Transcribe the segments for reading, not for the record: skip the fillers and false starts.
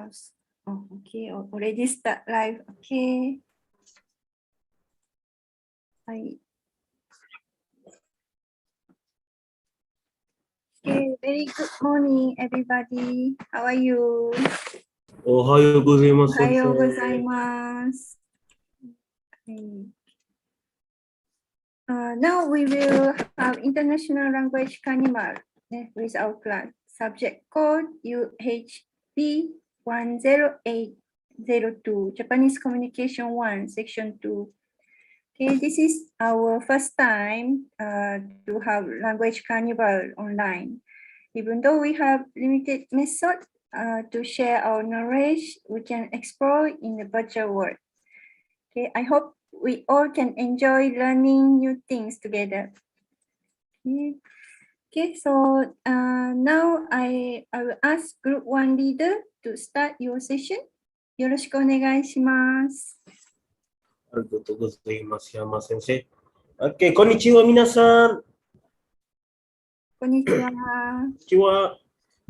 else. Oh, okay. Already start live. Okay. Okay. Very good morning, everybody. How are you? Ohayo gozaimasu. Ohayou gozaimasu. Okay. Now we will have International Language Karnival with our class. Subject code UHB 10802, Japanese Communication 1, Section 2. Okay, this is our first time to have Language Carnival online. Even though we have limited method to share our knowledge, we can explore in the virtual world. Okay, I hope we all can enjoy learning new things together. Okay, so now I will ask Group 1 leader to start your session. よろしくお願いします。ありがとうございます、山先生。Okay, こんにちは、皆さん。こんにちは。こんにちは。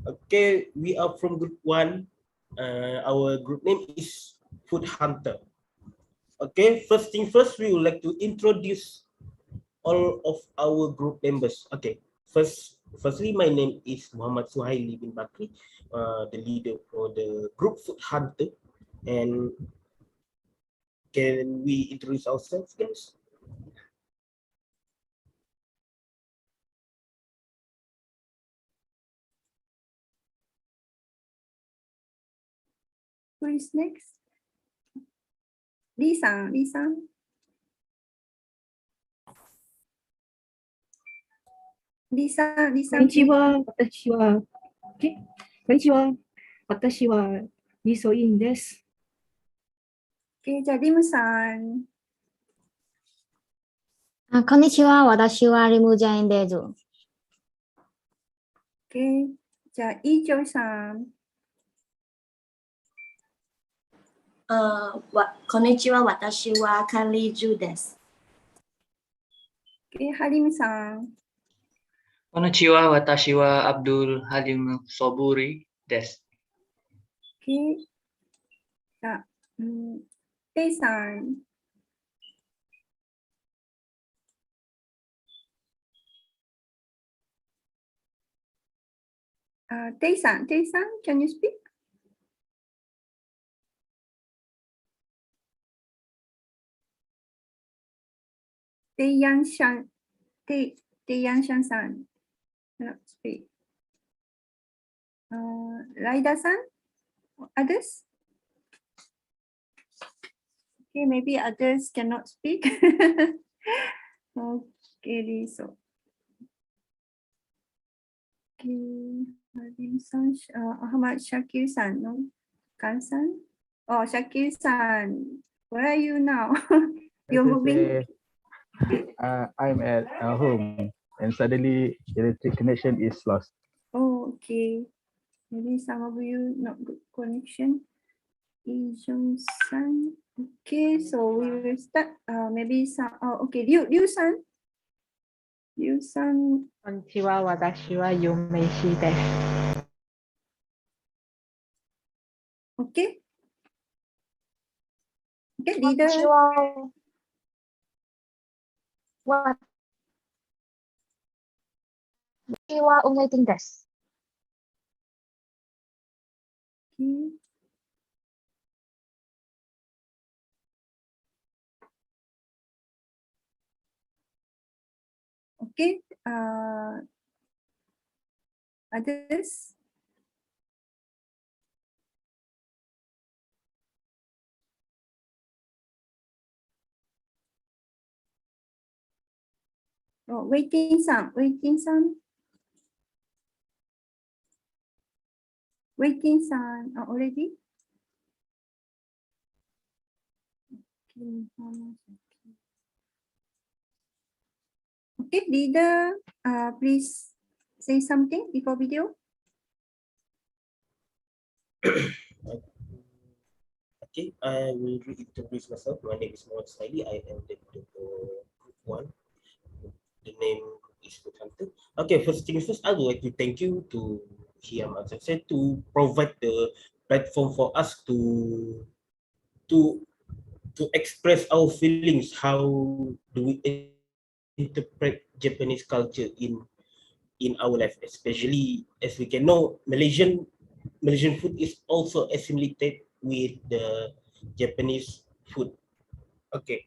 Okay, we are from Group 1. Our group name is Food Hunter. Okay, first thing first, we would like to introduce all of our group members. Okay, firstly, my name is Muhammad Suhaili bin Bakri, the leader for the group Food Hunter. And can we introduce ourselves, guys? Who is next? Lee-san, Lee-san. Lee-san, Lee-san. こんにちは。私は、okay? こんにちは。私はリソインです。Okay, じゃあ、リムさん。こんにちは。私はリムジャインです。Okay, じゃあ、イーチョイさん。こんにちは。私はカリジュです。Okay, ハリムさん。こんにちは。私はアブドゥル・ハリム・ソブリです。Okay, じゃあ、テイさん。テイさん、can you speak? Tei Yangshan san cannot speak. Raida san, others? Okay, maybe others cannot speak. Okay, so. Okay, Harim-san, Ahmad Shakir-san, no? Kan-san? Oh, Shakir-san, where are you now? You're moving. I'm at home and suddenly electric connection is lost. Oh, okay. Maybe some of you not good connection. Ijun-san. Okay, so we will start. Maybe some. Oh, okay. Liu-san. Liu-san. こんにちは。私はユメシです。Okay. Okay, leader. 私は運営店です。Okay. Others? Oh, waiting-san. Waiting-san. Waiting-san. Already? Okay, leader, please say something before video. Okay, I will reintroduce myself. My name is Mohammed Saidi. I am the group 1. The name is Food Hunter. Okay, first things first, I would like to thank you to Hiyam to provide the platform for us to to express our feelings. How do we interpret Japanese culture in our life, especially as we can know, Malaysian food is also assimilated with the Japanese food. Okay.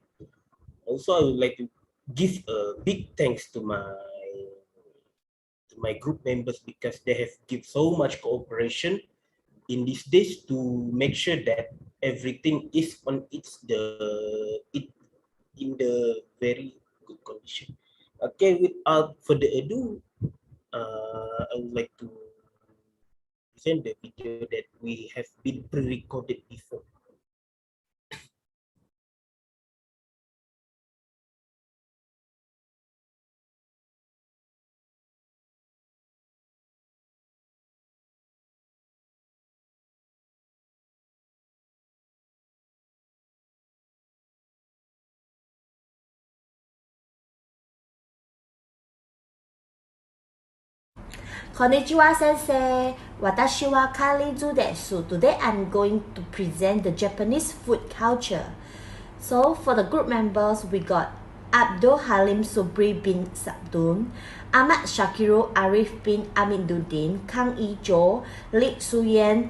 Also, I would like to give a big thanks to my group members because they have give so much cooperation in these days to make sure that everything is on it in the very good condition. Okay, without further ado, I would like to present the video that we have been pre-recorded before. Konnichiwa sensei. Watashi wa Karnival desu. Today I'm going to present the Japanese food culture. So for the group members, we got Abdul Halim Subri bin Sabdun, Ahmad Shakiru Arif bin Aminuddin, Kang Ijo, Li Suyen,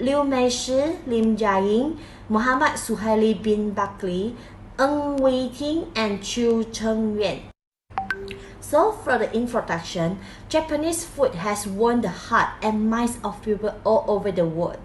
Liu Meishi, Lim Jiaying, Muhammad Suhaili bin Bakli, Ng Wei Ting, and Chu Cheng-yuan. So for the introduction, Japanese food has won the heart and minds of people all over the world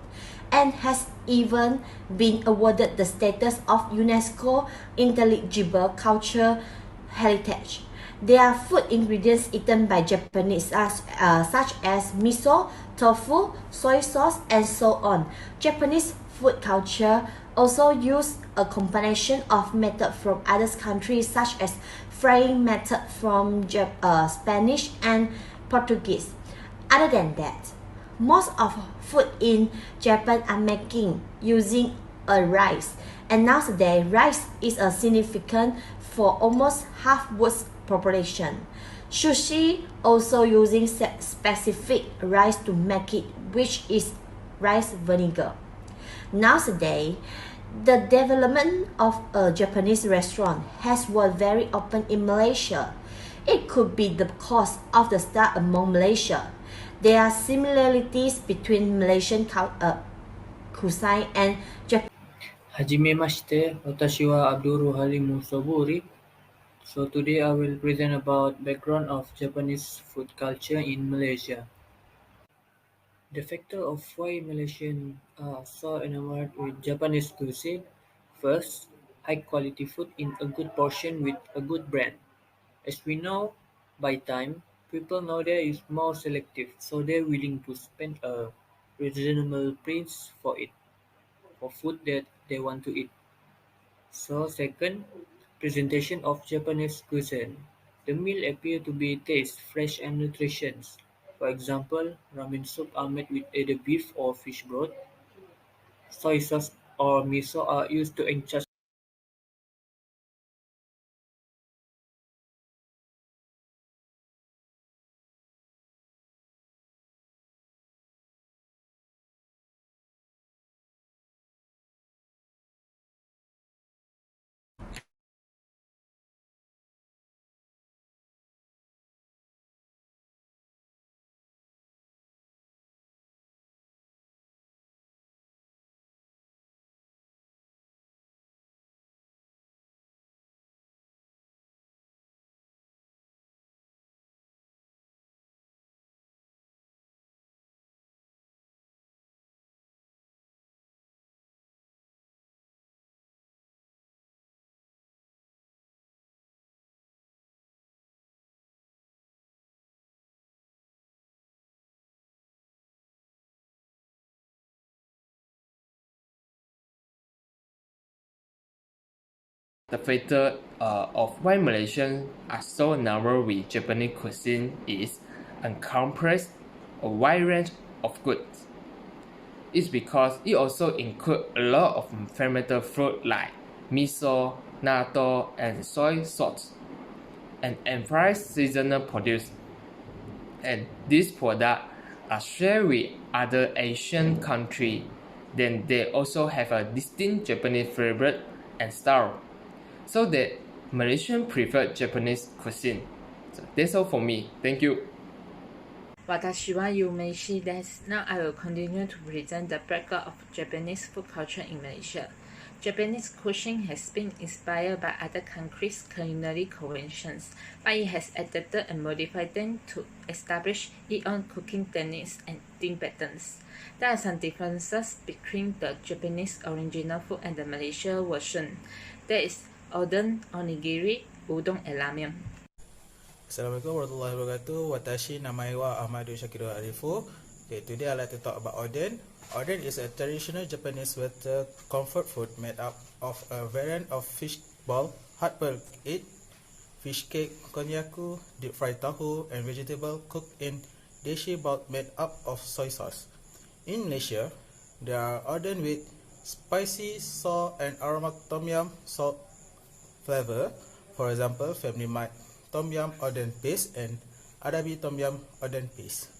and has even been awarded the status of UNESCO Intelligible Cultural Heritage. There are food ingredients eaten by Japanese such as miso, tofu, soy sauce, and so on. Japanese food culture also use a combination of methods from other countries such as frying method from Spanish and Portuguese. Other than that, most of food in Japan are making using a rice, and nowadays rice is a significant for almost half world's population. Sushi also using specific rice to make it, which is rice vinegar. Nowadays, the development of a Japanese restaurant has was very open in Malaysia. It could be the cause of the start among Malaysia. There are similarities between Malaysian cuisine and Japan. Hajimemashite, watashi wa Abdul Halim Soburi. So today I will present about background of Japanese food culture in Malaysia. The factor of why Malaysians are so enamored with Japanese cuisine. First, high quality food in a good portion with a good brand. As we know, by time, people nowadays is more selective, so they're willing to spend a reasonable price for food that they want to eat. So second, presentation of Japanese cuisine. The meal appear to be taste fresh and nutritious. For example, ramen soup are made with either beef or fish broth. Soy sauce or miso are used to enhance. The factor of why Malaysians are so enamored with Japanese cuisine is encompass a wide range of goods. It's because it also includes a lot of fermented fruit like miso, natto, and soy sauce, and emphasize seasonal produce. And these products are shared with other Asian countries Then they also have a distinct Japanese flavor and style. So the Malaysian prefer Japanese cuisine. So that's all for me. Thank you. 私は有美しです。Now I will continue to present the background of Japanese food culture in Malaysia. Japanese cuisine has been inspired by other countries' culinary conventions, but it has adapted and modified them to establish its own cooking techniques and eating patterns. There are some differences between the Japanese original food and the Malaysia version. There is oden, onigiri, udon, and ramen. Assalamualaikum warahmatullahi wabarakatuh. Watashi namai wa Ahmadu Shakiru Arifu. Okay, today I'd like to talk about oden. Oden is a traditional Japanese winter comfort food made up of a variant of fish ball, hard-boiled egg, fish cake, konnyaku, deep fried tofu, and vegetable cooked in dashi bowl made up of soy sauce. In Malaysia, there are oden with spicy, sour, and aromatic tom yum salt flavor. For example, Family Mart Tom Yum Oden Paste and Adabi Tom Yum Oden Paste.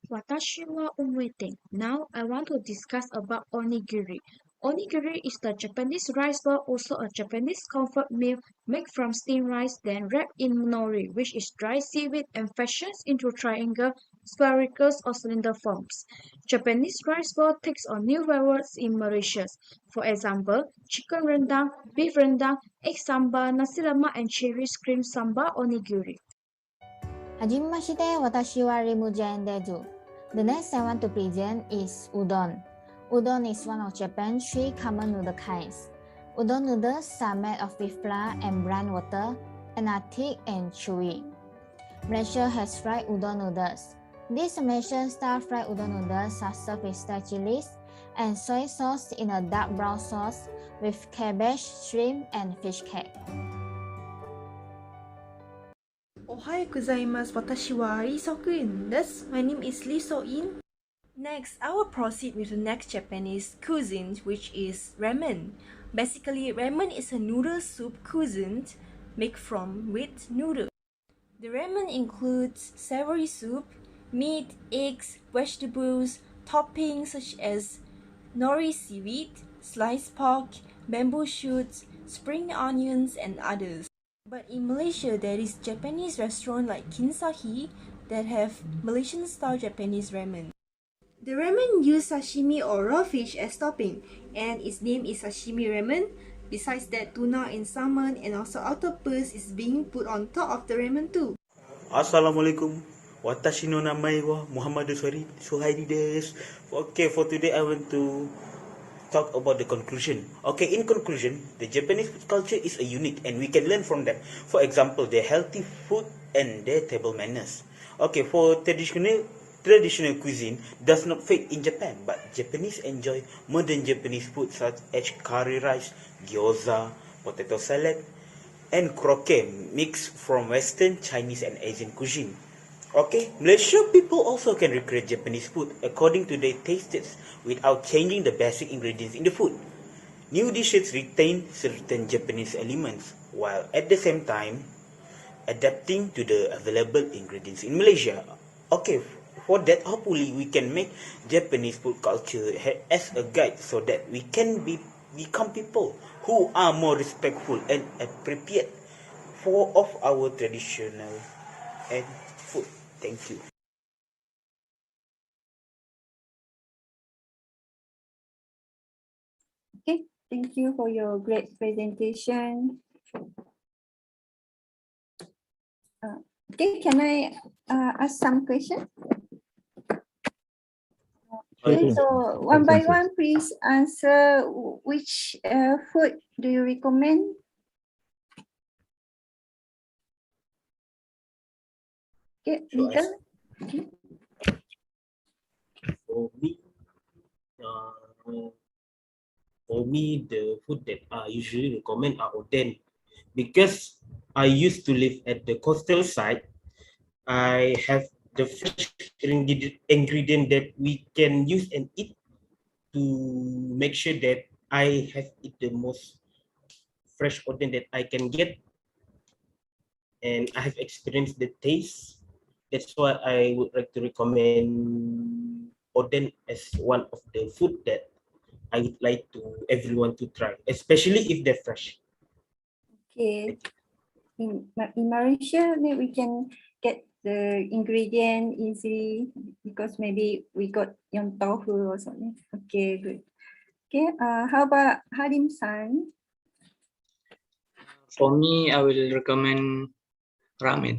Watashi wa umete. Now I want to discuss about onigiri. Onigiri is the Japanese rice ball, also a Japanese comfort meal made from steamed rice, then wrapped in nori, which is dry seaweed, and fashioned into triangle, spherical, or cylinder forms. Japanese rice ball takes on new flavors in Malaysia. For example, chicken rendang, beef rendang, egg sambal, nasi lemak, and cherry cream sambal onigiri. はじめまして、私はリムジャンデズ。The next I want to present is udon. Udon is one of Japan's 3 common noodle kinds. Udon noodles are made of beef flour and brine water and are thick and chewy. Malaysia has fried udon noodles. These Malaysian-style fried udon noodles are served with star chilies and soy sauce in a dark brown sauce with cabbage, shrimp, and fish cake. おはようございます。私はリソクインです。My name is Lee So-in. Next, I will proceed with the next Japanese cuisine, which is ramen. Basically, ramen is a noodle soup cuisine made from wheat noodle. The ramen includes savory soup, meat, eggs, vegetables, toppings such as nori seaweed, sliced pork, bamboo shoots, spring onions, and others. But in Malaysia, there is Japanese restaurant like Kinsahi that have Malaysian-style Japanese ramen. The ramen use sashimi or raw fish as topping, and its name is sashimi ramen. Besides that, tuna and salmon and also octopus is being put on top of the ramen too. Assalamualaikum. Watashi no namai wa Muhammadu Suhaidi desu. Okay, for today I want to talk about the conclusion. Okay, in conclusion, the Japanese food culture is a unique and we can learn from them. For example, their healthy food and their table manners. Okay, for traditional cuisine does not fade in Japan, but Japanese enjoy modern Japanese food such as curry rice, gyoza, potato salad, and croquette mixed from Western, Chinese, and Asian cuisine. Okay, Malaysia people also can recreate Japanese food according to their tastes without changing the basic ingredients in the food. New dishes retain certain Japanese elements while at the same time adapting to the available ingredients in Malaysia. Okay, for that hopefully we can make Japanese food culture as a guide so that we can become people who are more respectful and appropriate for of our traditional and food. Thank you. Okay, thank you for your great presentation. Okay, can I ask some questions? Okay, so one by one, please answer which food do you recommend? Okay, Mika. Okay. For me, the food that I usually recommend are oden, because I used to live at the coastal side. I have the fresh ingredient that we can use and eat to make sure that I have eat the most fresh oden that I can get, and I have experienced the taste. That's why I would like to recommend oden as one of the food that I would like to everyone to try, especially if they're fresh. Okay. In Malaysia, maybe we can get the ingredient easily because maybe we got yang tofu or something. Okay, good. Okay, how about Hadim-san? For me, I will recommend ramen.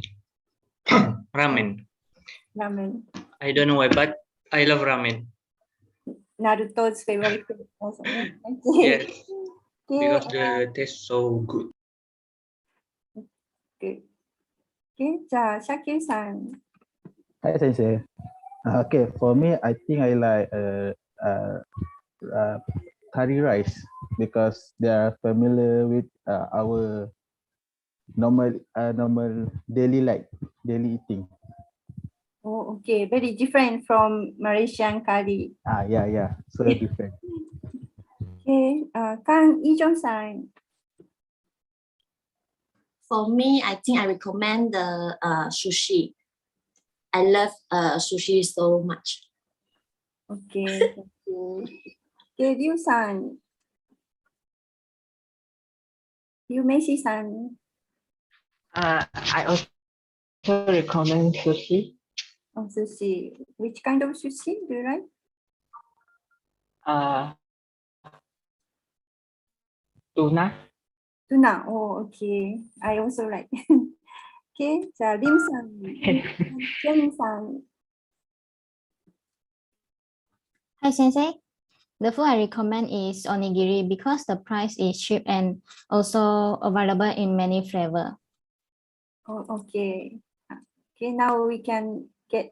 Ramen. Ramen. I don't know why, but I love ramen. Naruto's favorite food or something. Yes, Okay. because the taste so good. Good. Okay, Shakir-san. Hi, Sensei. Okay, for me, I think I like curry rice because they are familiar with our normal daily eating. Oh, okay. Very different from Malaysian curry. Yeah, so different. Okay, Kang Ijong-san. For me, I think I recommend the sushi. I love sushi so much. Okay, thank you. Okay, Ryu-san. Yumeshi-san. I also recommend sushi. Oh, sushi. Which kind of sushi do you like? Tuna. Tuna. Oh, okay. I also like. Okay, Lim-san. Chen-san. Hi, Sensei. The food I recommend is onigiri because the price is cheap and also available in many flavors. Oh, okay. Okay, now we can get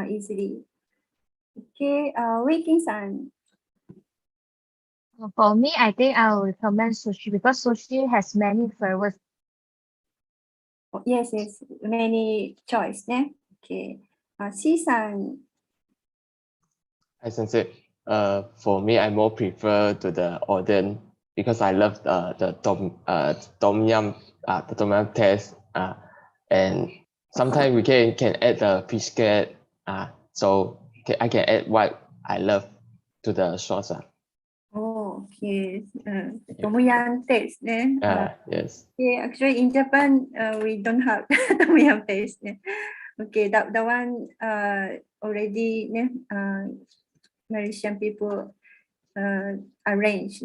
easily. Okay, Wei-King-san. For me, I think I'll recommend sushi because sushi has many flavors. Oh, yes, many choice. Okay, C-san. Hi, Sensei. For me, I more prefer to the Oden because I love the tom yum the tom yum taste and sometimes we can add the fish cat so I can add what I love to the sauce. Oh, okay. Tom yum taste. Yes. Okay, actually in Japan, we don't have tom yum taste. Okay, that the one already Malaysian people arrange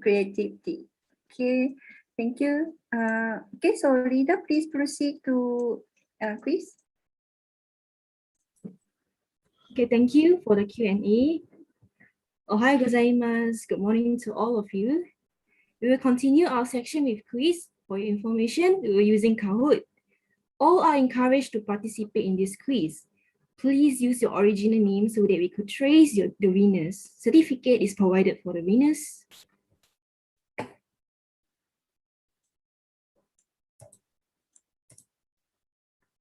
creativity. Okay, thank you. Okay, so leader, please proceed to quiz. Okay, thank you for the Q&A. Ohayou gozaimasu. Good morning to all of you. We will continue our section with quiz. For your information, we were using Kahoot. All are encouraged to participate in this quiz. Please use your original name so that we could trace the winners. Certificate is provided for the winners.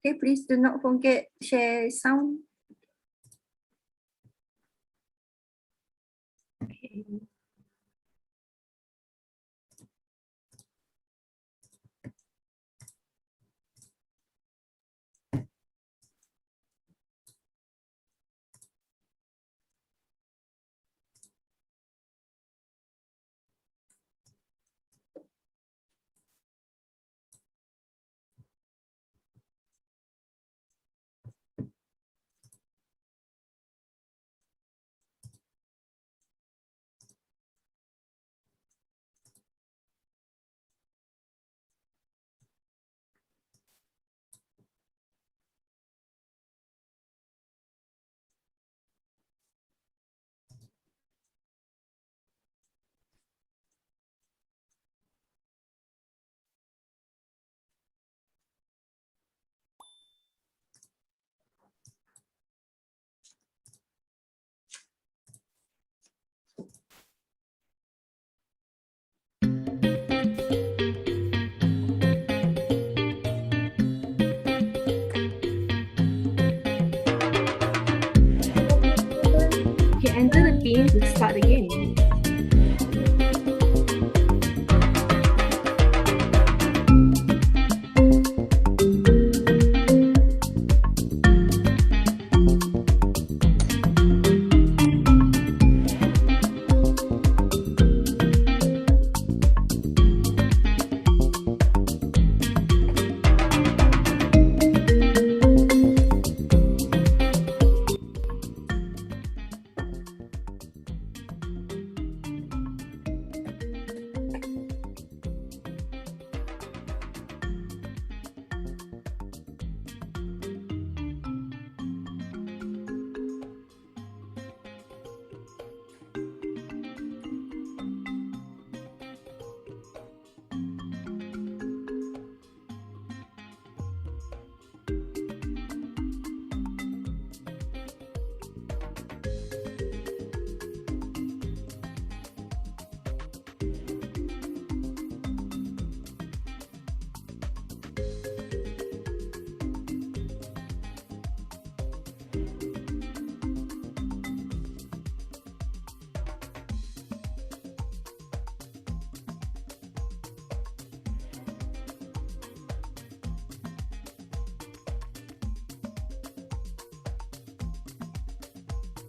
Okay, please do not forget share sound. Okay.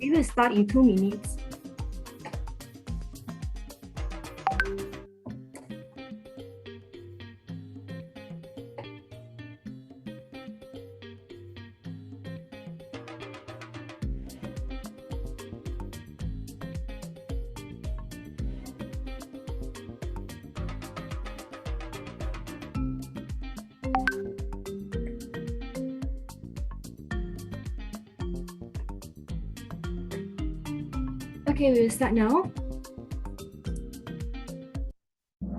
We will start in 2 minutes. Okay, we will start now.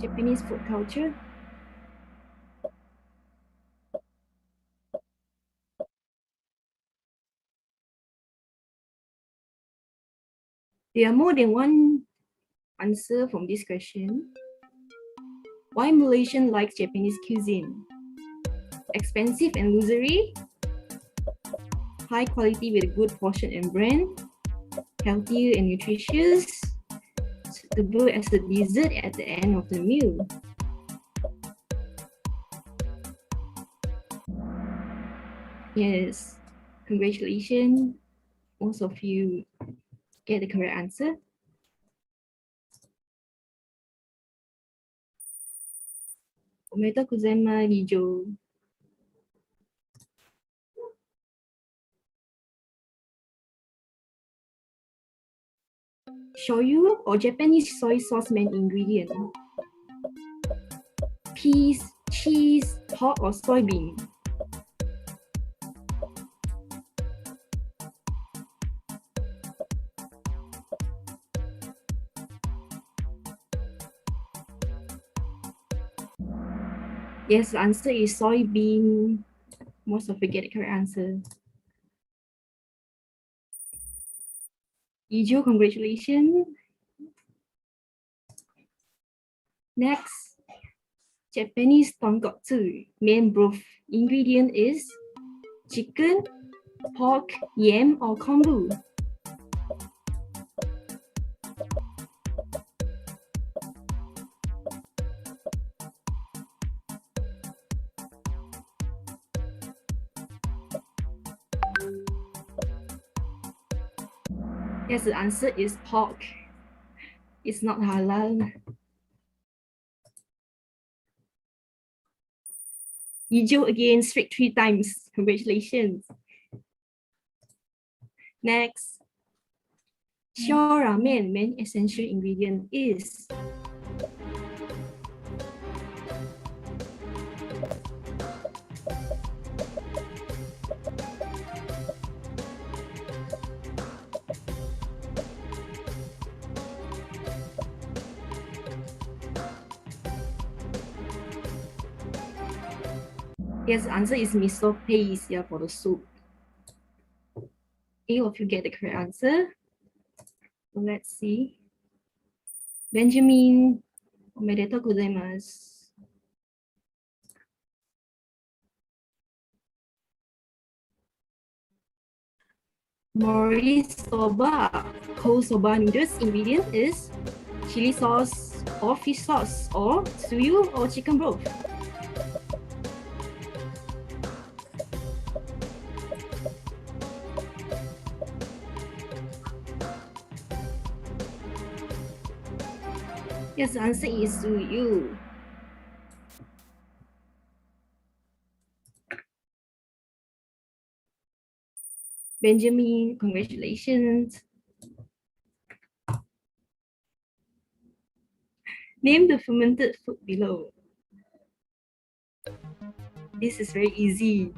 Japanese food culture. There are more than one answer from this question. Why Malaysian likes Japanese cuisine? Expensive and luxury? High quality with good portion and brand? Healthier and nutritious? Suitable as a dessert at the end of the meal? Yes, congratulations. Most of you get the correct answer. Omedetou gozaimasu, Lijo. Shoyu or Japanese soy sauce main ingredient? Peas, cheese, pork or soybean? Yes, the answer is soybean. Most of you get the correct answer. Ijo, congratulations. Next, Japanese tonkotsu main broth ingredient is chicken, pork, yam, or kombu. Yes, the answer is pork. It's not halal. Ijo again, straight 3 times. Congratulations. Next, Shio ramen main essential ingredient is yes, the answer is miso paste, yeah, for the soup. 8 of you get the correct answer. So let's see. Benjamin, omedetou gozaimasu. Mori soba, cold soba noodles ingredient is chili sauce or fish sauce or suyu or chicken broth. Yes, the answer is suyu. Benjamin, congratulations. Name the fermented food below. This is very easy.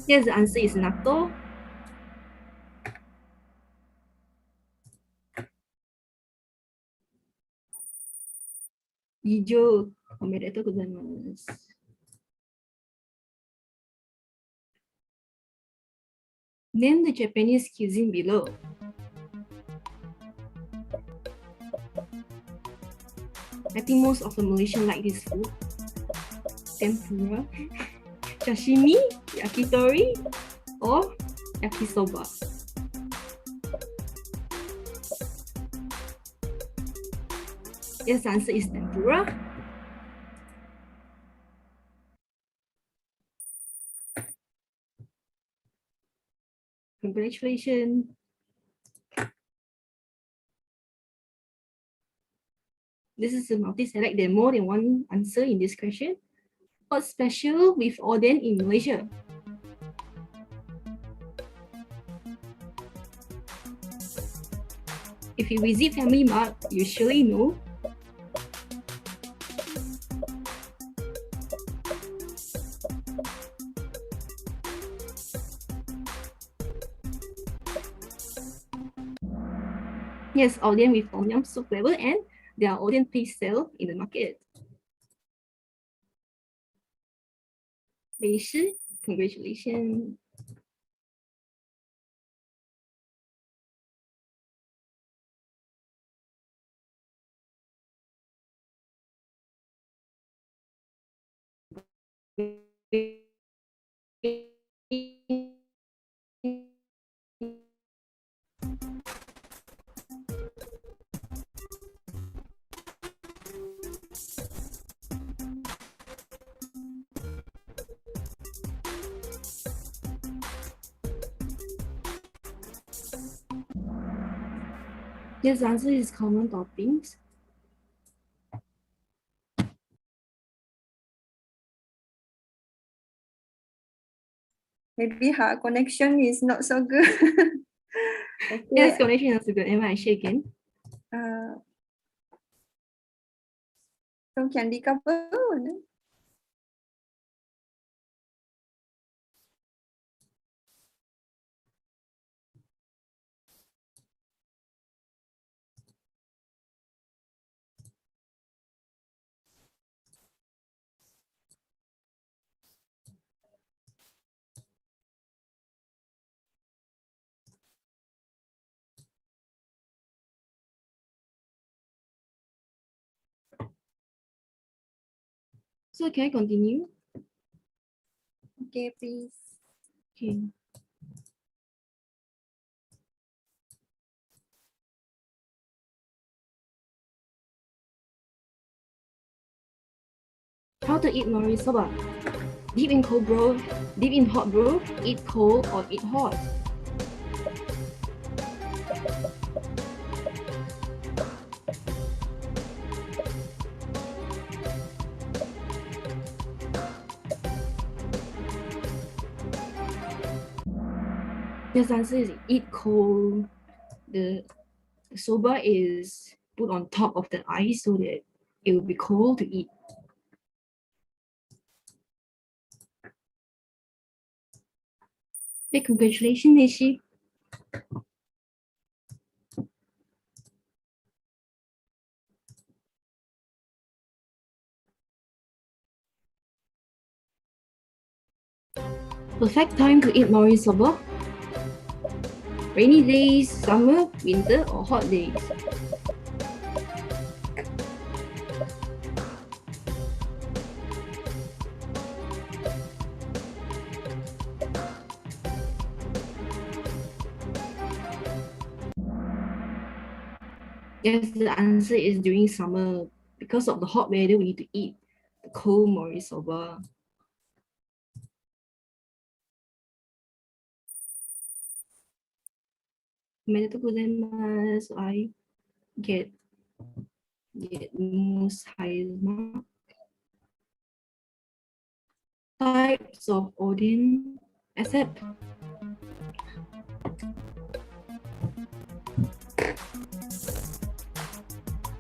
Yes, the answer is natto. Ijo, omedetou gozaimasu. Name the Japanese cuisine below. I think most of the Malaysians like this food. Tempura, sashimi, yakitori, or yakisoba. Yes, the answer is tempura. Congratulations. This is a multi-select. There are more than one answer in this question. What's special with oden in Malaysia? If you visit Family Mart, you surely know. Yes, oden with tom yum soup flavor, and there are oden paste sale in the market. Malaysia, congratulations. Yes, the answer is common toppings. Maybe her connection is not so good. Okay. Yes, connection is good. Am I share again? So can recover. So can I continue? Okay, please. Okay. How to eat nori soba? Dip in cold broth, dip in hot broth, eat cold or eat hot. Yes, the answer is eat cold. The soba is put on top of the ice so that it will be cold to eat. Okay, congratulations, Nishi. Perfect time to eat nori soba? Rainy days, summer, winter, or hot days? Yes, the answer is during summer. Because of the hot weather, we need to eat the cold nori soba. I get most highest mark. Types of oden accept.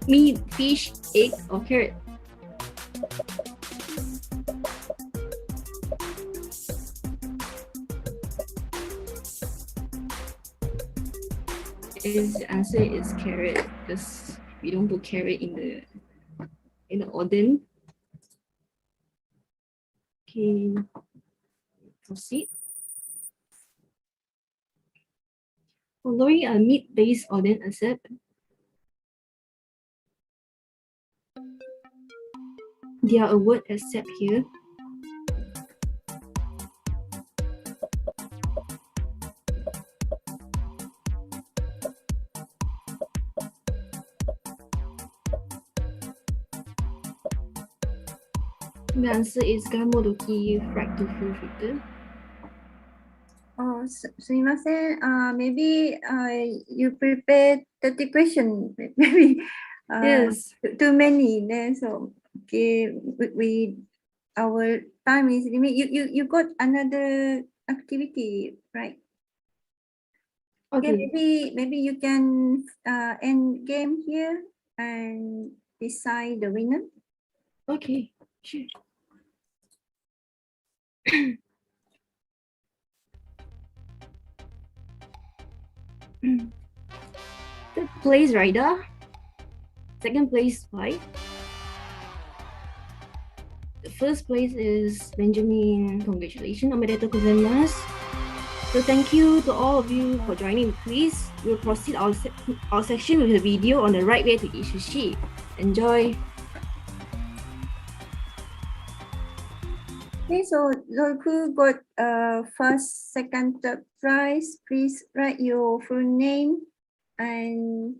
Meat, fish, egg, or carrot. The answer is carrot because we don't put carrot in the oden. Okay, proceed. Following a meat-based oden accept. There are a word accept here. The answer is gamodoki fried tofu fritter. Oh, すみません。Maybe you prepared 30 question. Maybe Yes. too many. So okay, our time is limit. You got another activity, right? Okay, maybe you can end game here and decide the winner. Okay, sure. Third place, Raida. Second place, Pai. The first place is Benjamin. Congratulations, omedetou gozaimasu. So thank you to all of you for joining the quiz. We'll proceed our section with a video on the right way to eat sushi. Enjoy. Okay, so those who got first, second, third prize, please write your full name and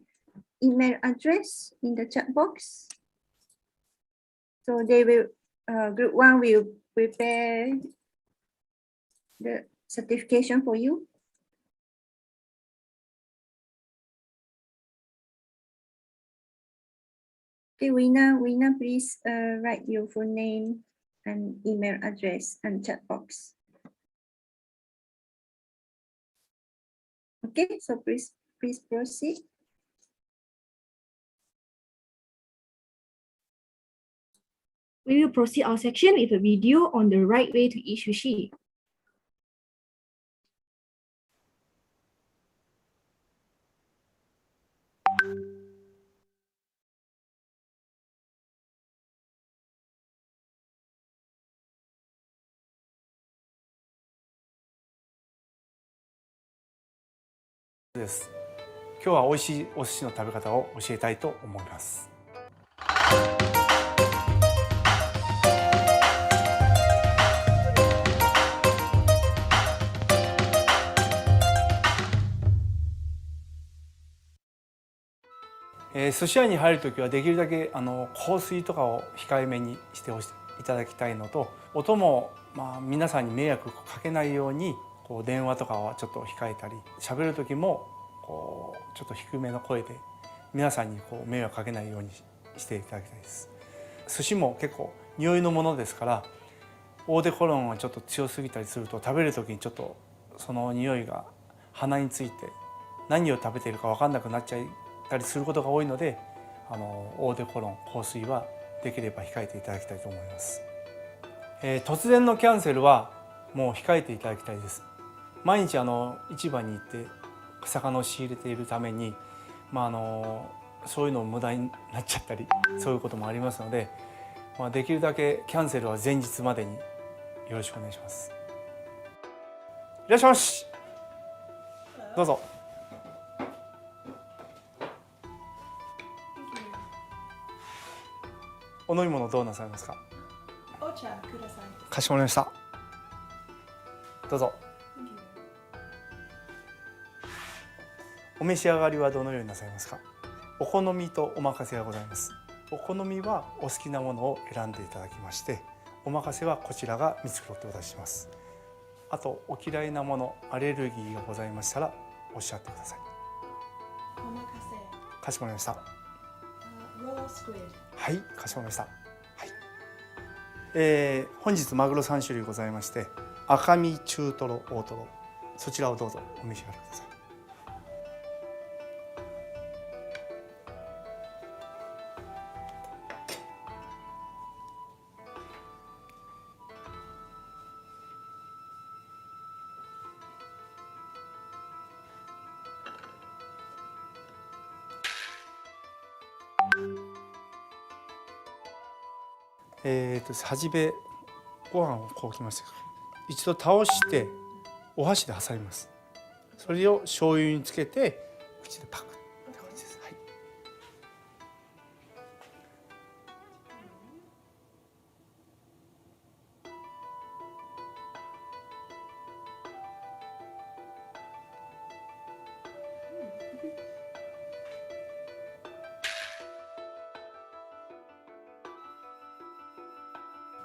email address in the chat box. So they will, group one will prepare the certification for you. Okay, winner, please write your full name and email address and chat box. Okay, so please proceed. We will proceed our section with a video on the right way to eat sushi.です。今日は美味しいお寿司の食べ方を教えたいと思います。寿司屋に入るときはできるだけ香水とかを控えめにしていただきたいのと、音も皆さんに迷惑をかけないように電話とかはちょっと控えたり、喋る時もちょっと低めの声で皆さんに迷惑かけないようにしていただきたいです。寿司も結構匂いのものですから、オーデコロンがちょっと強すぎたりすると食べる時にちょっとその匂いが鼻について何を食べているか分かんなくなっちゃったりすることが多いので、オーデコロン、香水はできれば控えていただきたいと思います。突然のキャンセルはもう控えていただきたいです。毎日市場に行って魚を仕入れているために、そういうの無駄になっちゃったりそういうこともありますので、できるだけキャンセルは前日までによろしくお願いします。いらっしゃいまし。どうぞ。お飲み物どうなさいますか。お茶ください。かしこまりました。どうぞ。お召し上がりはどのようになさいますか。お好みとお任せがございます。お好みはお好きなものを選んでいただきまして、お任せはこちらが見繕ってお出しします。あとお嫌いなもの、アレルギーがございましたらおっしゃってください。お任せ。かしこまりました。ロースクイド。はい、かしこまりました。はい。本日マグロ3種類ございまして、赤身、中トロ、大トロ、そちらをどうぞお召し上がりください。初めご飯をこうきました。一度倒してお箸で挟みます。それを醤油につけて口でパクって感じです。はい。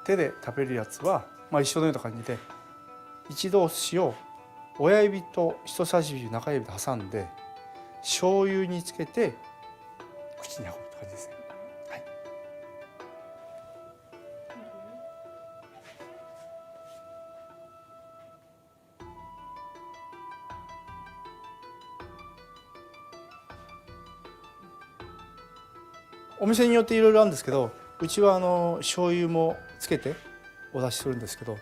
手で食べるやつは、一緒のような感じで一度お寿司を親指と人差し指中指で挟んで醤油につけて口に運ぶって感じですね。はい、お店によっていろいろあるんですけど、うちは醤油もつけてお出しするんですけど、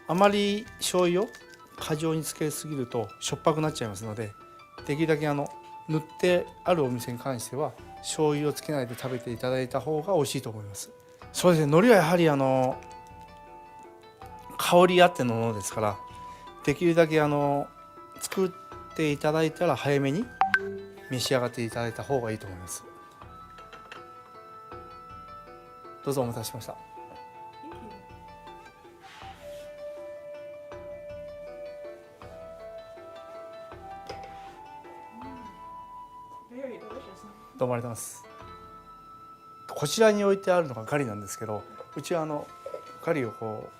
あまり醤油を過剰につけすぎるとしょっぱくなっちゃいますので、できるだけ塗ってあるお店に関しては醤油をつけないで食べていただいた方が美味しいと思います。そうですね、海苔はやはり香りあってのものですから、できるだけ作っていただいたら早めに召し上がっていただいた方がいいと思います。どうぞお待たせしました。どうもありがとうございます。こちらに置いてあるのがガリなんですけど、うちはガリを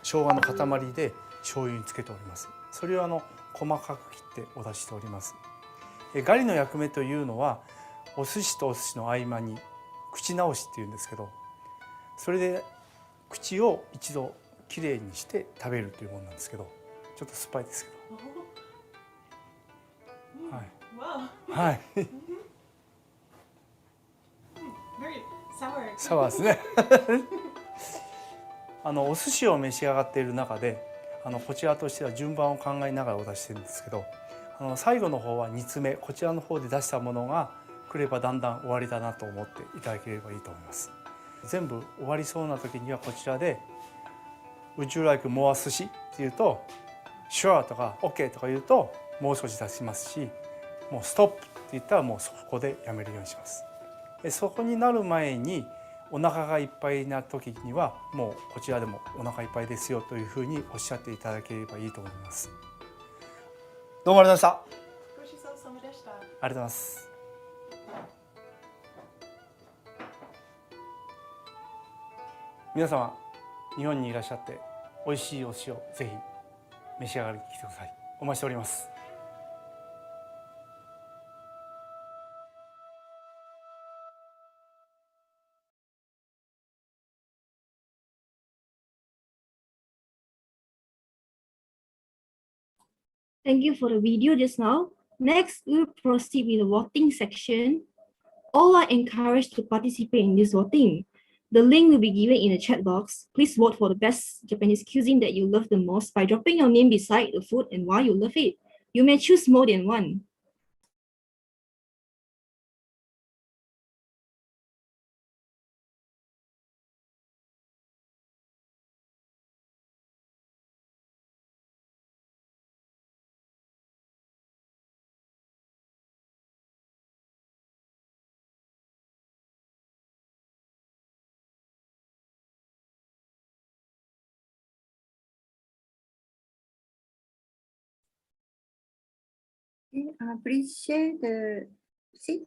生姜の塊で醤油につけております。それを細かく切ってお出ししております。ガリの役目というのは、お寿司とお寿司の合間に口直しっていうんですけど、それで口を一度きれいにして食べるというものなんですけど、ちょっと酸っぱいですけど、はい、はいサワーですねお寿司を召し上がっている中でこちらとしては順番を考えながらお出ししてるんですけど、最後の方は煮詰め、こちらの方で出したものが来ればだんだん終わりだなと思っていただければいいと思います。全部終わりそうな時にはこちらで「Would you like more 寿司?」って言うと「Sure」とか「OK」とか言うともう少し出しますし、もう「ストップ」って言ったらもうそこでやめるようにします。そこになる前にお腹がいっぱいな時にはもうこちらでもお腹いっぱいですよというふうにおっしゃっていただければいいと思います。どうもありがとうございました。ごちそうさまでした。ありがとうございます。皆様、日本にいらっしゃって美味しいお寿司をぜひ召し上がりに来てください。お待ちしております。Thank you for the video just now. Next, we'll proceed with the voting section. All are encouraged to participate in this voting. The link will be given in the chat box. Please vote for the best Japanese cuisine that you love the most by dropping your name beside the food and why you love it. You may choose more than one. Please share the seat.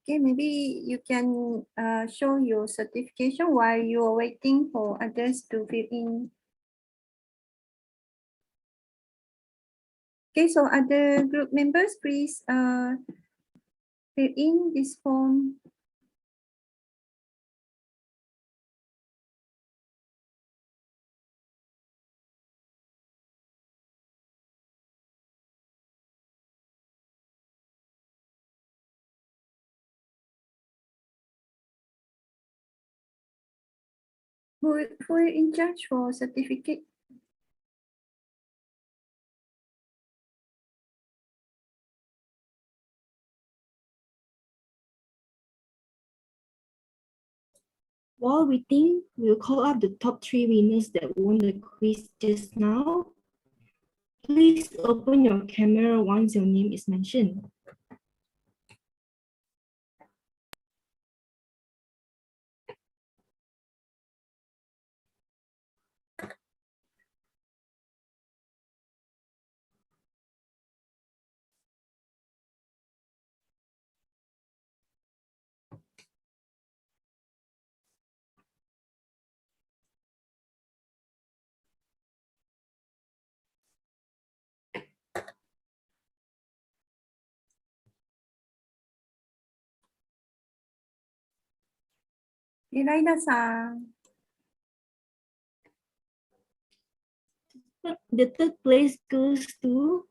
Okay, maybe you can show your certification while you are waiting for others to fill in. Okay, so other group members, please fill in this form Who in charge for certificate? While waiting, we'll call up the top 3 winners that won the quiz just now. Please open your camera once your name is mentioned. Iraida-san. The third place goes to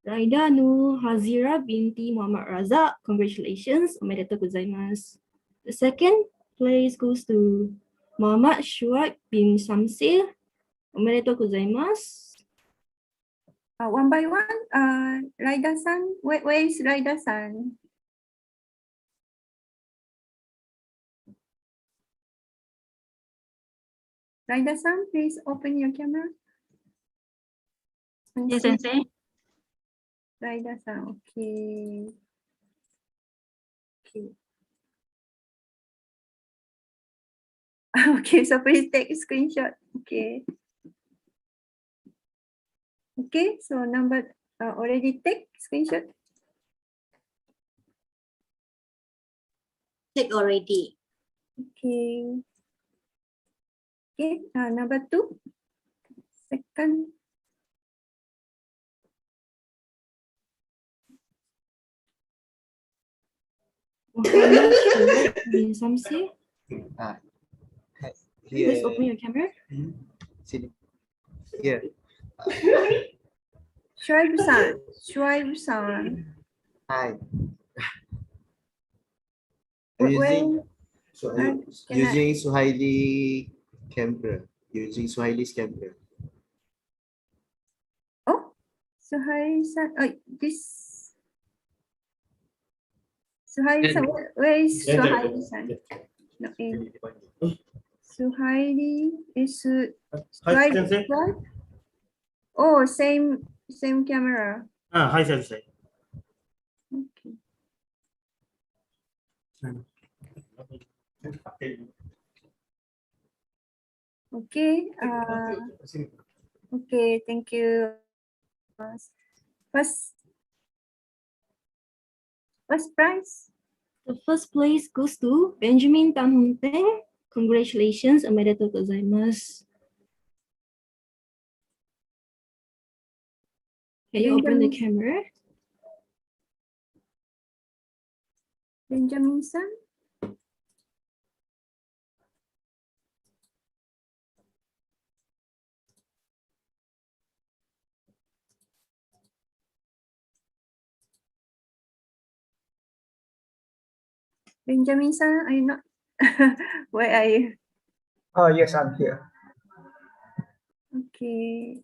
Raida Nur Hazira binti Muhammad Razak. Congratulations. Omedetou gozaimasu. The second place goes to Muhammad Shuaib bin Samsil. Omedetou gozaimasu. One by one, Raida-san, where is Raida-san? Raida-san, please open your camera. Yes, Sensei. Raida-san, okay. Okay. Okay, so please take a screenshot. Okay. Okay, so number already take screenshot. Take already. Okay. Okay, number 2. Second. Muhammad Shuaib bin Samsil. Please open your camera. Here. Shuaib-san. Shuaib-san. Hi. When Using Swahili camera. Using Swahili's camera. Oh, Suhaili-san. Oh, this. Suhaili-san. Where is Suhaili-san? No, in. Suhaili is Suhaili. Oh, same camera. Hi, Sensei. Okay. Okay. Okay. Thank you. First prize. The first place goes to Benjamin Tan Hung Teng. Congratulations, omedetou gozaimasu. Can you open the camera? Benjamin-san. Benjamin-san, are you not? Where are you? Oh, yes, I'm here. Okay.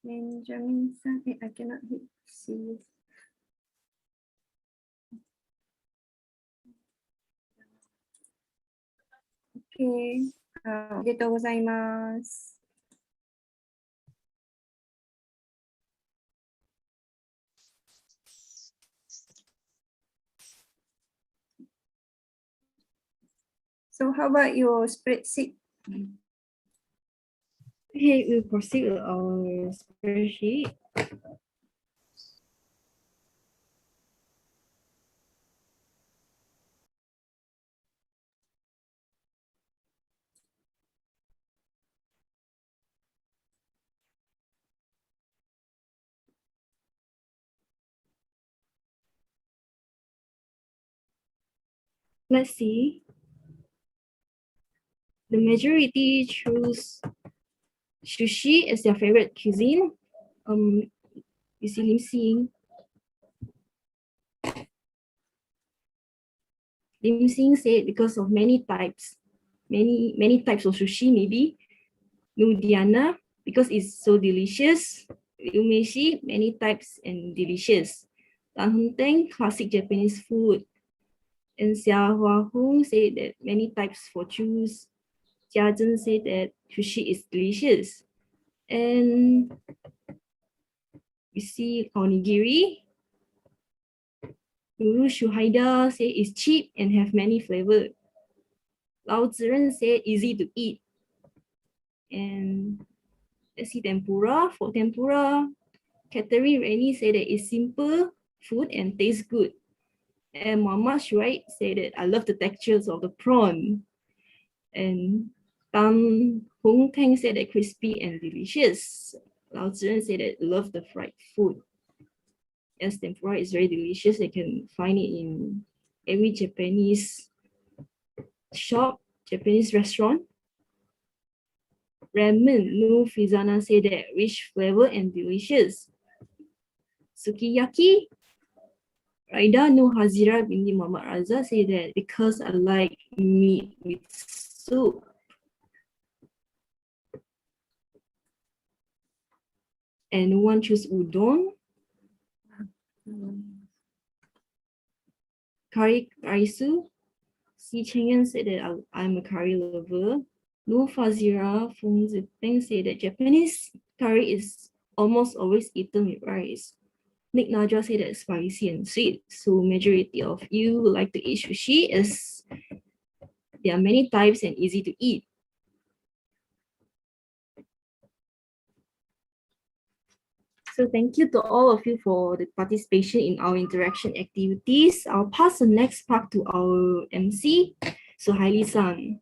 Benjamin-san, I cannot see. Okay. おめでとうございます。So how about your spreadsheet? Okay, we'll proceed with our spreadsheet. Let's see. The majority choose sushi as their favorite cuisine. You see Lim Sing. Lim Sing said because of many types of sushi maybe. Nudiana, because it's so delicious. Umeshi, many types and delicious. Tan Hun Teng, classic Japanese food. And Xia Hua Hong said that many types for choose. Jia Zhen said that sushi is delicious. And we see onigiri. Guru Shuhaida said it's cheap and have many flavors. Lao Ziren said easy to eat. And let's see tempura. For tempura, Catherine Rainey said that it's simple food and tastes good. And Muhammad Shuaib said that I love the textures of the prawn. And Tan Hong Teng said that crispy and delicious. Lao Ziren said that love the fried food. Yes, tempura is very delicious. You can find it in every Japanese shop, Japanese restaurant. Ramen, no Frizana said that rich flavor and delicious. Sukiyaki, Raida no Hazira binti Muhammad Raza say that because I like meat with soup. And no one choose udon. Curry Karisu. Si Chengan said that I'm a curry lover. No Fazira Fung Zipeng said that Japanese curry is almost always eaten with rice. Nick Naja said that it's spicy and sweet. So majority of you would like to eat sushi as there are many types and easy to eat. So thank you to all of you for the participation in our interaction activities. I'll pass the next part to our MC, Suhaili-san.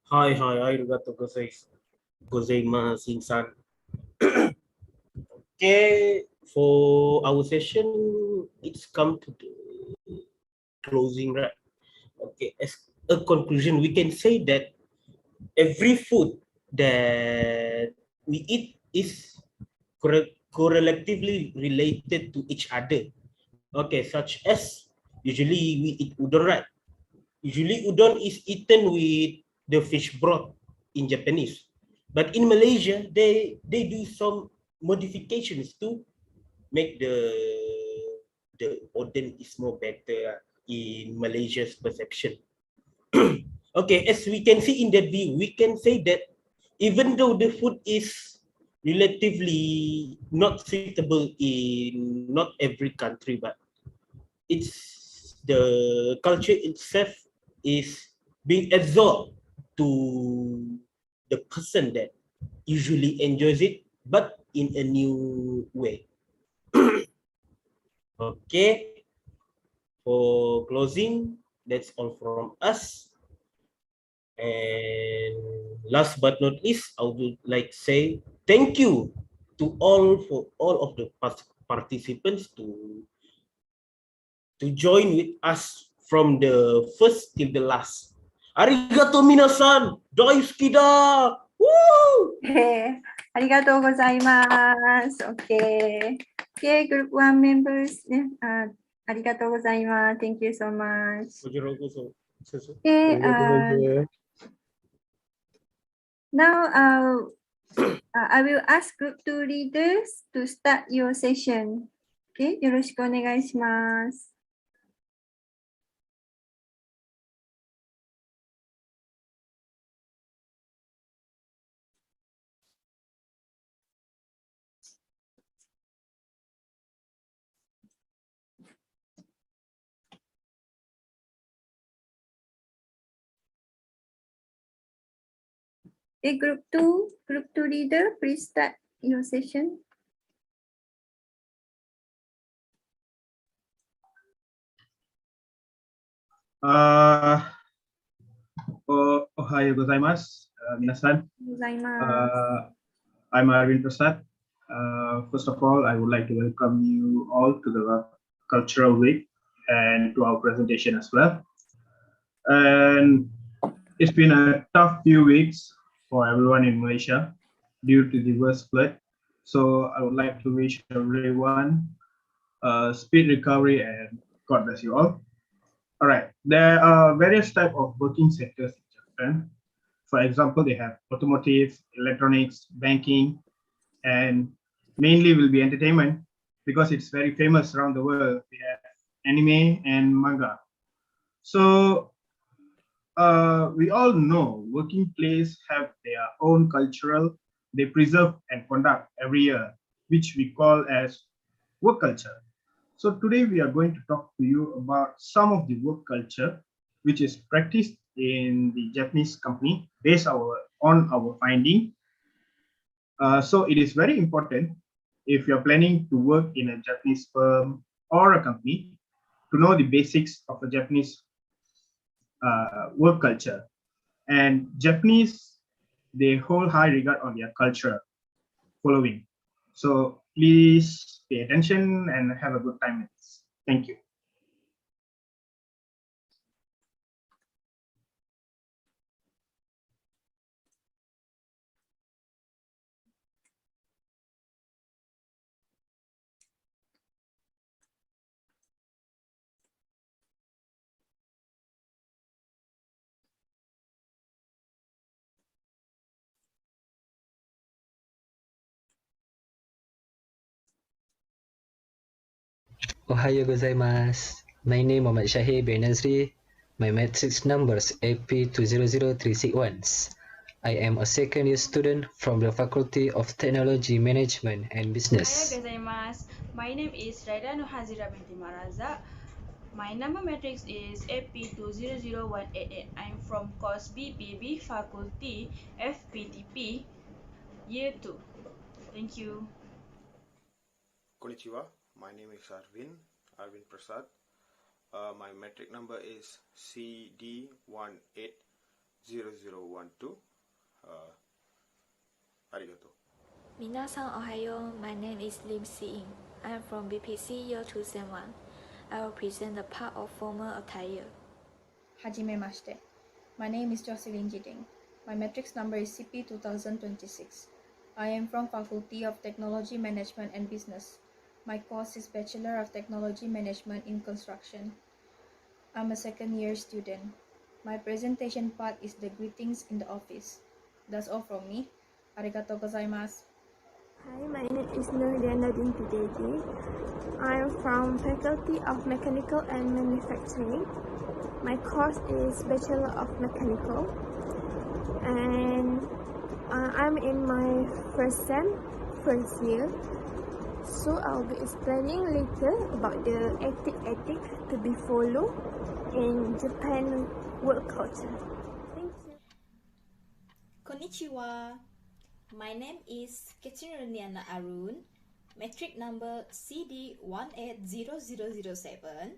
Hi, arigato gozaimasu, Insan. Okay, for our session, it's come to the closing, right? Okay, as a conclusion, we can say that every food that we eat is correlatively related to each other. Okay, such as usually we eat udon, right? Usually udon is eaten with the fish broth in Japanese. But in Malaysia, they do some modifications to make the udon is more better in Malaysia's perception. Okay, as we can see in that view, we can say that even though the food is relatively not suitable in not every country, but it's the culture itself is being absorbed to the person that usually enjoys it, but in a new way. Okay, for closing, that's all from us. And last but not least, I would like to say thank you to all of the participants to join with us from the first till the last. Arigato minasan, daisuki da. Woo! Arigatou gozaimasu. Okay. Okay, group 1 members. Arigatou gozaimasu. Thank you so much. Okay. Now I will ask group 2 leaders to start your session. Okay, よろしくお願いします。Okay, group 2 leader, please start your session. Ohayo gozaimasu, minasan. I'm Arvind Prasad. First of all, I would like to welcome you all to the Cultural Week and to our presentation as well. And it's been a tough few weeks for everyone in Malaysia due to the worst flood. So I would like to wish everyone speed recovery and God bless you all. All right, there are various types of working sectors in Japan. For example, they have automotive, electronics, banking, and mainly will be entertainment because it's very famous around the world. We have anime and manga. So we all know working places have their own cultural, they preserve and conduct every year, which we call as work culture. So today we are going to talk to you about some of the work culture which is practiced in the Japanese company based on our finding. So it is very important if you're planning to work in a Japanese firm or a company to know the basics of a Japanese work culture. And Japanese, they hold high regard on their culture following. So please pay attention and have a good time with this. Thank you. Ohayo gozaimasu. My name is Muhammad Shahir bin Nazri. My matrix numbers AP200361. I am a second year student from the Faculty of Technology Management and Business. Ohayo gozaimasu. My name is Raida Nuhazira binti Maraza. My number matrix is AP200188. I'm from course BBB Faculty FPTP Year 2. Thank you. Konnichiwa, my name is Arvin Prasad. My metric number is CD180012. Arigato. Minasan ohayo, my name is Lim Si-ing. I am from BPC Year 2 Sem 1. I will present the part of formal attire. Hajimemashite. My name is Jocelyn Jiding. My matrix number is CP2026. I am from Faculty of Technology Management and Business. My course is Bachelor of Technology Management in Construction. I'm a second year student. My presentation part is the greetings in the office. That's all from me. Arigatou gozaimasu. Hi, my name is Nurdiana Dinti. I am from Faculty of Mechanical and Manufacturing. My course is Bachelor of Mechanical, and I'm in my first year. So I'll be explaining later about the ethic to be followed in Japan work culture. Thank you. Konnichiwa. My name is Ketiraniana Arun, metric number CD180007.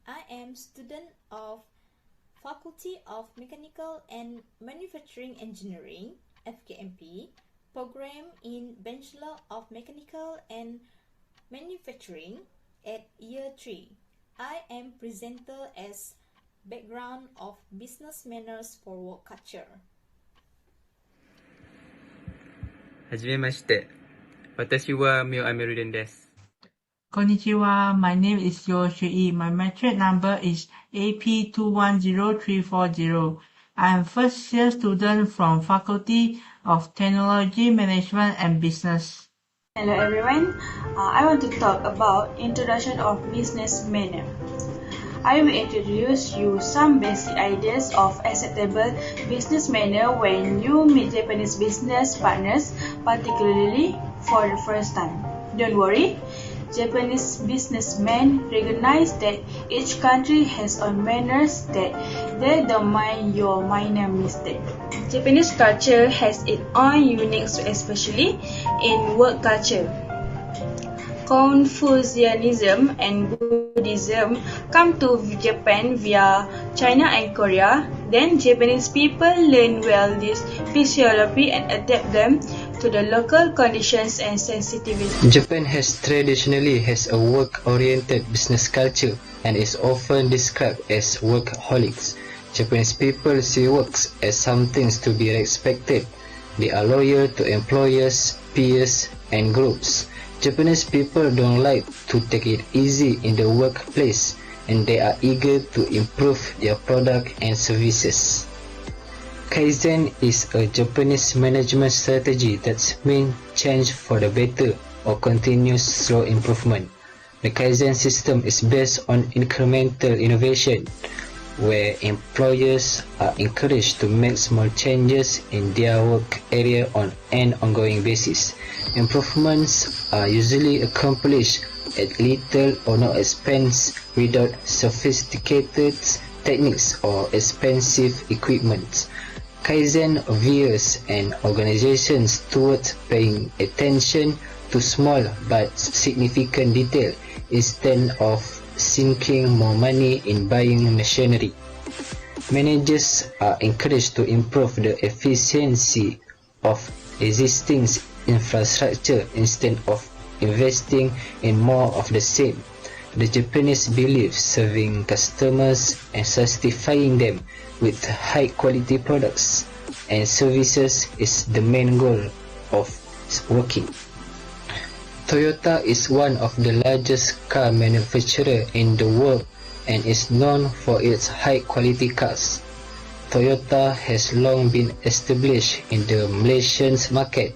I am student of Faculty of Mechanical and Manufacturing Engineering, FKMP, program in Bachelor of Mechanical and Manufacturing at Year 3. I am presenter as background of business manners for work culture. はじめまして。私はミオアメルデンです。Konnichiwa, my name is Yoshi. My metric number is AP210340. I am first year student from Faculty of Technology Management and Business. Hello everyone. I want to talk about introduction of business manner. I will introduce you some basic ideas of acceptable business manner when you meet Japanese business partners, particularly for the first time. Don't worry, Japanese businessmen recognize that each country has own manners that they don't mind your minor mistake. Japanese culture has its own unique, especially in work culture. Confucianism and Buddhism come to Japan via China and Korea. Then Japanese people learn well this physiology and adapt them to the local conditions and sensitivity. Japan has traditionally a work-oriented business culture and is often described as workaholics. Japanese people see works as something to be respected. They are loyal to employers, peers, and groups. Japanese people don't like to take it easy in the workplace. and they are eager to improve their product and services. Kaizen is a Japanese management strategy that means change for the better or continuous slow improvement. The Kaizen system is based on incremental innovation, where employers are encouraged to make small changes in their work area on an ongoing basis. Improvements are usually accomplished at little or no expense without sophisticated techniques or expensive equipment. Kaizen veers an organization towards paying attention to small but significant detail instead of sinking more money in buying machinery. Managers are encouraged to improve the efficiency of existing infrastructure instead of investing in more of the same. The Japanese believe serving customers and satisfying them with high quality products and services is the main goal of working. Toyota is one of the largest car manufacturers in the world and is known for its high-quality cars. Toyota has long been established in the Malaysian market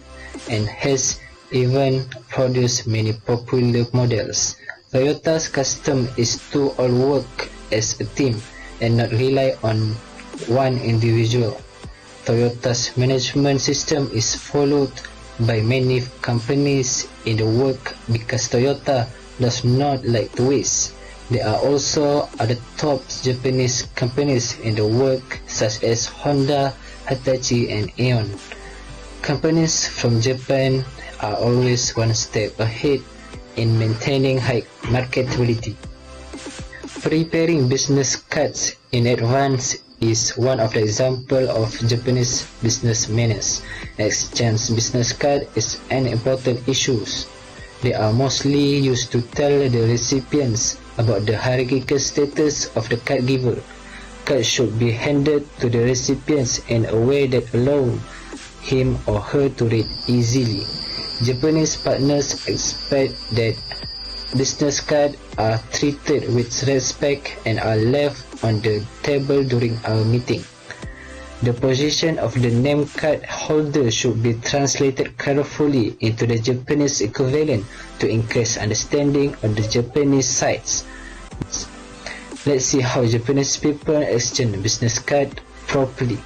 and has even produced many popular models. Toyota's custom is to all work as a team and not rely on one individual. Toyota's management system is followed by many companies in the work because Toyota does not like to waste. There are also other top Japanese companies in the work such as Honda, Hitachi and Aeon. Companies from Japan are always one step ahead in maintaining high marketability. Preparing business cards in advance is one of the examples of Japanese business manners. Exchange business card is an important issue. They are mostly used to tell the recipients about the hierarchical status of the card giver. Cards should be handed to the recipients in a way that allows him or her to read easily. Japanese partners expect that business cards are treated with respect and are left on the table during our meeting. The position of the name card holder should be translated carefully into the Japanese equivalent to increase understanding on the Japanese sides. Let's see how Japanese people exchange business card properly.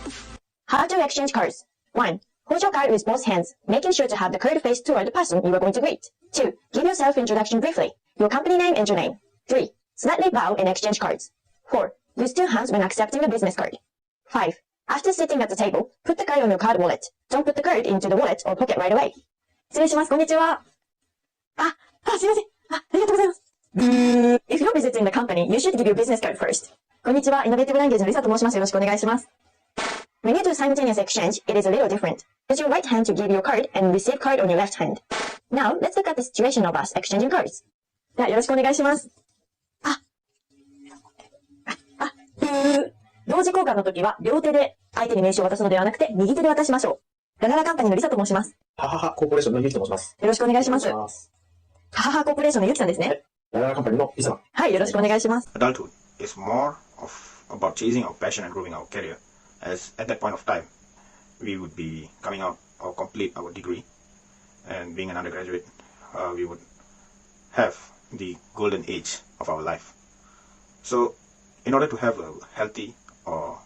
How to exchange cards. 1. Hold your card with both hands, making sure to have the card face toward the person you are going to greet. 2. Give your self-introduction briefly, your company name and your name. 3. Slightly bow and exchange cards. 4. Use 2 hands when accepting a business card. 5. After sitting at the table, put the card on your card wallet. Don't put the card into the wallet or pocket right away. 失礼します。こんにちは。すいません。ありがとうございます。If you're visiting the company, you should give your business card first. こんにちは。イノベーティブランゲージのリサと申します。よろしくお願いします。When you do simultaneous exchange, it is a little different. Use your right hand to give your card and receive card on your left hand. Now, let's look at the situation of us exchanging cards. では、よろしくお願いします。同時交換の時は、両手で相手に名刺を渡すのではなくて、右手で渡しましょう。ラララカンパニーのリサと申します。はははコーポレーションのゆきと申します。よろしくお願いします。はははコーポレーションのゆきさんですね。ラララカンパニーのリサ。はい、よろしくお願いします。Adulthood is more about chasing our passion and growing our career, as at that point of time, we would be coming out or complete our degree, and being an undergraduate, we would have the golden age of our life. So, in order to have a healthy or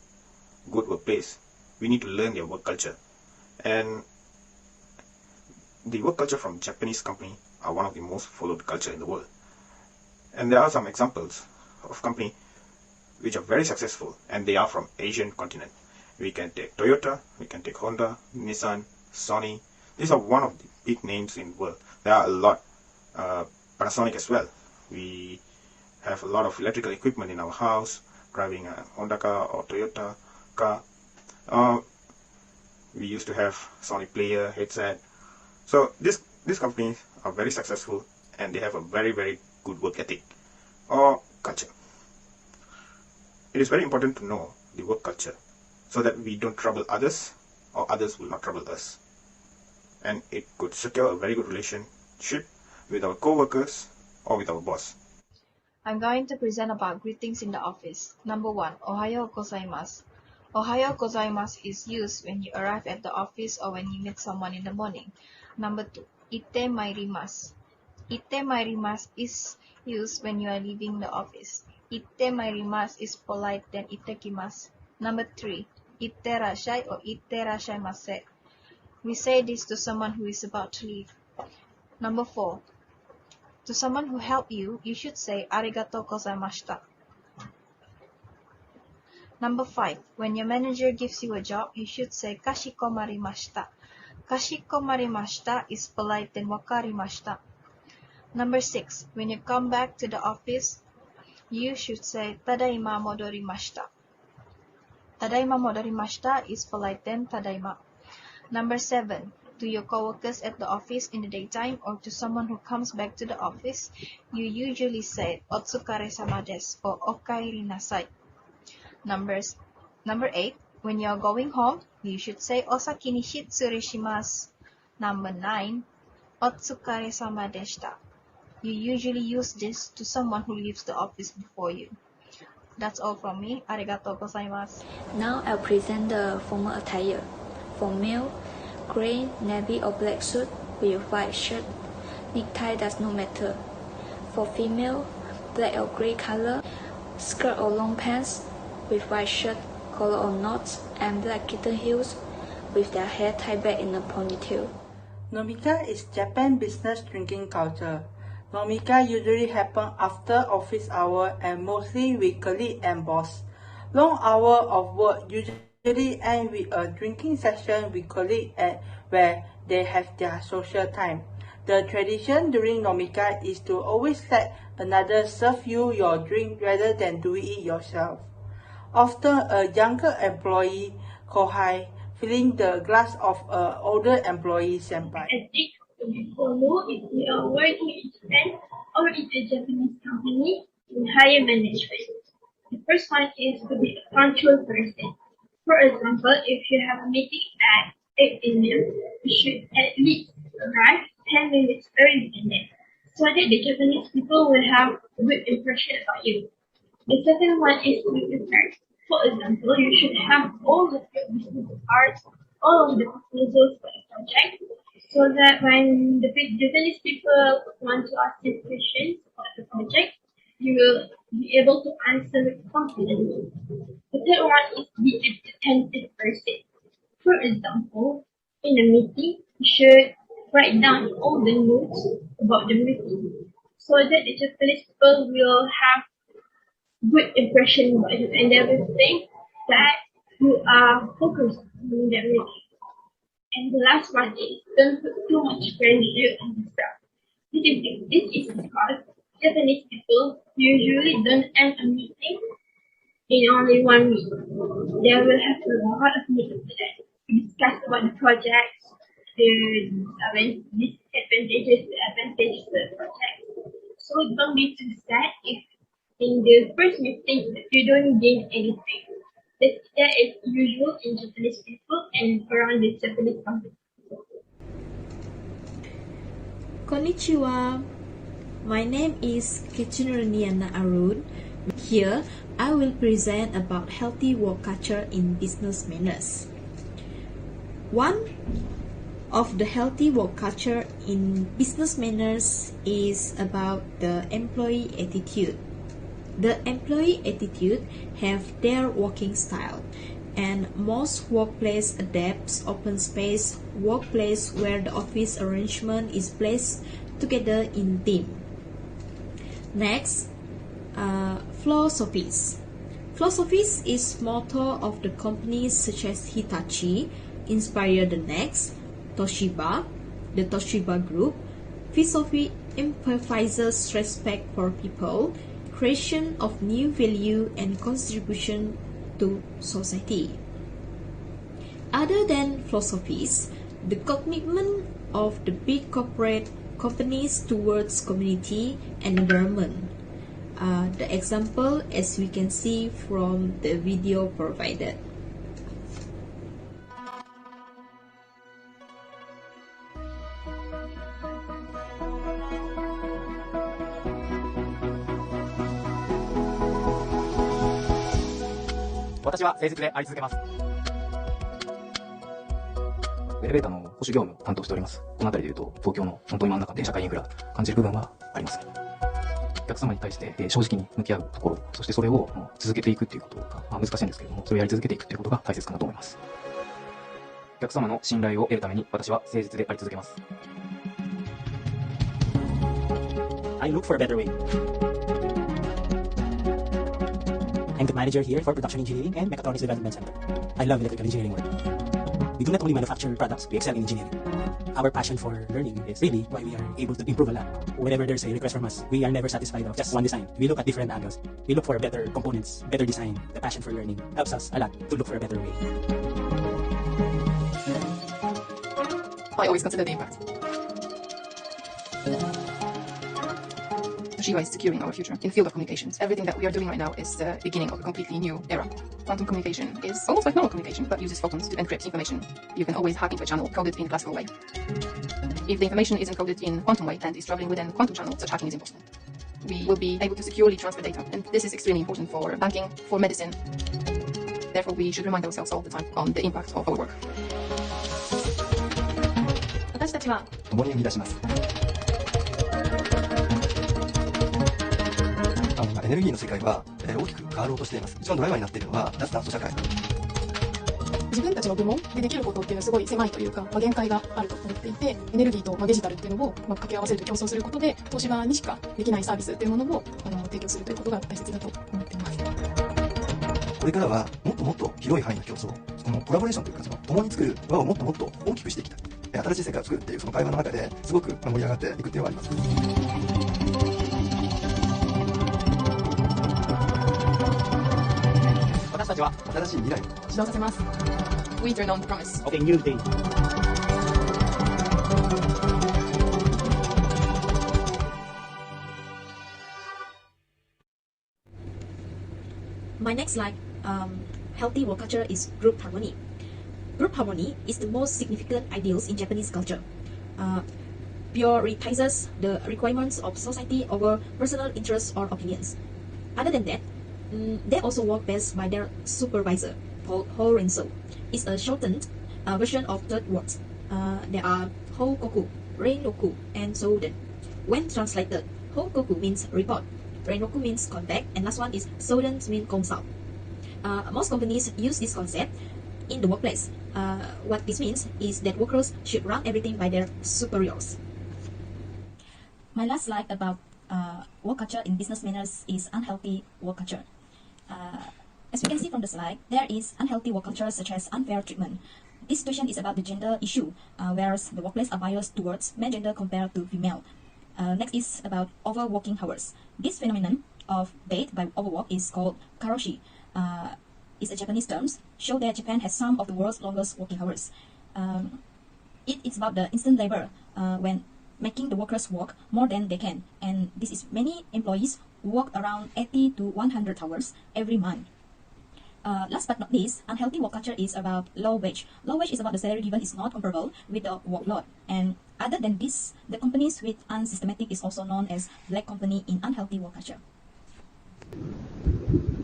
good workplace, we need to learn their work culture. And the work culture from Japanese company are one of the most followed culture in the world. And there are some examples of company which are very successful, and they are from Asian continent. We can take Toyota, we can take Honda, Nissan, Sony. These are one of the big names in the world. There are a lot. Panasonic as well. We have a lot of electrical equipment in our house, driving a Honda car or Toyota car. We used to have Sony player, headset. So these companies are very successful, and they have a very, very good work ethic or culture. It is very important to know the work culture so that we don't trouble others or others will not trouble us. And it could secure a very good relationship with our co-workers or with our boss. I'm going to present about greetings in the office. Number 1, Ohayo gozaimasu. Ohayo gozaimasu is used when you arrive at the office or when you meet someone in the morning. Number 2, Ite mairimasu. Ite mairimasu is used when you are leaving the office. Ite mairimasu is polite than itekimasu. Number 3, Ite rashai or Ite rashaimase. We say this to someone who is about to leave. Number 4, to someone who helped you, you should say arigatou gozaimashita. Number 5, when your manager gives you a job, you should say kashikomarimashita. Kashikomarimashita is polite than wakarimashita. Number 6, when you come back to the office, you should say tadaima modorimashita. Tadaima modorimashita is polite than tadaima. Number 7, to your coworkers at the office in the daytime or to someone who comes back to the office, you usually say otsukare-sama desu or okaeri nasai. Number 8, when you are going home, you should say osaki ni shitsuru shimasu. Number 9, otsukare-sama deshita. You usually use this to someone who leaves the office before you. That's all from me. Arigatou gozaimasu. Now I'll present the formal attire. For male, gray, navy or black suit with white shirt. Necktie does not matter. For female, black or gray color, skirt or long pants with white shirt, collar or knots, and black kitten heels with their hair tied back in a ponytail. Nomika is Japan business drinking culture. Nomika usually happen after office hour and mostly with colleague and boss. Long hour of work usually end with a drinking session with colleagues where they have their social time. The tradition during Nomika is to always let another serve you your drink rather than doing it yourself. Often a younger employee, kohai, filling the glass of an older employee, senpai. Ethics to be followed if we are working in Japan or in a Japanese company in higher management. The first one is to be a punctual person. For example, if you have a meeting at 8 a.m., you should at least arrive 10 minutes early than that, so that the Japanese people will have a good impression about you. The second one is to be prepared. For example, you should have all of your business cards, all of the proposals for the project, so that when the Japanese people want to ask you questions about the project, you will be able to answer with confidence. The third one is to be an attentive person. For example, in a meeting, you should write down all the notes about the meeting, so that the Japanese people will have good impression about you and they will think that you are focused on their meeting. And the last one is don't put too much pressure on yourself. This is because Japanese people usually don't end a meeting in only 1 week. They will have a lot of meetings to discuss about the projects, the disadvantages, the advantages of the project. So don't be too sad if in the first meeting you don't gain anything. That is usual in Japanese people and around the Japanese company. Konnichiwa. My name is Kechinurniana Arun. Here, I will present about healthy work culture in business manners. One of the healthy work culture in business manners is about the employee attitude. The employee attitude have their working style, and most workplace adapts open space workplace where the office arrangement is placed together in team. Next, philosophies. Philosophies is motto of the companies such as Hitachi, Inspire the Next, Toshiba, the Toshiba Group. Philosophy emphasizes respect for people, creation of new value and contribution to society. Other than philosophies, the commitment of the big corporate companies towards community and environment. The example as we can see from the video provided. 私は誠実であり続けます。エレベーターの保守業務を担当しております。この辺りで言うと、東京の本当に真ん中で社会インフラ感じる部分はあります。お客様に対して正直に向き合うところ、そしてそれを続けていくっていうことが、難しいんですけれども、それをやり続けていくっていうことが大切かなと思います。お客様の信頼を得るために私は誠実であり続けます。I look for a better way. I'm the manager here for Production Engineering and Mechatronics Development Center. I love electrical engineering work. We do not only manufacture products, we excel in engineering. Our passion for learning is really why we are able to improve a lot. Whenever there's a request from us, we are never satisfied of just one design. We look at different angles. We look for better components, better design. The passion for learning helps us a lot to look for a better way. I always consider the impact. Toshiba is securing our future in the field of communications. Everything that we are doing right now is the beginning of a completely new era. Quantum communication is almost like normal communication, but uses photons to encrypt information. You can always hack into a channel coded in classical way. If the information is encoded in quantum way and is traveling within quantum channel, such hacking is impossible. We will be able to securely transfer data, and this is extremely important for banking, for medicine. Therefore, we should remind ourselves all the time on the impact of our work. 私たちは共に生み出します。エネルギーの世界は大きく変わろうとしています。一番ドライバーになっているのは脱炭素社会。自分たちの部門でできることっていうのはすごい狭いというか、限界があると思っていて、エネルギーとデジタルっていうのを掛け合わせると競争することで、東芝にしかできないサービスっていうものを提供するということが大切だと思っています。これからはもっともっと広い範囲の競争、そのコラボレーションというか、その共に作る輪をもっともっと大きくしていきたい。新しい世界を作るっていうその会話の中ですごく盛り上がっていくっていうのはあります。私たちは新しい未来を指導させます。We turn on the promise of a new day. My next slide, healthy work culture is group harmony. Group harmony is the most significant ideals in Japanese culture. Prioritizes the requirements of society over personal interests or opinions. Other than that, they also work best by their supervisor, called Horenso. It's a shortened version of third words. There are Hokoku, Reinoku, and Souden. When translated, Hokoku means report, Reinoku means contact, and last one is Souden means consult. Most companies use this concept in the workplace. What this means is that workers should run everything by their superiors. My last slide about work culture in business manners is unhealthy work culture. As we can see from the slide, there is unhealthy work culture such as unfair treatment. This situation is about the gender issue, whereas the workplace are biased towards male gender compared to female. Next is about overworking hours. This phenomenon of death by overwork is called karoshi. It's a Japanese term, show that Japan has some of the world's longest working hours. It is about the instant labor when making the workers work more than they can, and this is many employees work around 80 to 100 hours every month. Last but not least, unhealthy work culture is about low wage. Low wage is about the salary given is not comparable with the workload. And other than this, the companies with unsystematic is also known as black company in unhealthy work culture.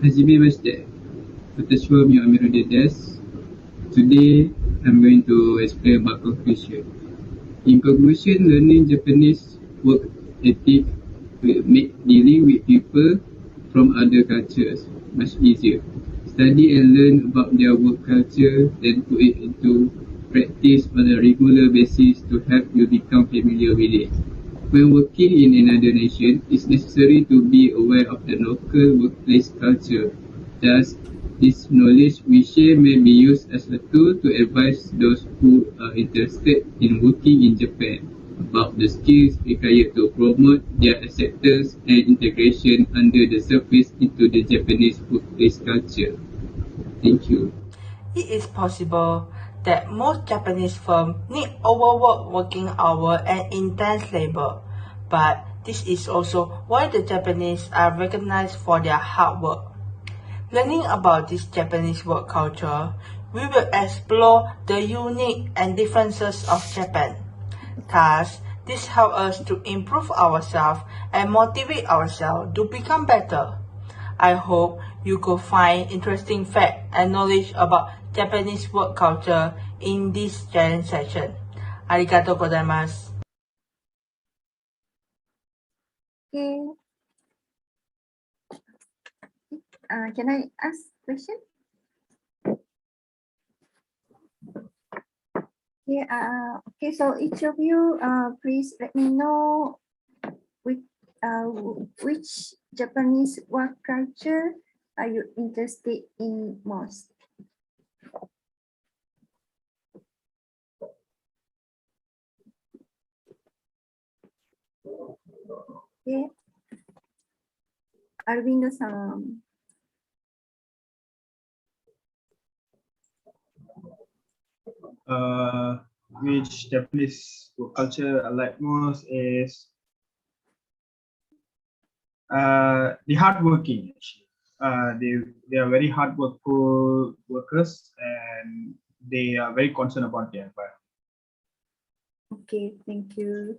はじめまして。私は宮村です。Today, I'm going to explain about conclusion. In conclusion, learning Japanese work ethic will make dealing with people from other cultures much easier. Study and learn about their work culture, then put it into practice on a regular basis to help you become familiar with it. When working in another nation, it's necessary to be aware of the local workplace culture. Thus, this knowledge we share may be used as a tool to advise those who are interested in working in Japan about the skills required to promote their acceptance and integration under the surface into the Japanese workplace culture. Thank you. It is possible that most Japanese firms need overworked working hours and intense labor, but this is also why the Japanese are recognized for their hard work. Learning about this Japanese work culture, we will explore the unique and differences of Japan. Thus, this helps us to improve ourselves and motivate ourselves to become better. I hope you could find interesting fact and knowledge about Japanese work culture in this challenge session. Arigatou gozaimasu. Okay. Can I ask question? Yeah. Okay. So each of you, please let me know which Japanese work culture are you interested in most? Okay. Arvindo-san. Which Japanese work culture I like most is the hardworking. They are very hardworking workers, and they are very concerned about the environment. Okay, thank you.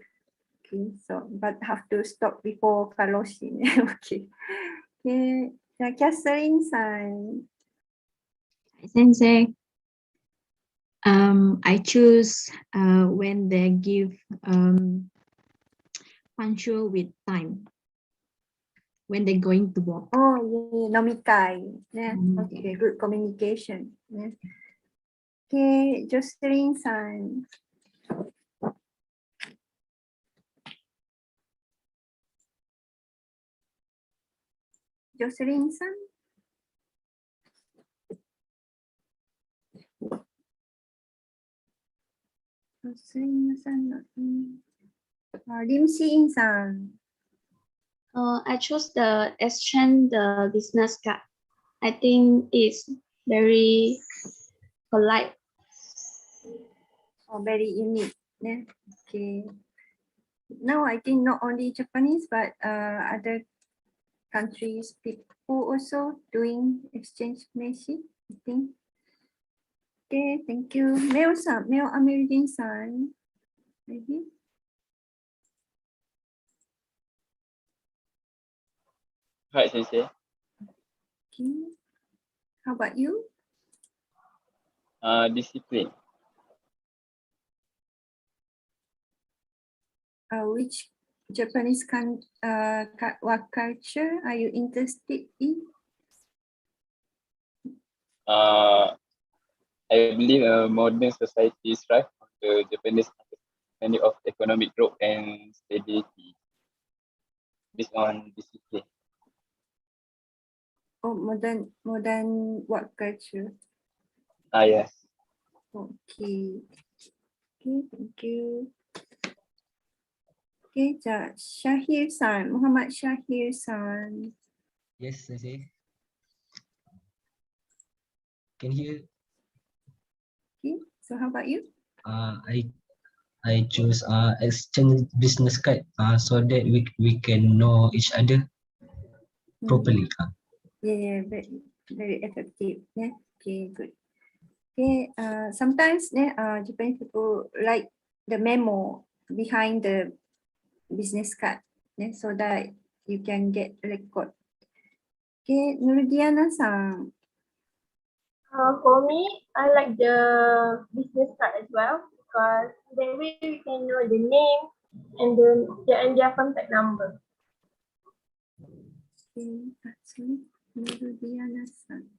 Okay, so but have to stop before Karoshi. Okay. Okay, Catherine-san. Sensei, I choose when they give punctual with time when they're going to work. Oh, yeah, nomikai. Yeah. Okay, good communication. Yeah. Okay, Jocelyn-san. Jocelyn-san. Jocelyn-san. Lim Si-in-san. I chose the exchange the business card. I think it's very polite. Oh, very unique. Yeah. Okay. Now I think not only Japanese but other countries people also doing exchange message. I think. Okay, thank you. Male-san, male American-san. Maybe. Hi, Sensei. Okay. How about you? Discipline. Which Japanese work culture are you interested in? I believe a modern society strives on the Japanese understanding of economic growth and stability based on discipline. Oh, modern work culture. Yes. Okay. Okay, thank you. Okay, Shahir-san, Muhammad Shahir-san. Yes, Sensei. Can you hear? Okay, so how about you? I choose exchange business card so that we can know each other properly. Yeah, very effective. Yeah, okay, good. Okay, sometimes Japanese people like the memo behind the business card, so that you can get record. Okay, Nurdiana-san. For me, I like the business card as well because that way we can know the name and their contact number. Okay, actually, Nurdiana-san.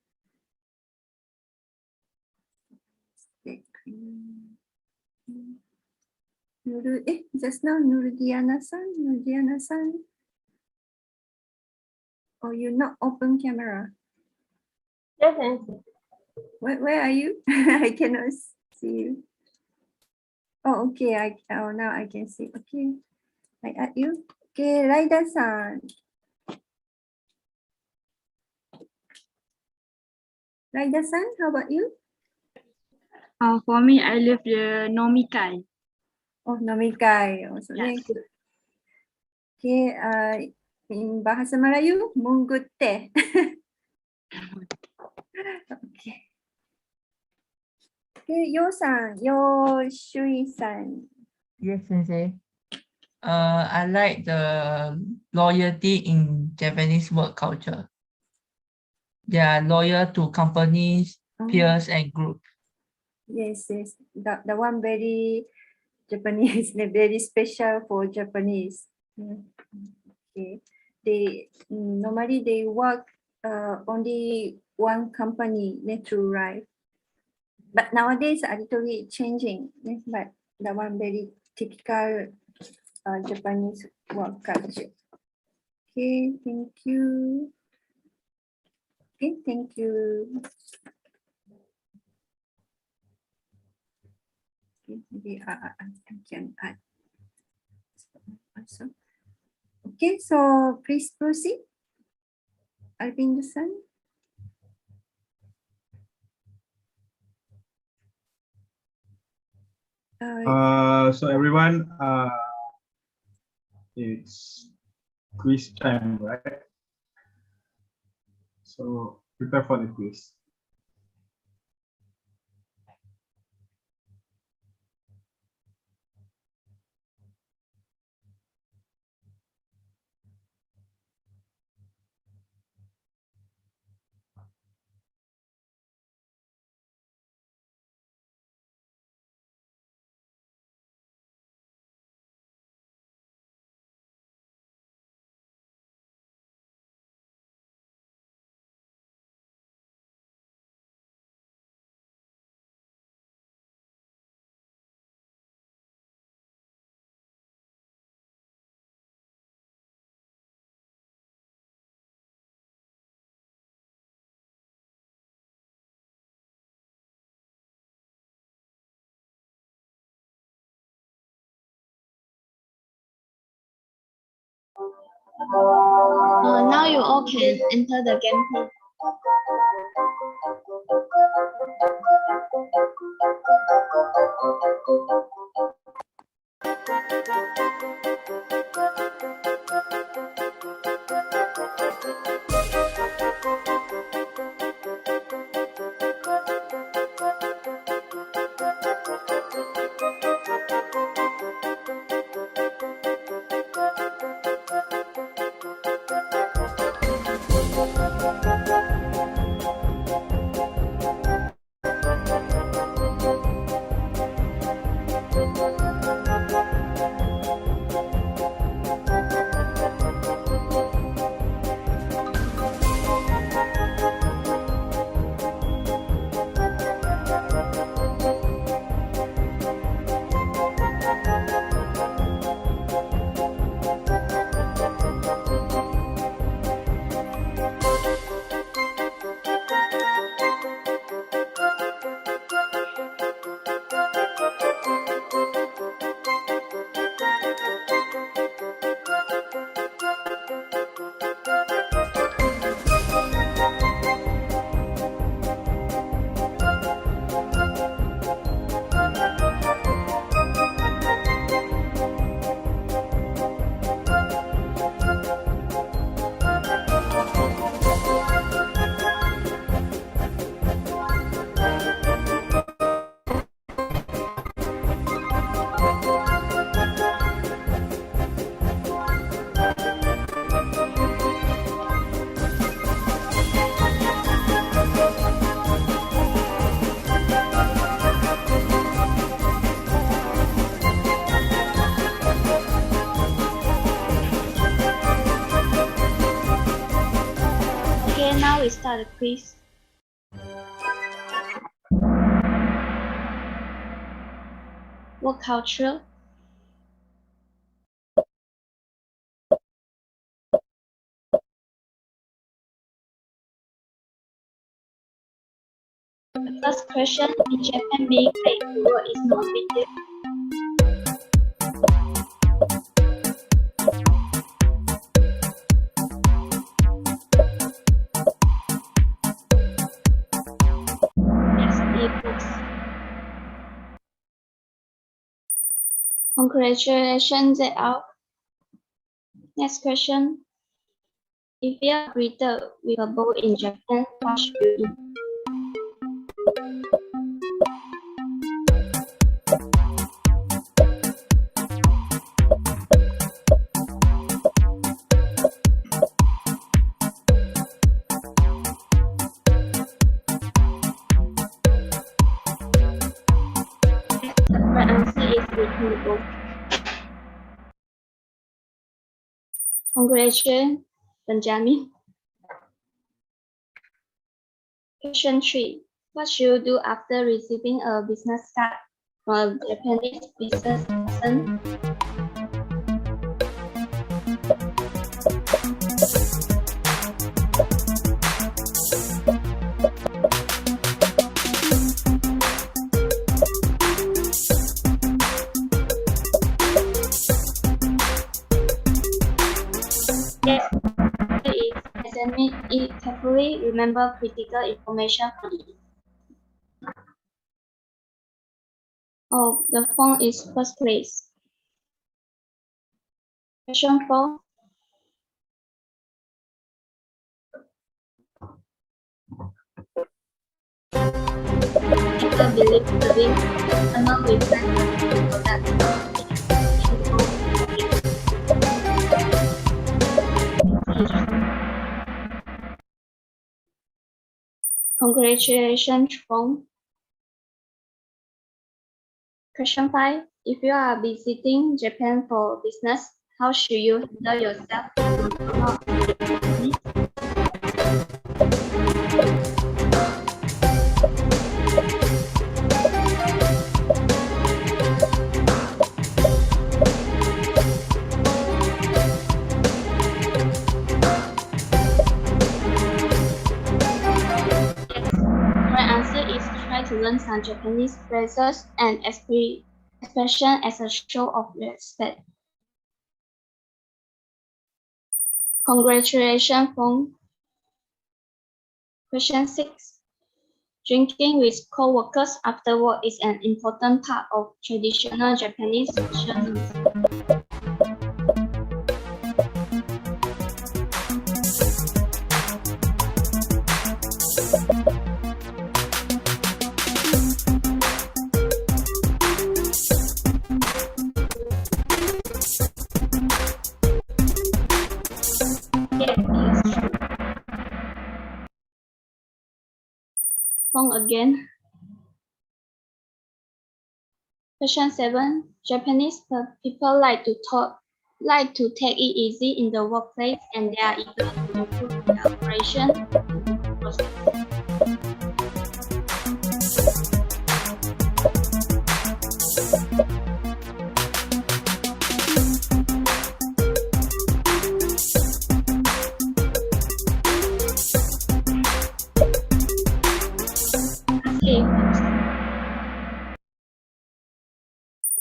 Just now Nurdiana-san. Oh, you not open camera. Yes, Sensei. Where are you? I cannot see you. Oh, okay. Now I can see. Okay, I add you. Okay, Raida-san. Raida-san, how about you? For me, I love the nomikai. Oh, nomikai. Also, Yes. Okay, in Bahasa Melayu, munggut teh. Okay. Okay, Yoshui-san. Yes, Sensei. I like the loyalty in Japanese work culture. They are loyal to companies, peers, and group. Yes, yes. The one very Japanese, very special for Japanese. Okay. They normally they work only one company, natural, right? But nowadays a little bit changing. Yes, but the one very typical Japanese work culture. Okay, thank you. Okay, thank you. Okay, maybe I can add also. Okay, so please proceed. Alvin-san. So everyone, it's quiz time, right? So prepare for the quiz. Now you all can enter the game page. Okay, now we start the quiz. What culture? The first question, in Japan being late to work is not a big deal. Yes, e-books. Congratulations, out. Next question. If you are greeted with a bow in Japan, what should you eat? is reasonable. Congratulations, Benjamin. Question 3. What should you do after receiving a business card from a Japanese business person? Yes, is examine it carefully. Remember critical information from it. Oh, the phone is first place. Question 4. People believe serving along with Congratulations, phone. Question 5. If you are visiting Japan for business, how should you handle yourself? My answer is try to learn some Japanese phrases and expression as a show of respect. Congratulations, phone. Question 6. Drinking with co-workers after work is an important part of traditional Japanese social norms. Phone again. Question 7. Japanese people like to take it easy in the workplace, and they are eager to improve their operation and process.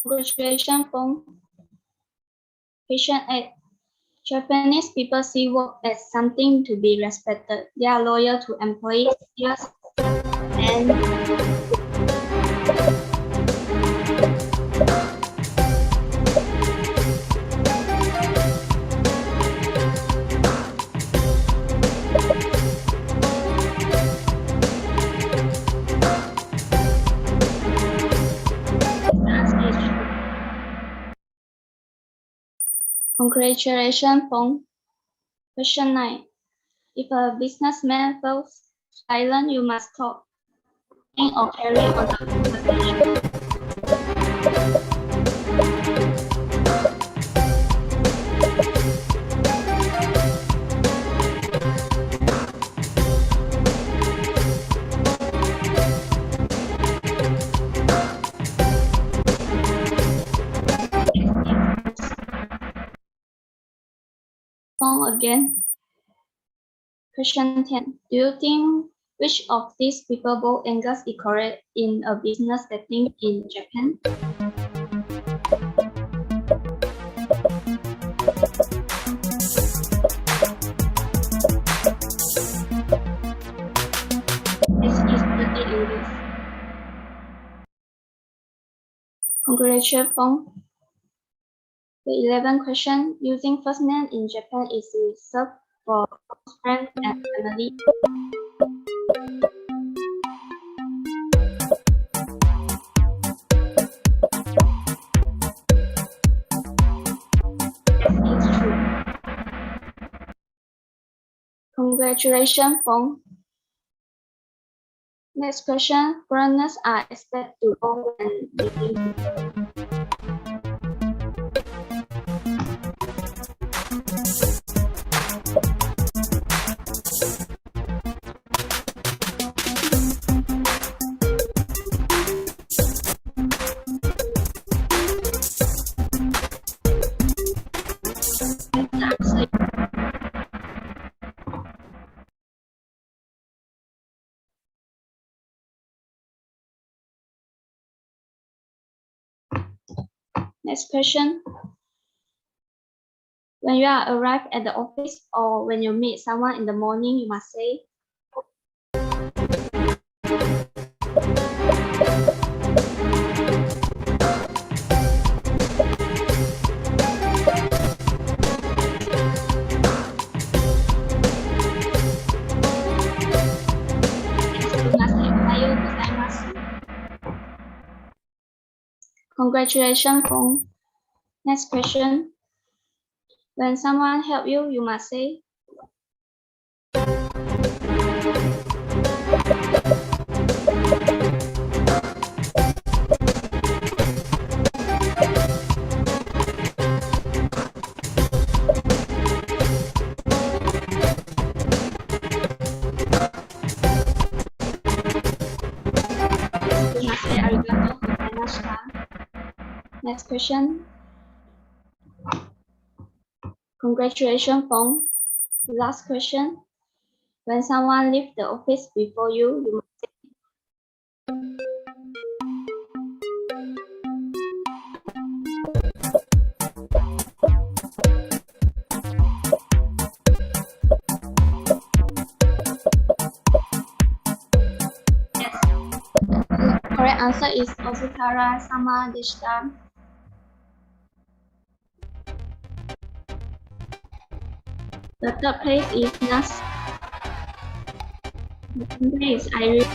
Congratulations, phone. Question 8. Japanese people see work as something to be respected. They are loyal to employees, yes, and congratulations, phone. Question 9. If a businessman falls silent, you must talk or carry on the conversation. Phone again. Question 10. Do you think which of these people both angles is correct in a business setting in Japan? This is pretty English. Congratulations, phone. The 11th question. Using first name in Japan is reserved for close friends and family. Yes, it's true. Congratulations, phone. Next question. Foreigners are expected to go when meeting people. Next question. When you are arrived at the office or when you meet someone in the morning, you must say, congratulations, Fong. Next question. When someone help you, you must say, you must say arigato gozaimashita. Next question. Congratulations, Fong. Last question. When someone leaves the office before you, you must correct answer is Osutara sama deshita. The third place is Nas. The second place is Iris.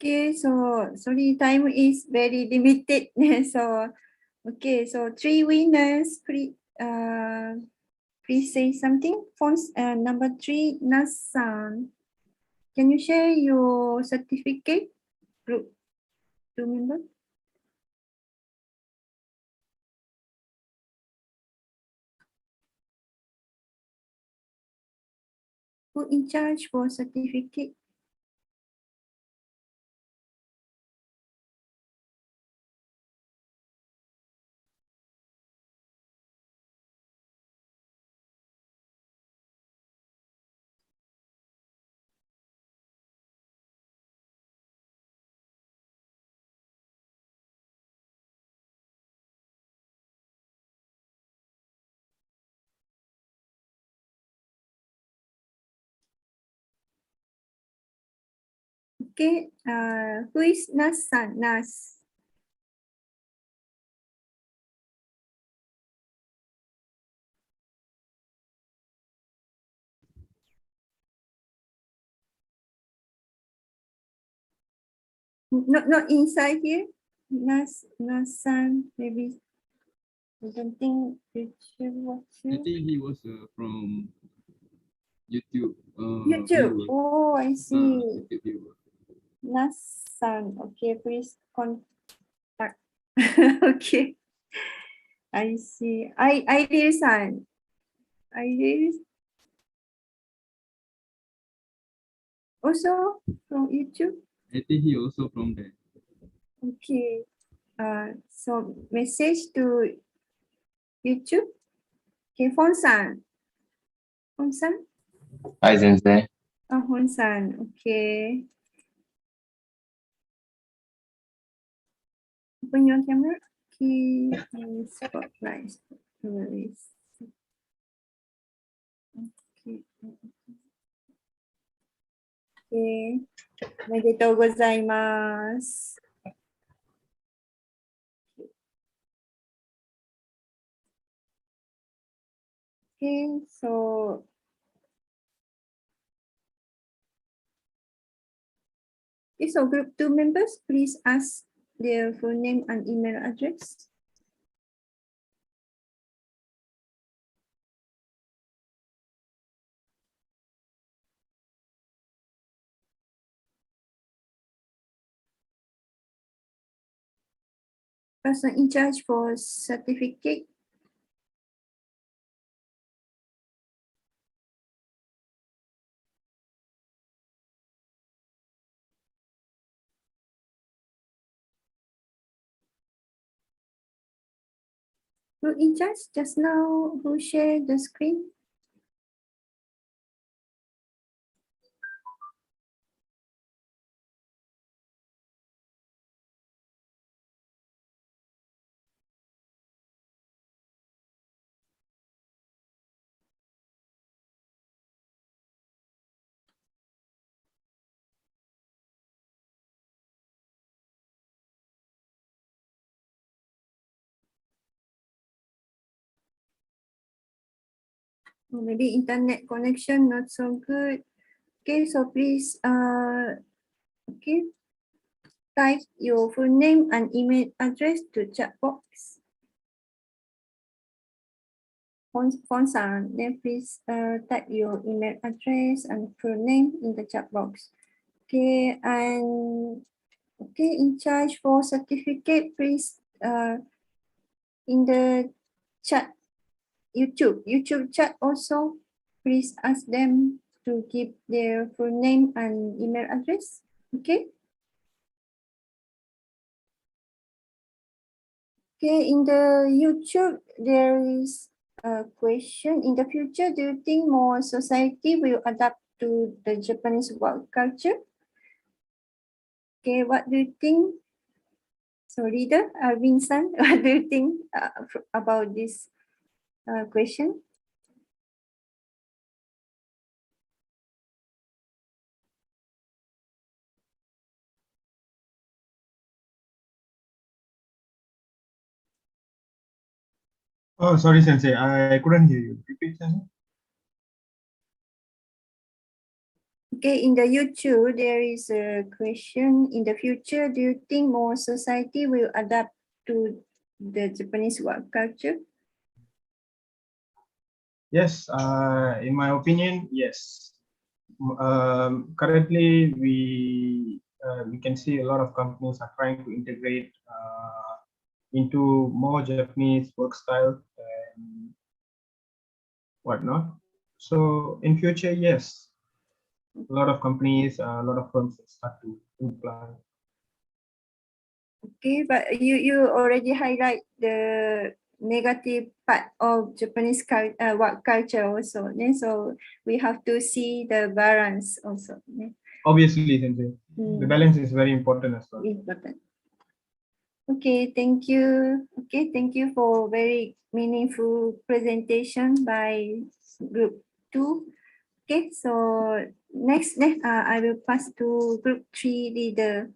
Okay, so sorry, time is very limited. So, okay, so 3 winners. Please say something. Phones, number 3, Nasan. Can you share your certificate? Group 2 member. Who in charge for certificate? Okay, who is Nasan? Nas. Not inside here. Nasan, maybe. I don't think you should watch I it. think he was from YouTube. YouTube. Viewer. Oh, I see. YouTube viewer. Nasan. Okay, please contact. Okay. I see. Iris-san. Iris. Also from YouTube. I think he also from there. Okay. So message to YouTube. Okay, Fon-san. Fon-san. Hi, Sensei. Oh, Fon-san. Okay. Open your camera. Okay. Spotlight. Okay. おめでとうございます。Okay, so group 2 members, please ask their full name and email address. Person in charge for certificate, Group in charge just now who shared the screen? Maybe internet connection not so good. Okay, so please okay, type your full name and email address to chat box. Fonsan, then please type your email address and full name in the chat box. Okay, and okay, in charge for certificate, please in the chat YouTube chat also, please ask them to give their full name and email address. Okay. Okay, in the YouTube, there is a question. In the future, do you think more society will adapt to the Japanese work culture? Okay, what do you think? So, leader, Arvin-san, what do you think about this question? Oh, sorry, Sensei. I couldn't hear you. Repeat, Sensei. Okay, in the YouTube, there is a question. In the future, do you think more society will adapt to the Japanese work culture? Yes, in my opinion, yes. Currently, we can see a lot of companies are trying to integrate into more Japanese work style and whatnot. So in future, yes, a lot of companies, a lot of firms start to implement. Okay, but you already highlight the negative part of Japanese work culture also. So we have to see the balance also. Obviously, Sensei, the balance is very important as well. Important. Okay, thank you. Okay, thank you for very meaningful presentation by group 2. Okay, so next I will pass to group 3 leader.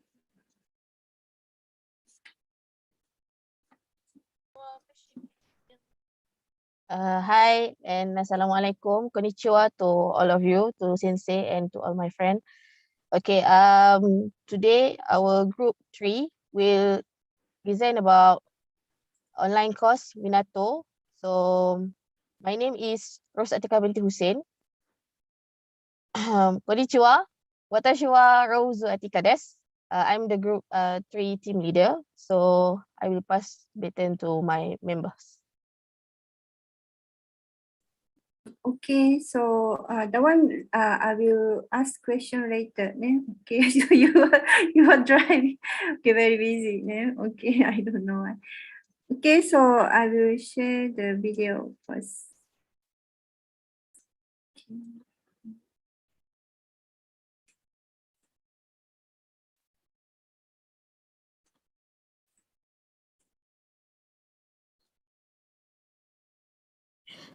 Hi and Assalamualaikum. Konnichiwa to all of you, to Sensei and to all my friends. Okay, today our group 3 will present about online course Minato. So my name is Rose Atika binti Hussein. Konnichiwa. Watashi wa Rose Atika desu. I'm the group 3 team leader. So I will pass baton to my members. Okay, so the one I will ask question later. Okay, so you are driving. Okay, very busy. Okay, I don't know why. Okay, so I will share the video first.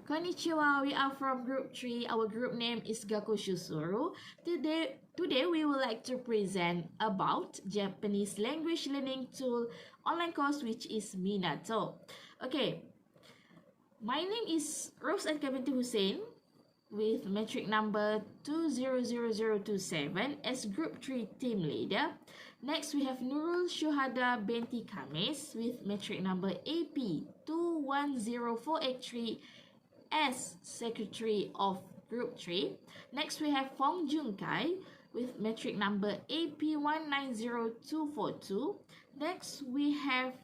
Konnichiwa, we are from group 3. Our group name is Gaku Shusuru. Today we would like to present about Japanese language learning tool online course which is Minato. Okay, my name is Rose Binti Hussein with metric number 200027 as group 3 team leader. Next we have Nurul Shuhada Binti Kamis with metric number AP 210483 as secretary of group 3. Next we have Fong Jun Kai with metric number AP190242. Next we have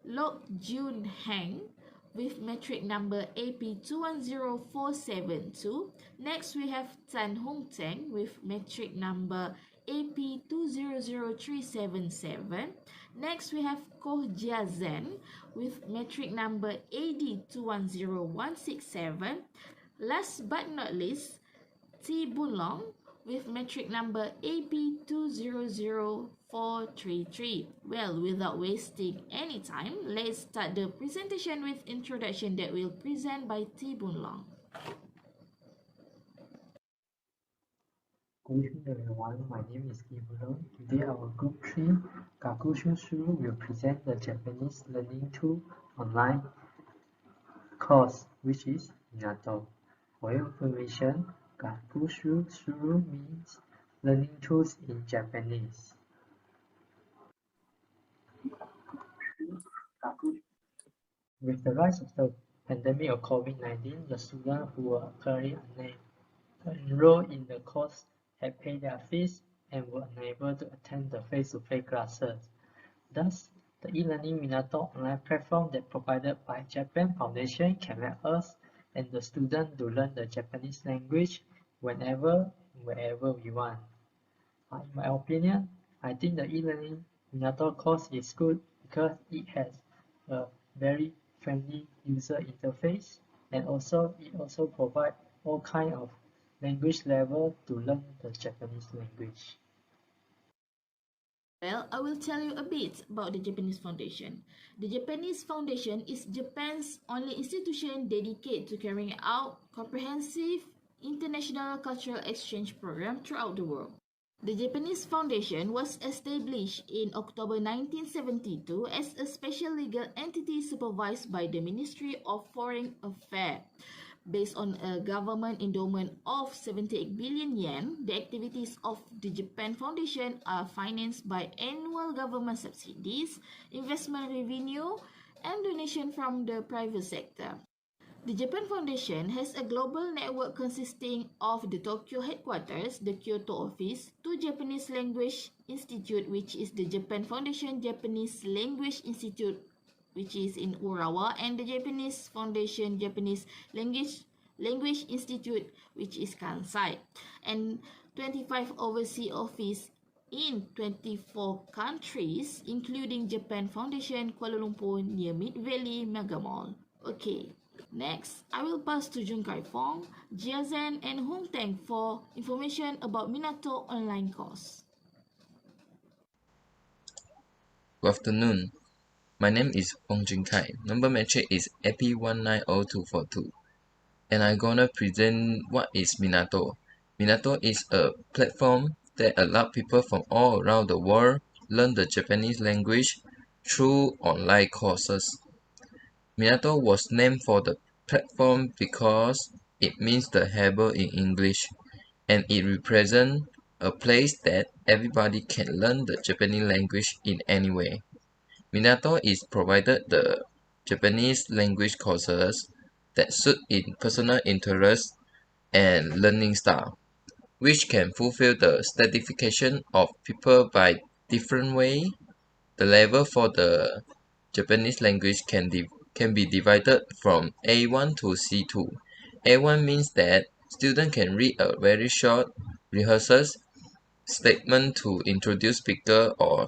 Lok Jun Heng with metric number AP210472. Next we have Tan Hong Teng with metric number AP200377. Next, we have Koh Jia Zen with metric number AD210167. Last but not least, T Bunlong with metric number AP200433. Well, without wasting any time, let's start the presentation with introduction that will present by T Bunlong. Good evening everyone, my name is Ibulon. Today our group 3, Gakushu Suru, will present the Japanese learning tool online course, which is Minato. For your information, Gakushu Suru means learning tools in Japanese. With the rise of the pandemic of COVID-19, the students who were currently enrolled in the course had paid their fees and were unable to attend the face-to-face classes. Thus, the e-learning Minato online platform that provided by Japan Foundation can help us and the students to learn the Japanese language whenever and wherever we want. In my opinion, I think the e-learning Minato course is good because it has a very friendly user interface, and it also provides all kinds of language level to learn the Japanese language. Well, I will tell you a bit about the Japanese Foundation. The Japanese Foundation is Japan's only institution dedicated to carrying out comprehensive international cultural exchange program throughout the world. The Japanese Foundation was established in October 1972 as a special legal entity supervised by the Ministry of Foreign Affairs. Based on a government endowment of 78 billion yen, the activities of the Japan Foundation are financed by annual government subsidies, investment revenue, and donation from the private sector. The Japan Foundation has a global network consisting of the Tokyo headquarters, the Kyoto office, two Japanese Language Institute, which is the Japan Foundation Japanese Language Institute, which is in Urawa, and the Japanese Foundation Japanese Language Institute, which is Kansai, and 25 overseas offices in 24 countries, including Japan Foundation Kuala Lumpur near Mid Valley Mega Mall. Okay, next, I will pass to Jun Kai Fong, Jiazen, and Hong Teng for information about Minato online course. Good afternoon. My name is Hong Jun Kai. Number metric is AP190242. And I'm gonna present what is Minato. Minato is a platform that allows people from all around the world learn the Japanese language through online courses. Minato was named for the platform because it means the harbour in English, and it represents a place that everybody can learn the Japanese language in any way. Minato is provided the Japanese language courses that suit in personal interest and learning style, which can fulfill the stratification of people by different way. The level for the Japanese language can be divided from A1 to C2. A1 means that students can read a very short rehearsals statement to introduce speaker or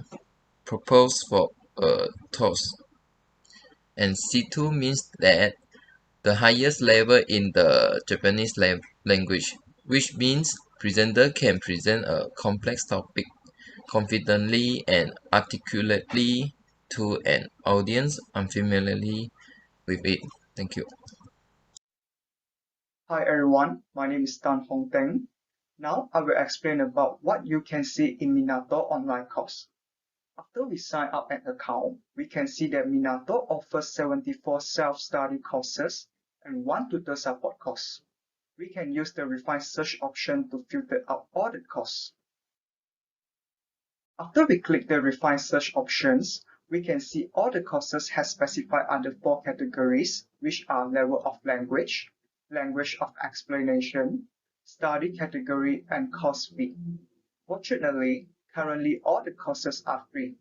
propose for a toast. And C2 means that the highest level in the Japanese language, which means presenter can present a complex topic confidently and articulately to an audience unfamiliar with it. Thank you. Hi everyone, my name is Tan Hong Teng. Now I will explain about what you can see in Minato online course. After we sign up an account, we can see that Minato offers 74 self-study courses and 1 tutor support course. We can use the refined search option to filter out all the courses. After we click the refined search options, we can see all the courses has specified under 4 categories, which are level of language, language of explanation, study category, and course fee. Fortunately, currently all the courses are free.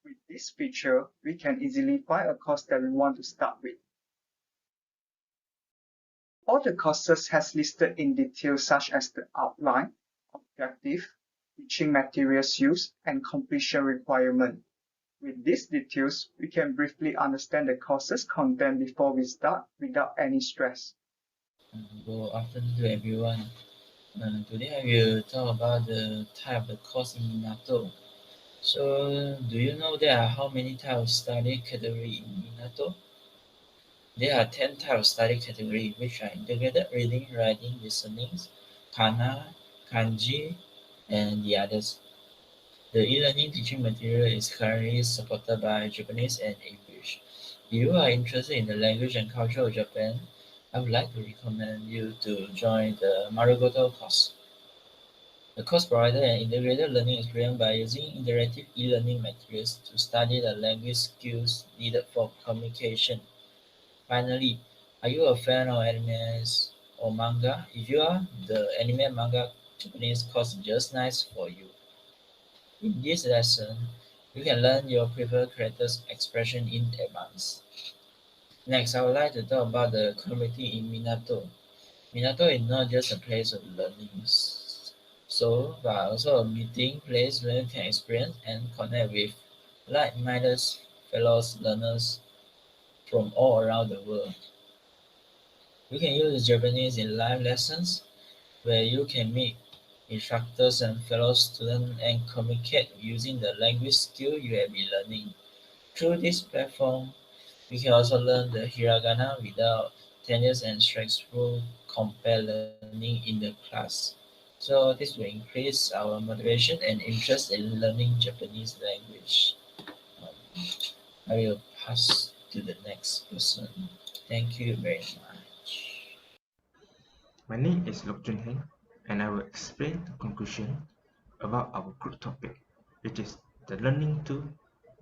With this feature, we can easily find a course that we want to start with. All the courses has listed in detail such as the outline, objective, teaching materials used, and completion requirement. With these details, we can briefly understand the course's content before we start without any stress. Good afternoon to everyone. Today I will talk about the type of course in Minato. So, do you know there are how many types of study category in Minato? There are 10 types of study category, which are integrated reading, writing, listening, kana, kanji, and the others. The e-learning teaching material is currently supported by Japanese and English. If you are interested in the language and culture of Japan, I would like to recommend you to join the Marugoto course. The course provides an integrated learning experience by using interactive e-learning materials to study the language skills needed for communication. Finally, are you a fan of animes or manga? If you are, the anime manga Japanese course is just nice for you. In this lesson, you can learn your preferred character's expression in advance. Next, I would like to talk about the community in Minato. Minato is not just a place of learning, but also a meeting place where you can experience and connect with like-minded fellow learners from all around the world. You can use Japanese in live lessons, where you can meet instructors and fellow students and communicate using the language skill you have been learning. Through this platform, you can also learn the hiragana without tedious and stressful compare learning in the class. So this will increase our motivation and interest in learning Japanese language. I will pass to the next person. Thank you very much. My name is Lok Jun Heng, and I will explain the conclusion about our group topic, which is the learning tool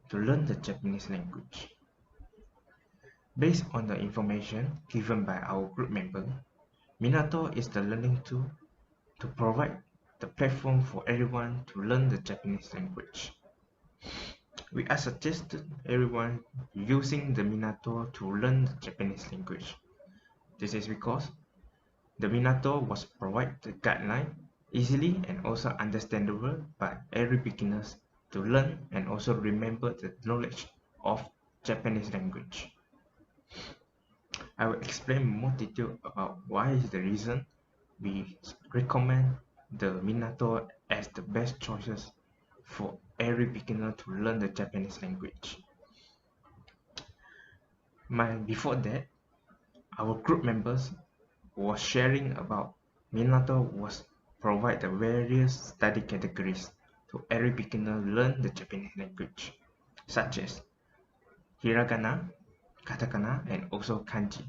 to learn the Japanese language. Based on the information given by our group member, Minato is the learning tool to provide the platform for everyone to learn the Japanese language. We are suggesting everyone using the Minato to learn the Japanese language. This is because the Minato was provide the guideline easily and also understandable by every beginners to learn and also remember the knowledge of Japanese language. I will explain more detail about why is the reason we recommend the Minato as the best choices for every beginner to learn the Japanese language. Before that, our group members was sharing about Minato was provide the various study categories to every beginner learn the Japanese language, such as hiragana, katakana, and also kanji.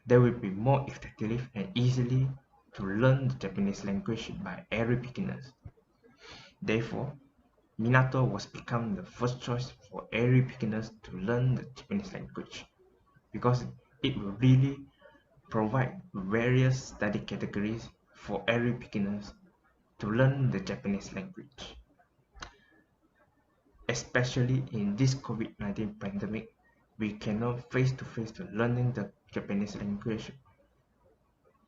They will be more effective and easily to learn the Japanese language by every beginners. Therefore, Minato was become the first choice for every beginners to learn the Japanese language because it will really provide various study categories for every beginners to learn the Japanese language. Especially in this COVID-19 pandemic, we cannot face-to-face to learning the Japanese language.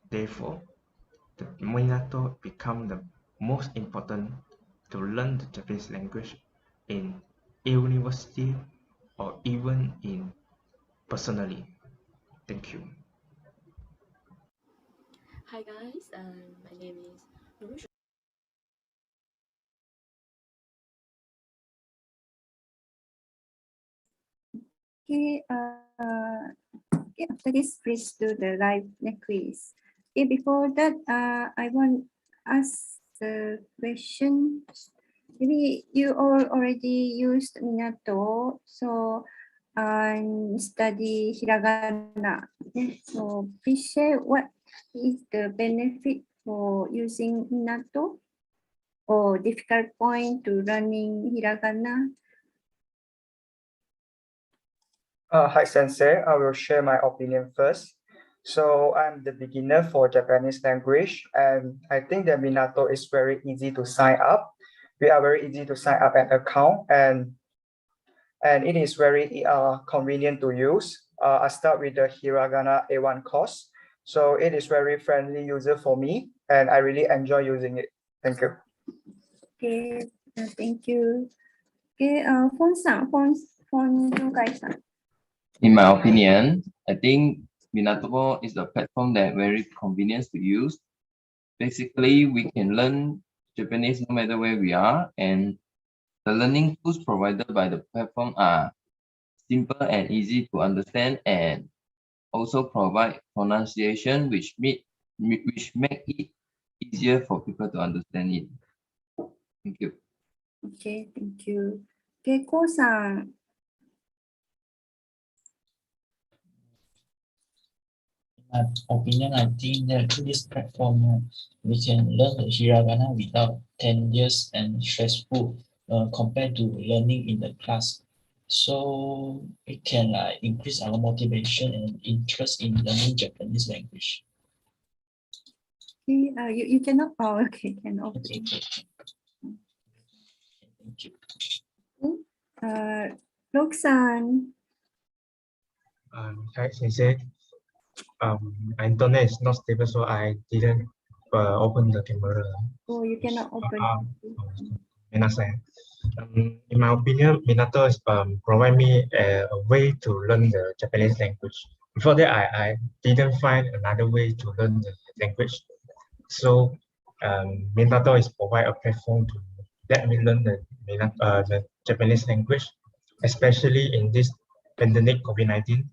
Therefore, the Minato become the most important to learn the Japanese language in university or even in personally. Thank you. Hi guys, my name is Norush. Okay, after this, please do the live quiz. Okay, before that, I want ask the question. Maybe you all already used Minato, so study hiragana. Okay, so please share what is the benefit for using Minato or difficult point to learning hiragana. Hi Sensei, I will share my opinion first. So I'm the beginner for Japanese language, and I think that Minato is very easy to sign up. We are very easy to sign up an account, and it is very convenient to use. I start with the Hiragana A1 course, so it is very friendly user for me, and I really enjoy using it. Thank you. Okay, thank you. Okay, phone guys. In my opinion, I think Minato is a platform that very convenient to use. Basically, we can learn Japanese no matter where we are, and the learning tools provided by the platform are simple and easy to understand, and also provide pronunciation which make it easier for people to understand it. Thank you. Okay, thank you. Okay, Ko-san. My opinion, I think that through this platform, we can learn the hiragana without tedious and stressful compared to learning in the class. So it can increase our motivation and interest in learning Japanese language. Okay, you cannot. Oh, okay, cannot. Okay. Thank you. Roxanne. Hi, Sesi. My internet is not stable, so I didn't open the camera. Oh, you cannot open. In my opinion, Minato is provide me a way to learn the Japanese language. Before that, I didn't find another way to learn the language. So Minato is provide a platform to let me learn the Japanese language, especially in this pandemic COVID-19.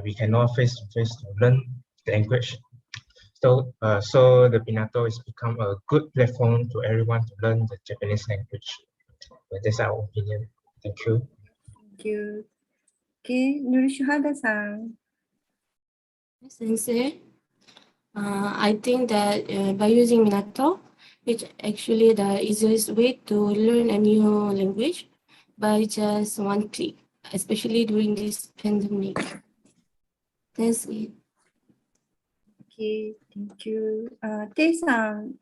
We cannot face to face to learn the language. So the Minato has become a good platform to everyone to learn the Japanese language. That's our opinion. Thank you. Thank you. Okay, Nurishihada-san. Sensei, I think that by using Minato, it's actually the easiest way to learn a new language by just one click, especially during this pandemic. That's it. Okay, thank you. Tae-san.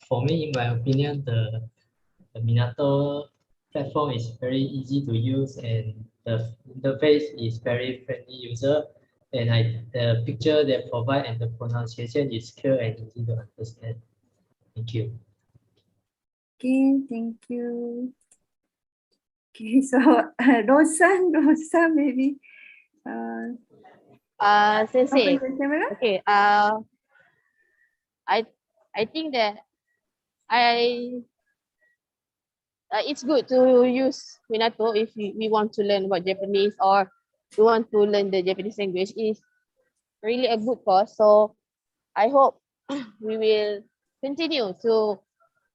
For me, in my opinion, the Minato platform is very easy to use and the interface is very friendly user, and the picture they provide and the pronunciation is clear and easy to understand. Thank you. Okay, thank you. Okay, so Rosa maybe. Sensei. Open the camera. Okay. I think that it's good to use Minato if we want to learn about Japanese or we want to learn the Japanese language. It's really a good course. So I hope we will continue to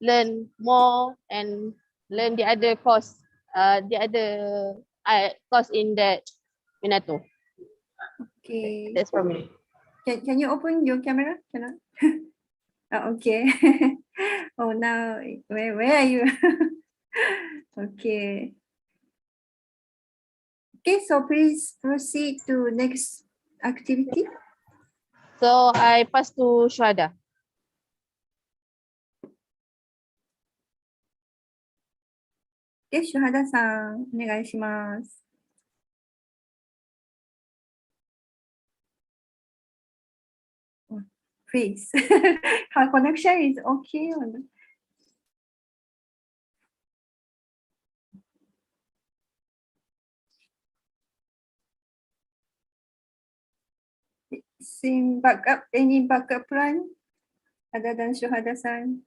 learn more and learn the other course, course in that Minato. Okay. That's for me. Can you open your camera? Cannot. Okay. Oh, now where are you? Okay. Okay, so please proceed to next activity. So I pass to Shwada. Okay, Shuhada-san, お願いします。Please. Her connection is okay. Any backup plan other than Shuhada-san?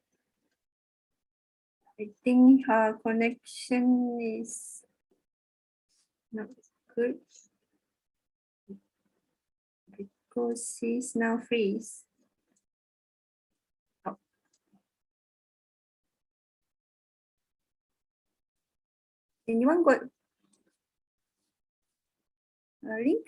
I think her connection is not good because she's now freeze. Oh. Anyone got a link?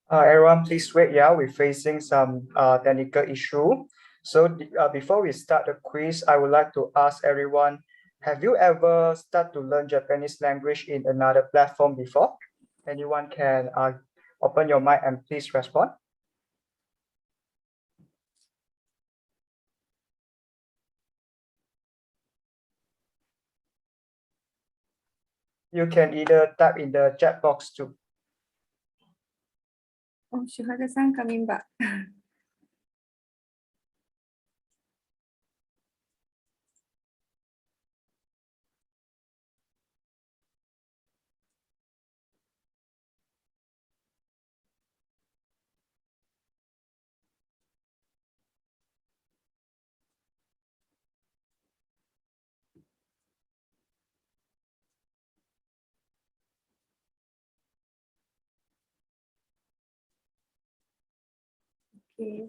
Everyone, please wait. Yeah, we're facing some technical issue. So before we start the quiz, I would like to ask everyone, have you ever started to learn Japanese language in another platform before? Anyone can open your mic and please respond. You can either type in the chat box too. Oh, Shuhada-san coming back. Okay,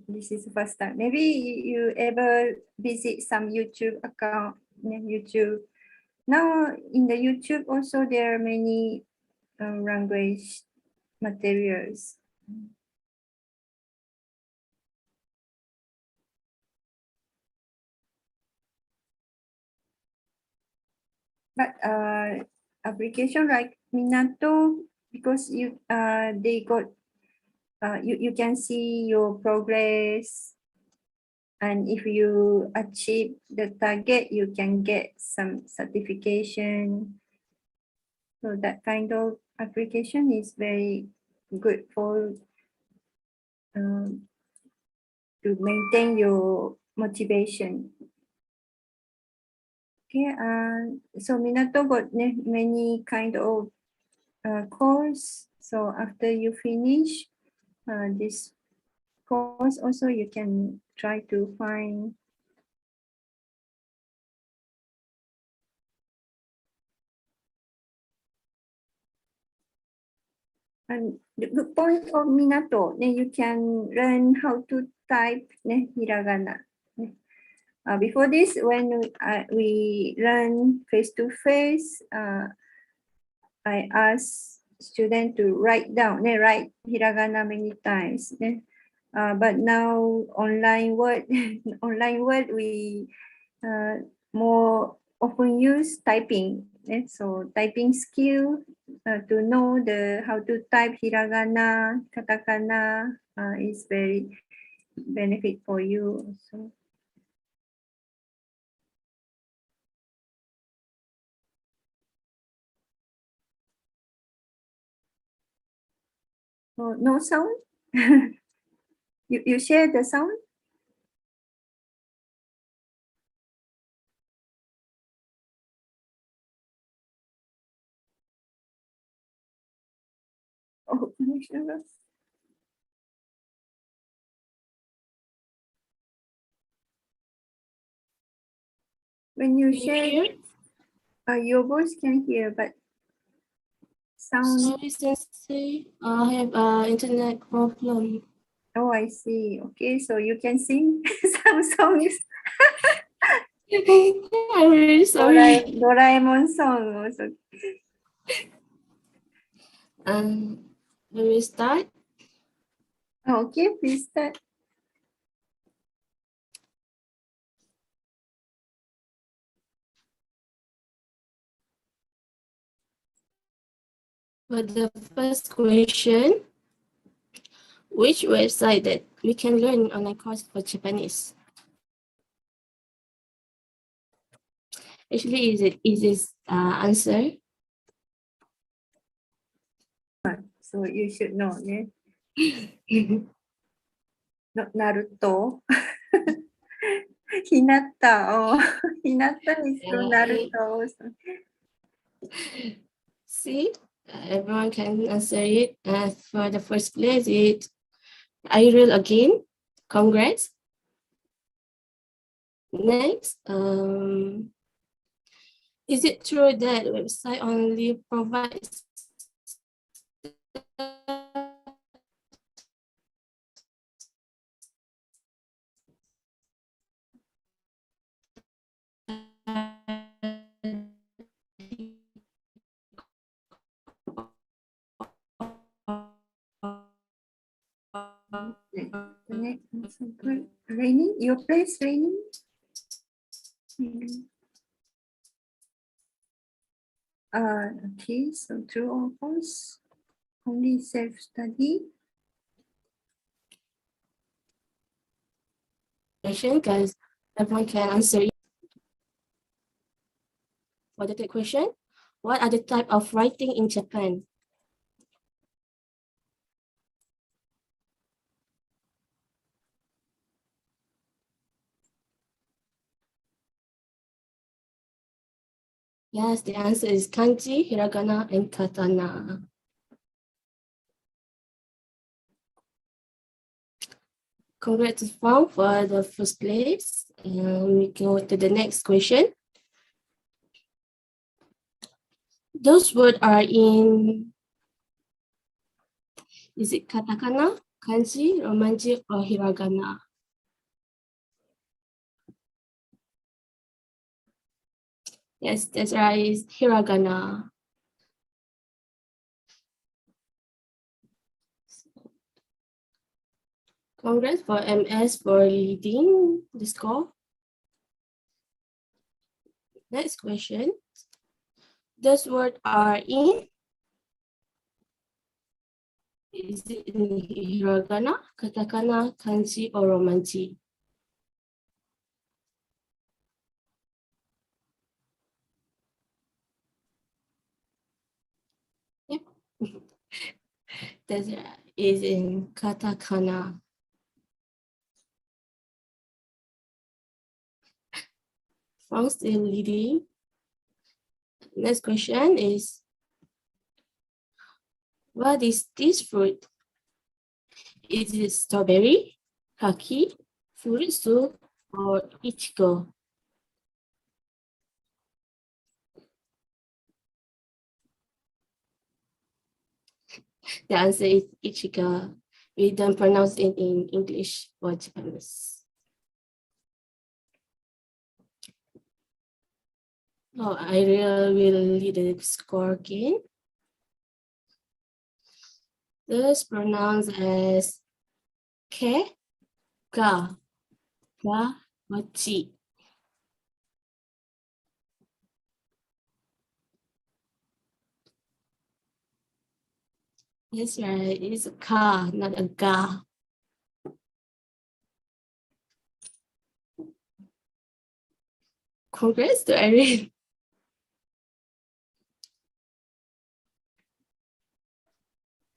this is the first time. Maybe you ever visit some YouTube account, YouTube. Now in the YouTube also there are many language materials. But application like Minato, because they got you can see your progress, and if you achieve the target you can get some certification. So that kind of application is very good for to maintain your motivation. Okay, so Minato got many kind of course. So after you finish this course, also you can try to find and the good point of Minato, then you can learn how to type hiragana. Before this, when we learn face to face, I ask student to write down, write hiragana many times. But now online word, online word we more often use typing. So typing skill to know how to type hiragana, katakana is very benefit for you also. Oh, no sound? You share the sound? Oh, sure. When you share, your voice can hear, but sound. Sorry, Sensei. I have internet problem. Oh, I see. Okay, so you can sing some songs. I'm really sorry. Doraemon song also. Will we start? Okay, please start. For the first question, which website that we can learn online course for Japanese? Actually, is it easiest answer? So you should know, yeah. Not Naruto. Hinata. Oh, Hinata is from Naruto also. See, everyone can answer it. For the first place, it Iril again. Congrats. Next, is it true that website only provides Raining? Your place raining? Okay, so true or false? Only self-study. question because everyone can answer it. For the third question, what are the type of writing in Japan? Yes, the answer is kanji, hiragana, and katana. Congrats to Fang for the first place. And we go to the next question. Those words are in, is it katakana, kanji, romanji, or hiragana? Yes, that's right, it's hiragana. Congrats for MS for leading the score. Next question. Those words are in, is it in hiragana, katakana, kanji, or romanji? Yep. That is in katakana. Fang still leading. Next question is, what is this fruit? Is it strawberry, kaki, furutsu, or ichigo? The answer is ichigo. We don't pronounce it in English or Japanese. Oh, I will read the score again. This pronounced as ke, ga, machi. That's right, it's a ka, not a ga. Congrats to Erin.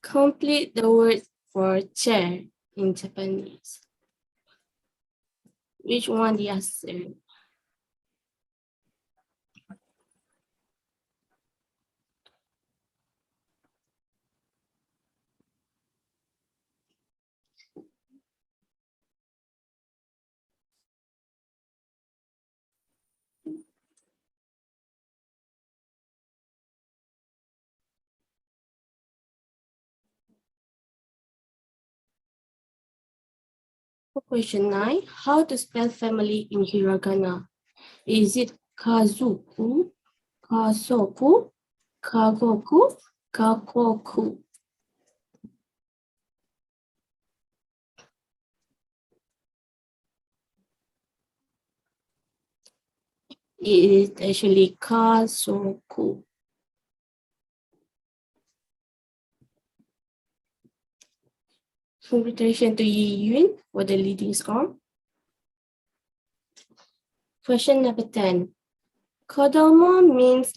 Complete the word for chair in Japanese. Which one the answer? For question 9, how to spell family in hiragana? Is it kazuku, kasoku, kagoku, kakoku? It is actually kasoku. Congratulations to Yi Yun for the leading score. Question number 10. Kodomo means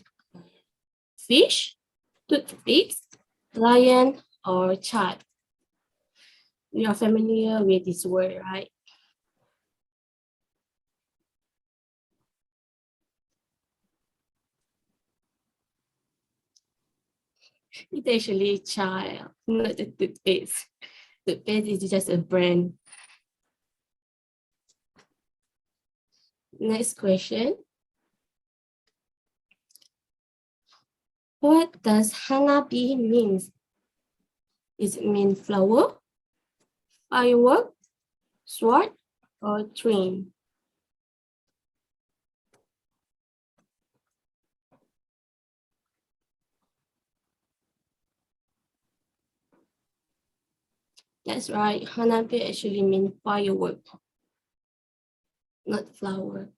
fish, toothpicks, lion, or child. We are familiar with this word, right? It's actually a child, not a toothpaste. Toothpaste is just a brand. Next question. What does hanabi mean? Does it mean flower, firework, sword, or train? That's right, hanabi actually means firework, not flower.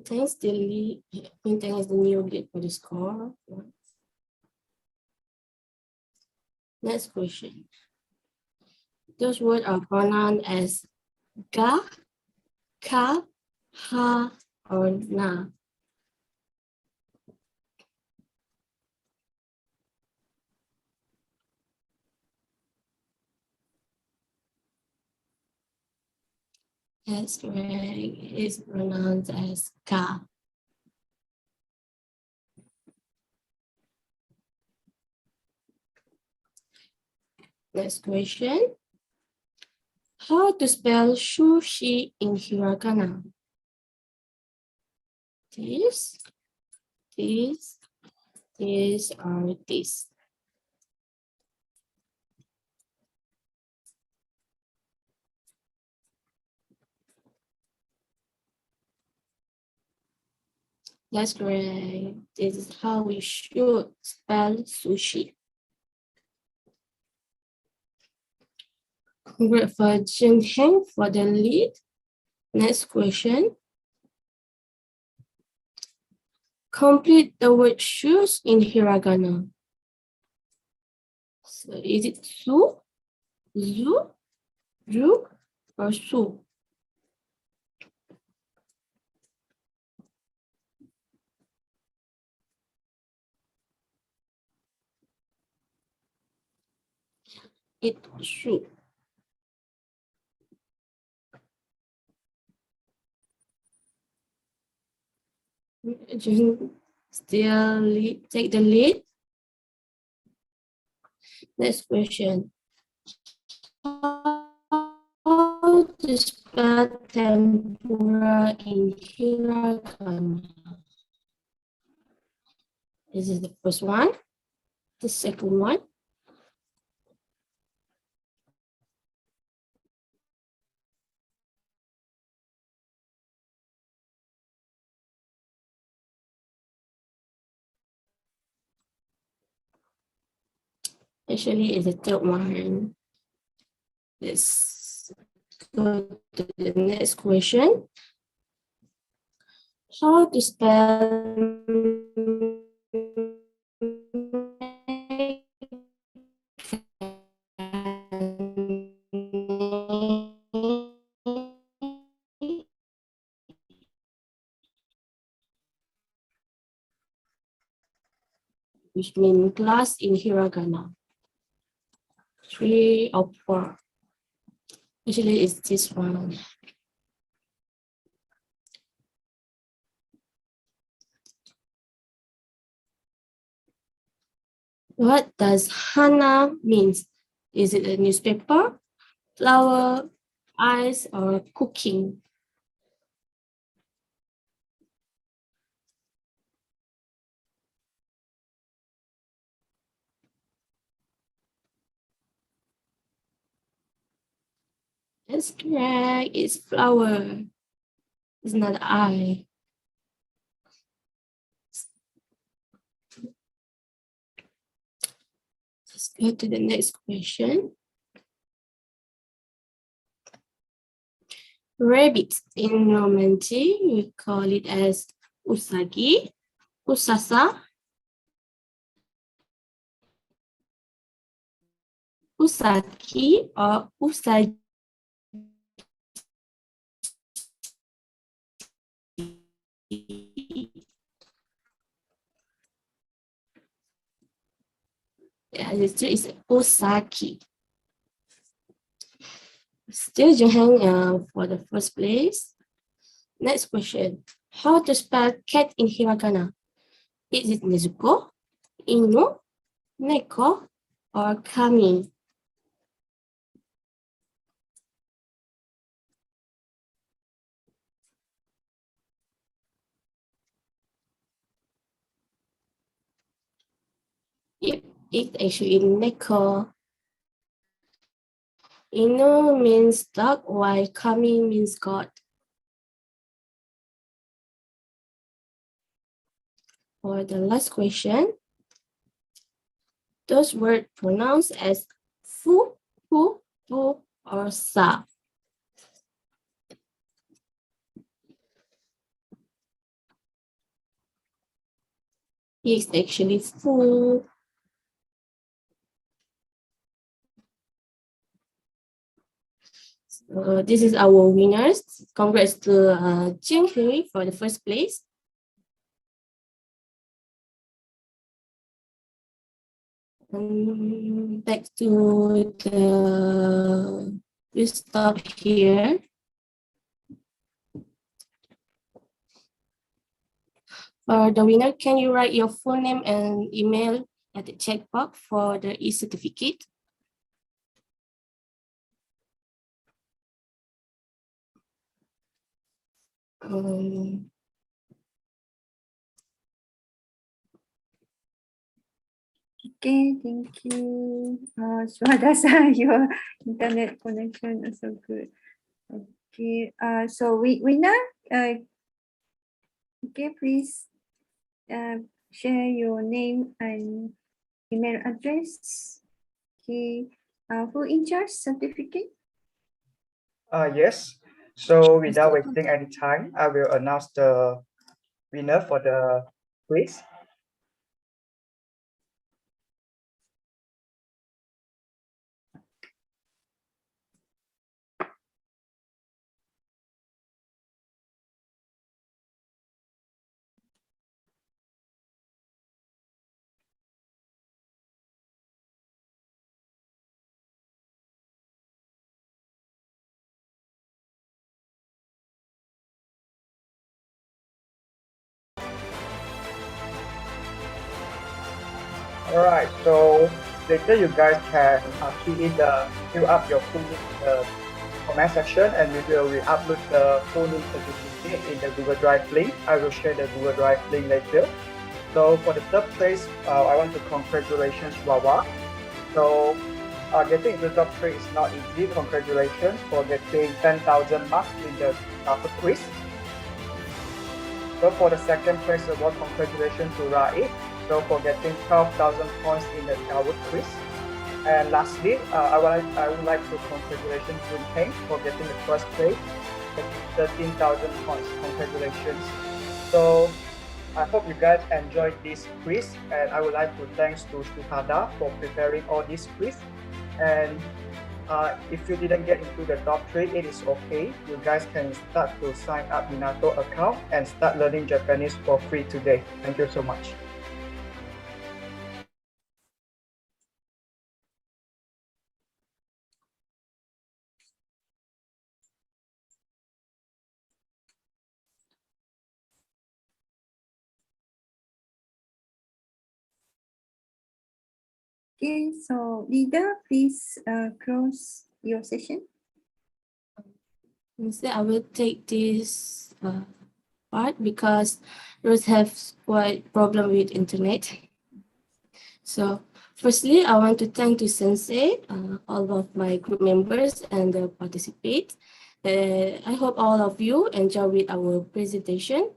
Thanks, Dilly. Thanks, the new lead for the score. Next question. Those words are pronounced as ga, ka, ha, or na. That's correct. It's pronounced as ka. Next question. How to spell sushi in hiragana? This, or this. That's correct. This is how we should spell sushi. Congrats for Jin Heng for the lead. Next question. Complete the word shoes in hiragana. So is it su, zu, ru, or su? It's su. Jin still take the lead. Next question. How to spell tempura in hiragana? This is the first one. The second one. Actually, it's the third one. Let's go to the next question. How to spell which means glass in hiragana? 3 or 4. Actually, it's this one. What does hana means? Is it a newspaper, flower, ice, or cooking? That's correct. It's flower. It's not eye. Let's go to the next question. Rabbit in Romanji, we call it as usagi, usasa, usaki, or usagi. Yeah, this is usaki. Still Johan for the first place. Next question. How to spell cat in hiragana? Is it Nezuko, Inu, Neko, or Kami? Yep, it's actually Neko. Inu means dog, while Kami means God. For the last question, those words pronounced as fu, pu, pu, or sa. It's actually fu. This is our winners. Congrats to Jing Hui for the first place. Back to the, we stop here. For the winner, can you write your full name and email at the checkbox for the e-certificate? Okay, thank you. Swadasa, your internet connection is so good. Okay, so winner, okay, please share your name and email address. Okay, who in charge certificate? Yes. So without wasting any time, I will announce the winner for the quiz. Alright, so later you guys can fill up your full name in the comment section, and we will upload the full name certificate in the Google Drive link. I will share the Google Drive link later. So for the third place, I want to congratulations Wawa. So getting into top 3 is not easy. Congratulations for getting 10,000 marks in the quiz. So for the second place award, congratulations to Raid. So for getting 12,000 points in the Tower quiz. And lastly, I would like to congratulate Jun Heng for getting the first place, getting 13,000 points. Congratulations. So I hope you guys enjoyed this quiz, and I would like to thanks to Shuhada for preparing all these quiz. And if you didn't get into the top 3, it is okay. You guys can start to sign up Minato account and start learning Japanese for free today. Thank you so much. Okay, so leader, please close your session. Instead, I will take this part because Rose have quite problem with internet. So firstly, I want to thank to Sensei, all of my group members and the participate. I hope all of you enjoy with our presentation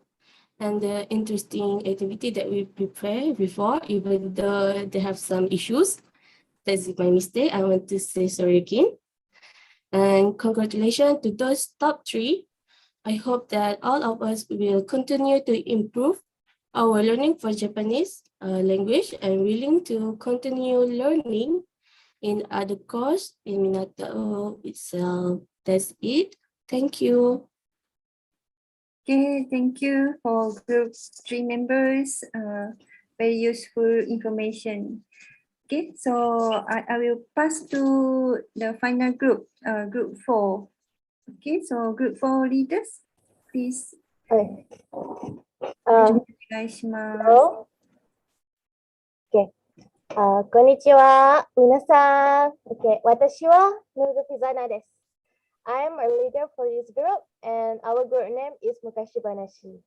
and the interesting activity that we prepared before, even though they have some issues. That's my mistake. I want to say sorry again. And congratulations to those top 3. I hope that all of us will continue to improve our learning for Japanese language and willing to continue learning in other course in Minato itself. That's it. Thank you. Okay, thank you for group 3 members. Very useful information. Okay, so I will pass to the final group, group 4. Okay, so group 4 leaders, please. Hello. Okay. こんにちは、皆さん。Okay, 私はヌーズピザナです。I'm a leader for this group, and our group name is Mukashi Banashi.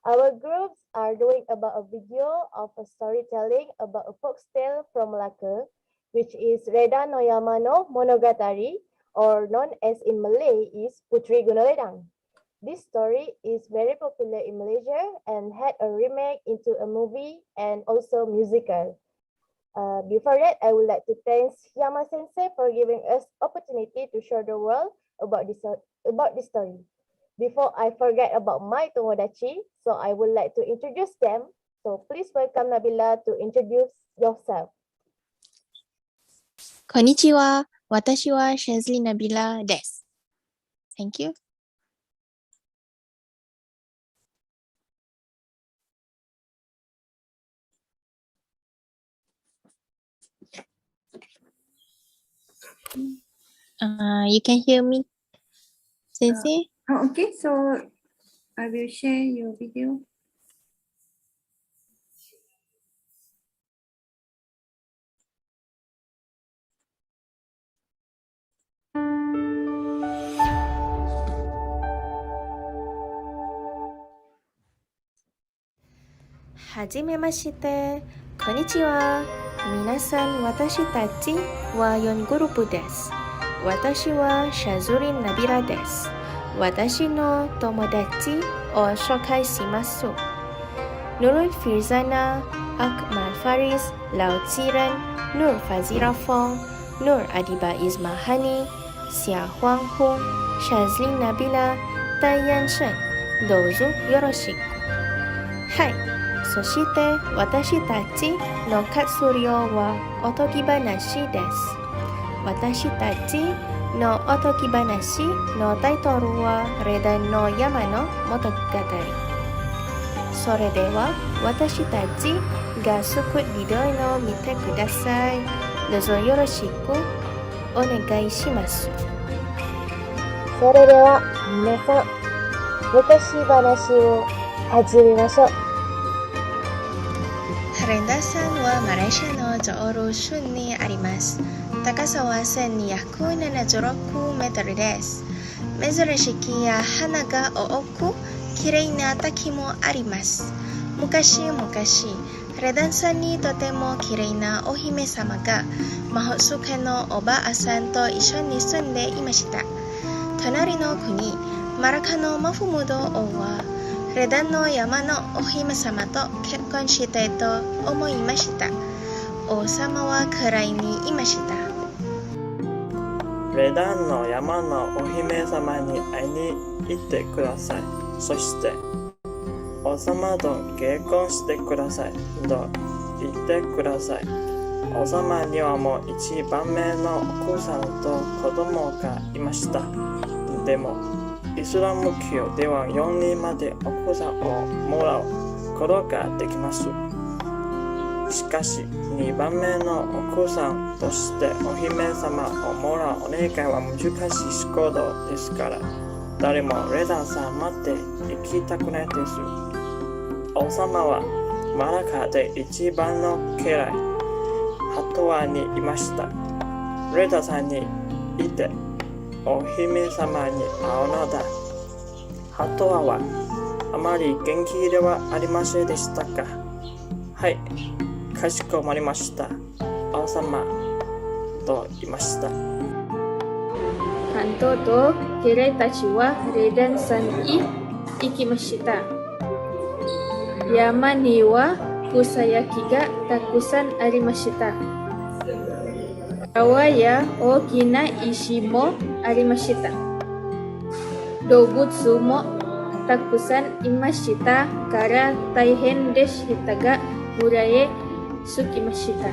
Our groups are doing about a video of a storytelling about a folk tale from Malacca, which is Reda no Yamano Monogatari, or known as in Malay is Putri Gunaledang. This story is very popular in Malaysia and had a remake into a movie and also musical. Before that, I would like to thank Yama Sensei for giving us opportunity to show the world about this story. Before I forget about my Tomodachi, so I would like to introduce them. So please welcome Nabila to introduce yourself. こんにちは。私はシェズリナビラです。Thank you. You can hear me, Sensei? Okay, so I will share your video. はじめまして。こんにちは。皆さん、私たちは4グループです。私はシャズリン・ナビラです。私の友達を紹介します。Nurul Firzana, Akmal Faris, Lau Tsiran, Nur Fazira Fong, Nur Adiba Ismahani, Xia Huang Hong, Shazlin Nabila, Tayan Shen. どうぞよろしく。はい。そして私たちの活動はおとぎ話です。私たちのおとぎ話のタイトルはレダンの山の物語。それでは私たちが作るビデオを見てください。どうぞよろしくお願いします。それでは皆さん、昔話を始めましょう。Harendasan wa Malaysia no Jooro Shun ni arimasu. Takasawa 1276 meter です。珍しきや花が多く、きれいな滝もあります。昔々、レダンさんにとてもきれいなお姫様が魔法使いのおばあさんと一緒に住んでいました。隣の国、マラカのマフムド王はレダンの山のお姫様と結婚したいと思いました。王様は暗いにいました。レダンの山のお姫様に会いに行ってください。そして王様と結婚してくださいと言ってください。王様にはもう一番目の奥さんと子供がいました。でもイスラム教では4人まで奥さんをもらうことができます。しかし2番目の奥さんとしてお姫様をもらうお願いは難しいことですから、誰もレダンさんまで行きたくないです。王様はマラカで一番の家来ハトワにいました。レダンさんにいてお姫様に会うのだ。ハトワはあまり元気ではありませんでしたか。はい、かしこまりました。王様と言いました。ハントと家来たちはレダンさんに行きました。山には草焼きがたくさんありました。川や大きな石もありました。動物もたくさんいましたから大変でしたが、村へ着きました。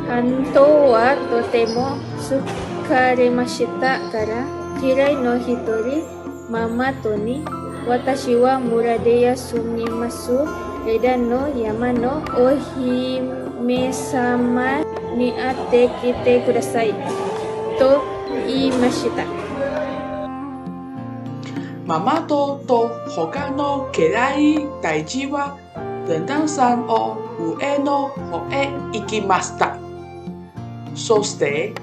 ハントはとても疲れましたから、嫌いの一人、ママトに、私は村で休みます。レダンの山のお姫様に会ってきてくださいと言いました。ママと他の家来たちはレダンさんを上の方へ行きました。そして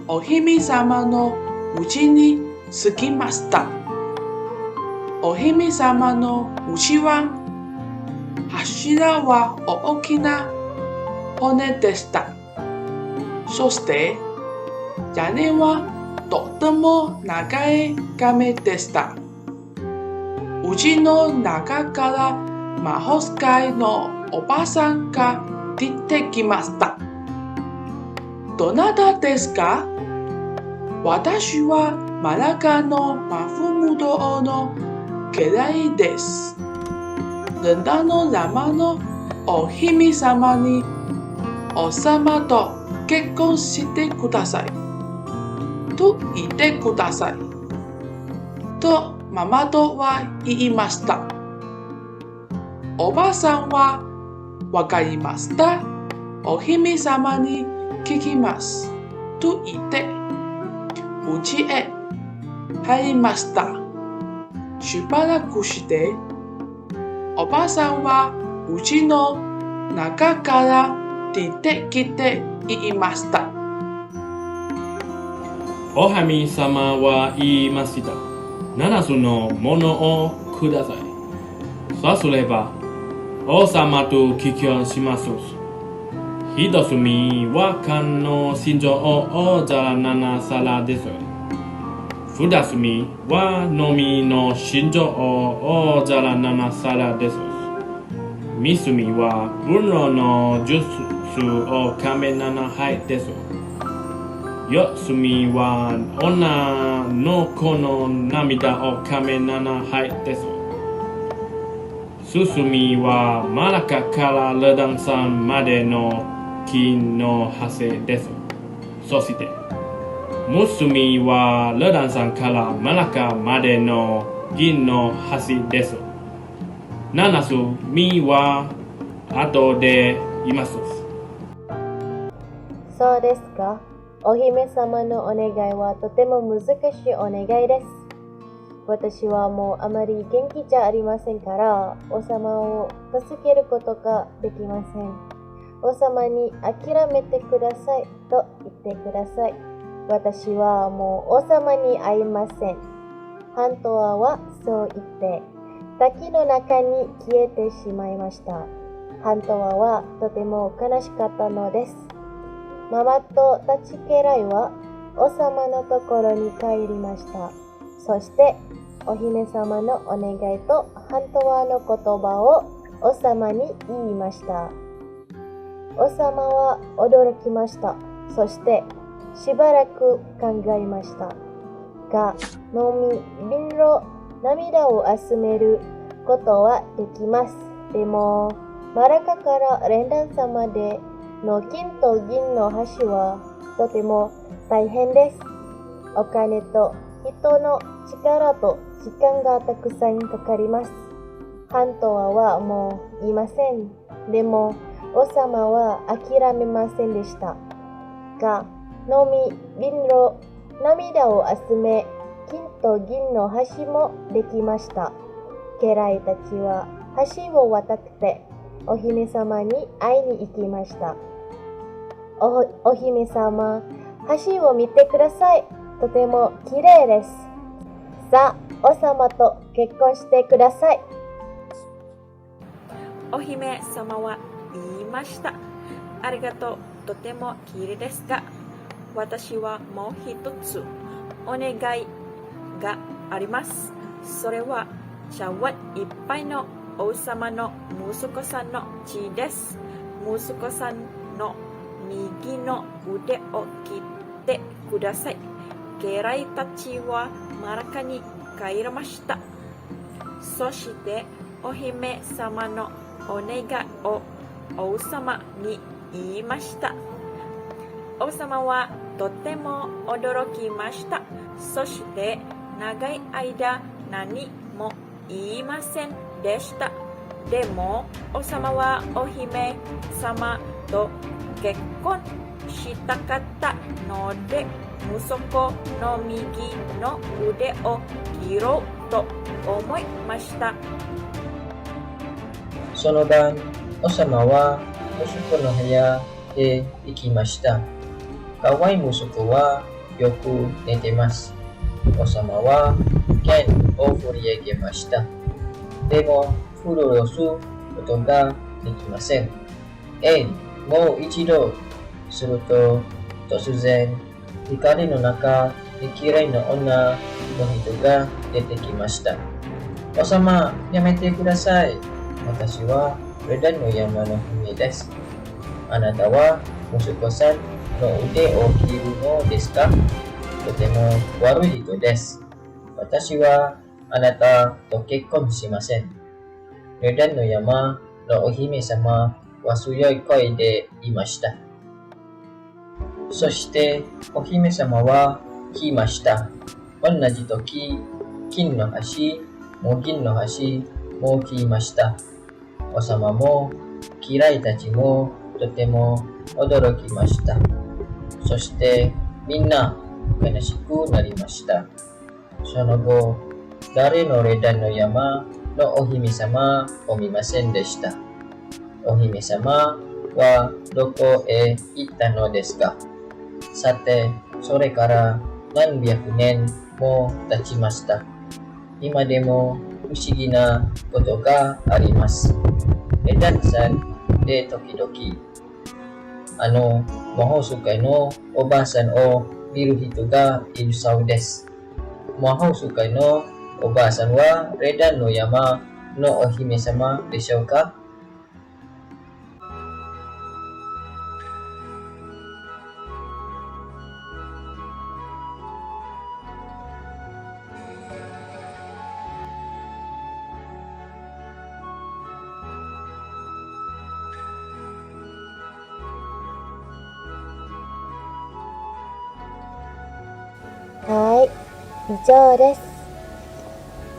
お姫様の家に着きました。お姫様の家は柱は大きな骨でした。そして屋根はとても長い壁でした。家の中から魔法使いのおばさんが出てきました。どなたですか？私はマラカのマフムド王の家来です。レダンの山のお姫様に王様と結婚してくださいと言ってくださいとママとは言いました。おばさんはわかりました。お姫様に聞きますと言って家へ入りました。しばらくしておばさんは家の中から出てきて言いました。お姫様は言いました。7つのものをください。そさすれば王様と帰郷します。一つ目は漢の心情を大皿7皿です。二つ目は飲みの心情を大皿7皿です。三つ目は分量のジュースを亀7杯です。四つ目は女の子の涙を亀7杯です。四つ目はマラカからルダンさんまでの金の橋です。そして六つ目はルダンさんからマラカまでの銀の橋です。七つ目は後で言います。そうですか。お姫様のお願いはとても難しいお願いです。私はもうあまり元気じゃありませんから、王様を助けることができません。王様に諦めてくださいと言ってください。私はもう王様に会いません。ハントワはそう言って、滝の中に消えてしまいました。ハントワはとても悲しかったのです。ママとタチケライは王様のところに帰りました。そしてお姫様のお願いとハントワの言葉を王様に言いました。王様は驚きました。そしてしばらく考えました。が、飲み、瓶の涙を集めることはできます。でも、マラカから連弾さまでの金と銀の橋はとても大変です。お金と人の力と時間がたくさんかかります。ハントワはもういません。でも王様は諦めませんでした。が、飲み瓶の涙を集め、金と銀の橋もできました。家来たちは橋を渡ってお姫様に会いに行きました。お姫様、橋を見てください。とても綺麗です。さあ、王様と結婚してください。お姫様は言いました。ありがとう。とても綺麗ですが、私はもう一つお願いがあります。それは茶碗いっぱいの王様の息子さんの血です。息子さんの右の腕を切ってください。家来たちはマラカに帰りました。そしてお姫様のお願いを王様に言いました。王様はとても驚きました。そして長い間何も言いませんでした。でも王様はお姫様と結婚したかったので、息子の右の腕を切ろうと思いました。その晩、王様は息子の部屋へ行きました。可愛い息子はよく寝てます。王様は剣を振り上げました。でも、振り下ろすことができません。もう一度すると、突然、光の中に綺麗な女の人が出てきました。王様、やめてください。私はレダの山の姫です。あなたは息子さんの腕を切るのですか？とても悪い人です。私はあなたと結婚しません。レダの山のお姫様は強い声で言いました。そしてお姫様は来ました。同じ時、金の橋も銀の橋も来ました。王様も家来たちもとても驚きました。そしてみんな悲しくなりました。その後、誰のレダの山のお姫様を見ませんでした。お姫様はどこへ行ったのですか？さて、それから何百年も経ちました。今でも不思議なことがあります。Redan-san de tokidoki. Mahousukai no oba-san o miru hito ga iru sau desu. Mahousukai no oba-san wa Redan no yama no ohime-sama deshou ka? Hai, 以上です。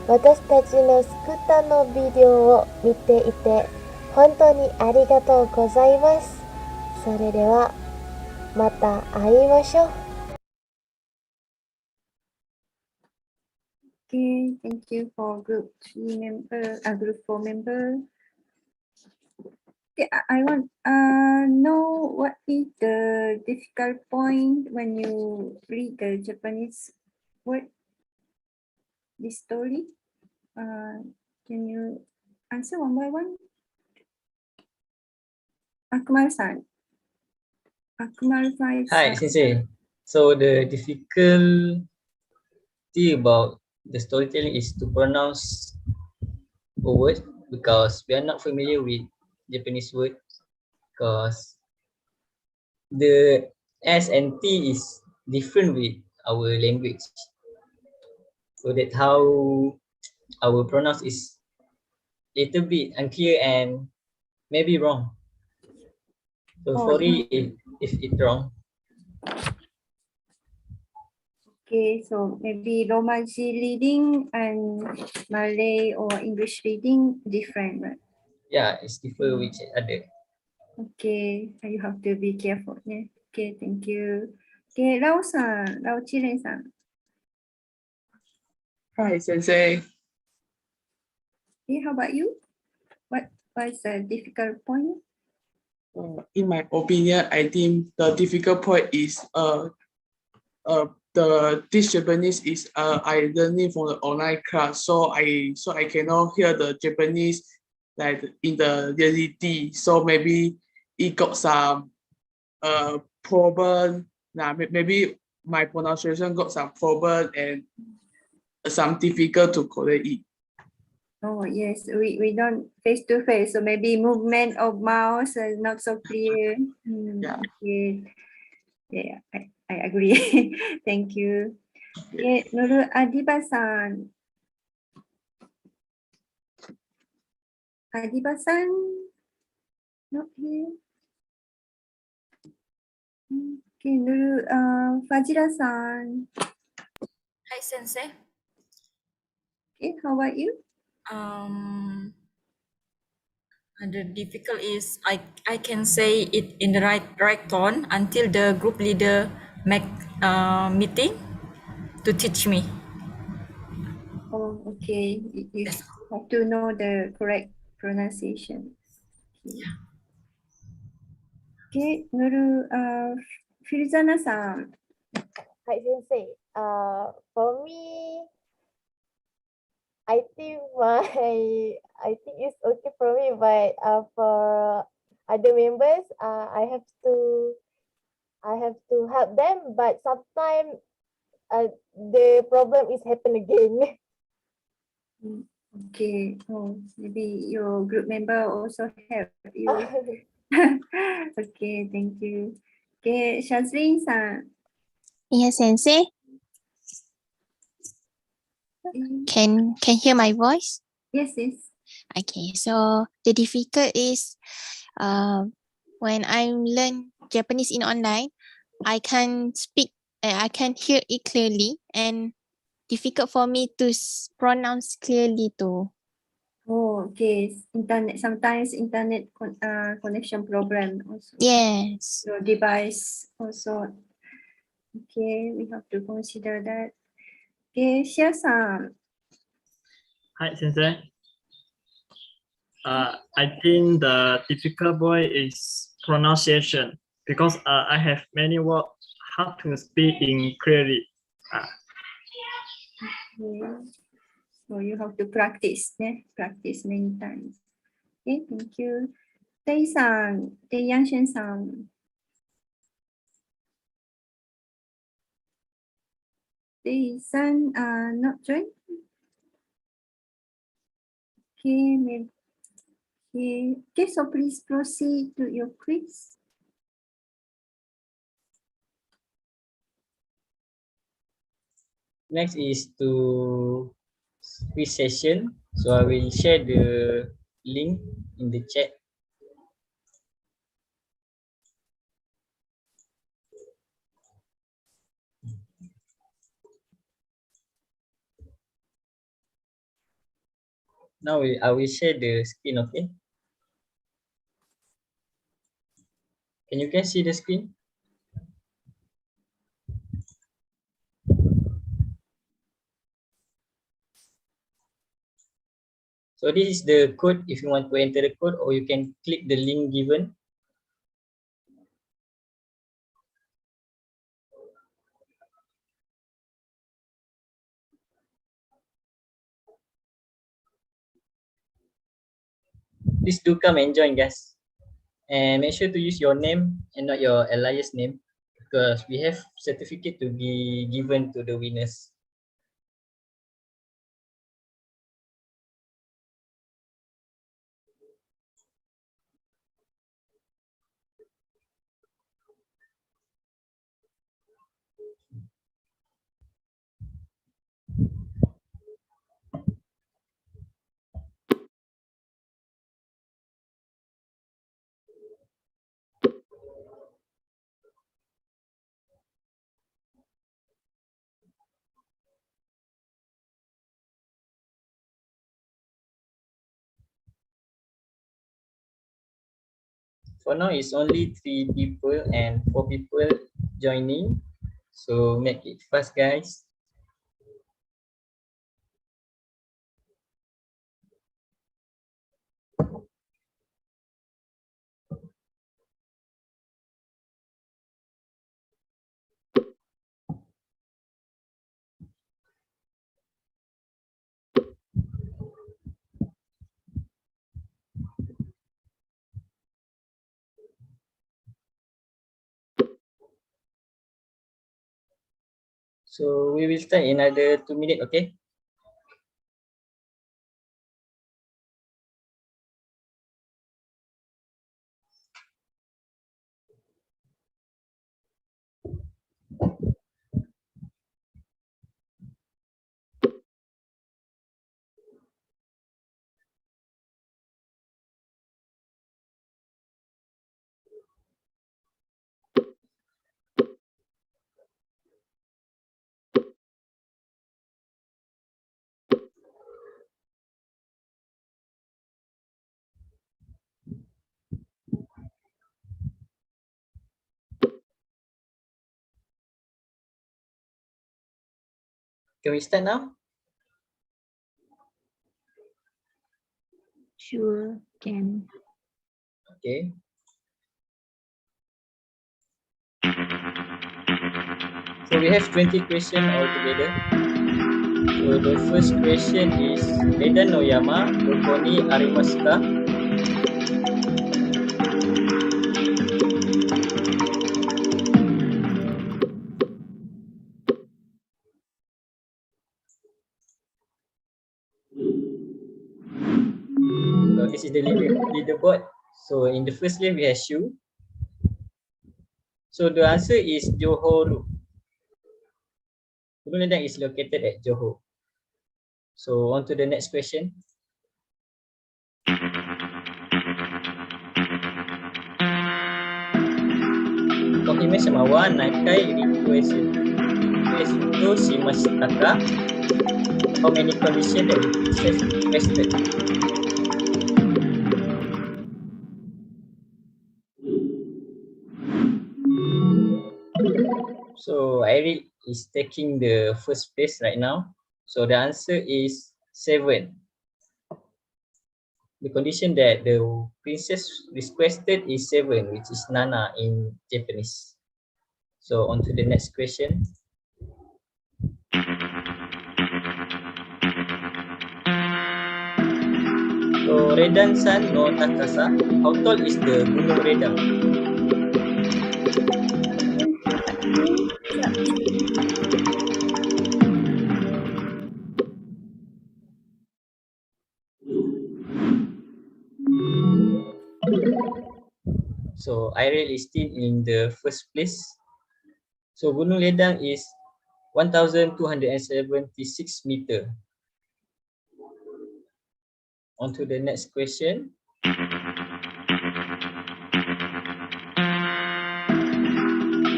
私たちのスクーターのビデオを見ていて本当にありがとうございます。それではまた会いましょう。Okay, thank you for group 3 member, group 4 member. Okay, I want know what is the difficult point when you read the Japanese word, this story. Can you answer one by one? Akmal-san. Akmal-san. Hi, Sensei. So the difficulty about the storytelling is to pronounce a word because we are not familiar with Japanese word because the S and T is different with our language. So that's how our pronounce is little bit unclear and maybe wrong. So sorry if it's wrong. Okay, so maybe Romaji reading and Malay or English reading different, right? Yeah, it's different with each other. Okay, you have to be careful. Yeah. Okay, thank you. Okay, Rao-san, Rao Chiren-san. Hi, Sensei. Okay, how about you? What is the difficult point? In my opinion, I think the difficult point is this Japanese is I learning from the online class, so I cannot hear the Japanese like in the reality. So maybe it got some problem. Maybe my pronunciation got some problem and some difficult to correct it. Oh yes, we don't face to face, so maybe movement of mouse is not so clear. Yeah. Okay. Yeah, I agree. Thank you. Okay, Nurul Adiba-san. Adiba-san, not here. Okay, Nurul Fajira-san. Hi, Sensei. Okay, how about you? The difficult is I can say it in the right tone until the group leader make meeting to teach me. Oh, okay. You have to know the correct pronunciation. Okay, okay. Nurul Firzana-san. Hi, Sensei. For me, I think it's okay for me, but for other members, I have to help them, but sometimes the problem is happen again. Okay. Oh, maybe your group member also help you. Okay, thank you. Okay, Shazrin-san. Yes, Sensei. Can hear my voice? Yes, yes. Okay, so the difficult is when I learn Japanese in online, I can speak, I can hear it clearly, and difficult for me to pronounce clearly too. Oh, okay. Sometimes internet connection problem also. Yes. Your device also. Okay, we have to consider that. Okay, Xia-san. Hi, Sensei. I think the difficult point is pronunciation because I have many words hard to speak in clearly. Okay. So you have to practice, practice many times. Okay, thank you. Tei-san, Yanshen-san. Tei-san, not joined. Okay, maybe. Okay, so please proceed to your quiz. Next is to quiz session. So I will share the link in the chat. Now I will share the screen, okay? Can you guys see the screen? So this is the code if you want to enter the code, or you can click the link given. Please do come and join, guys. And make sure to use your name and not your alias name, because we have certificate to be given to the winners. For now, it's only 3 people and 4 people joining. So make it fast, guys. So we will start in another 2 minutes, okay? Can we start now? Sure, can. Okay. So we have 20 questions altogether. So the first question is, Medan no yama, doko ni arimasu ka? So this is the leaderboard. So in the first lane we have Shu. So the answer is Johor. Gunung Ledang is located at Johor. So on to the next question. Kohime-sama wa naikai request to shimashita ka? How many conditions that the princess requested? So Irene is taking the first place right now. So the answer is 7. The condition that the princess requested is 7, which is nana in Japanese. So on to the next question. Redang san no takasa. How tall is the Gunung Redang? So Airil is still in the first place. So Gunung Ledang is 1,276 meter. On to the next question.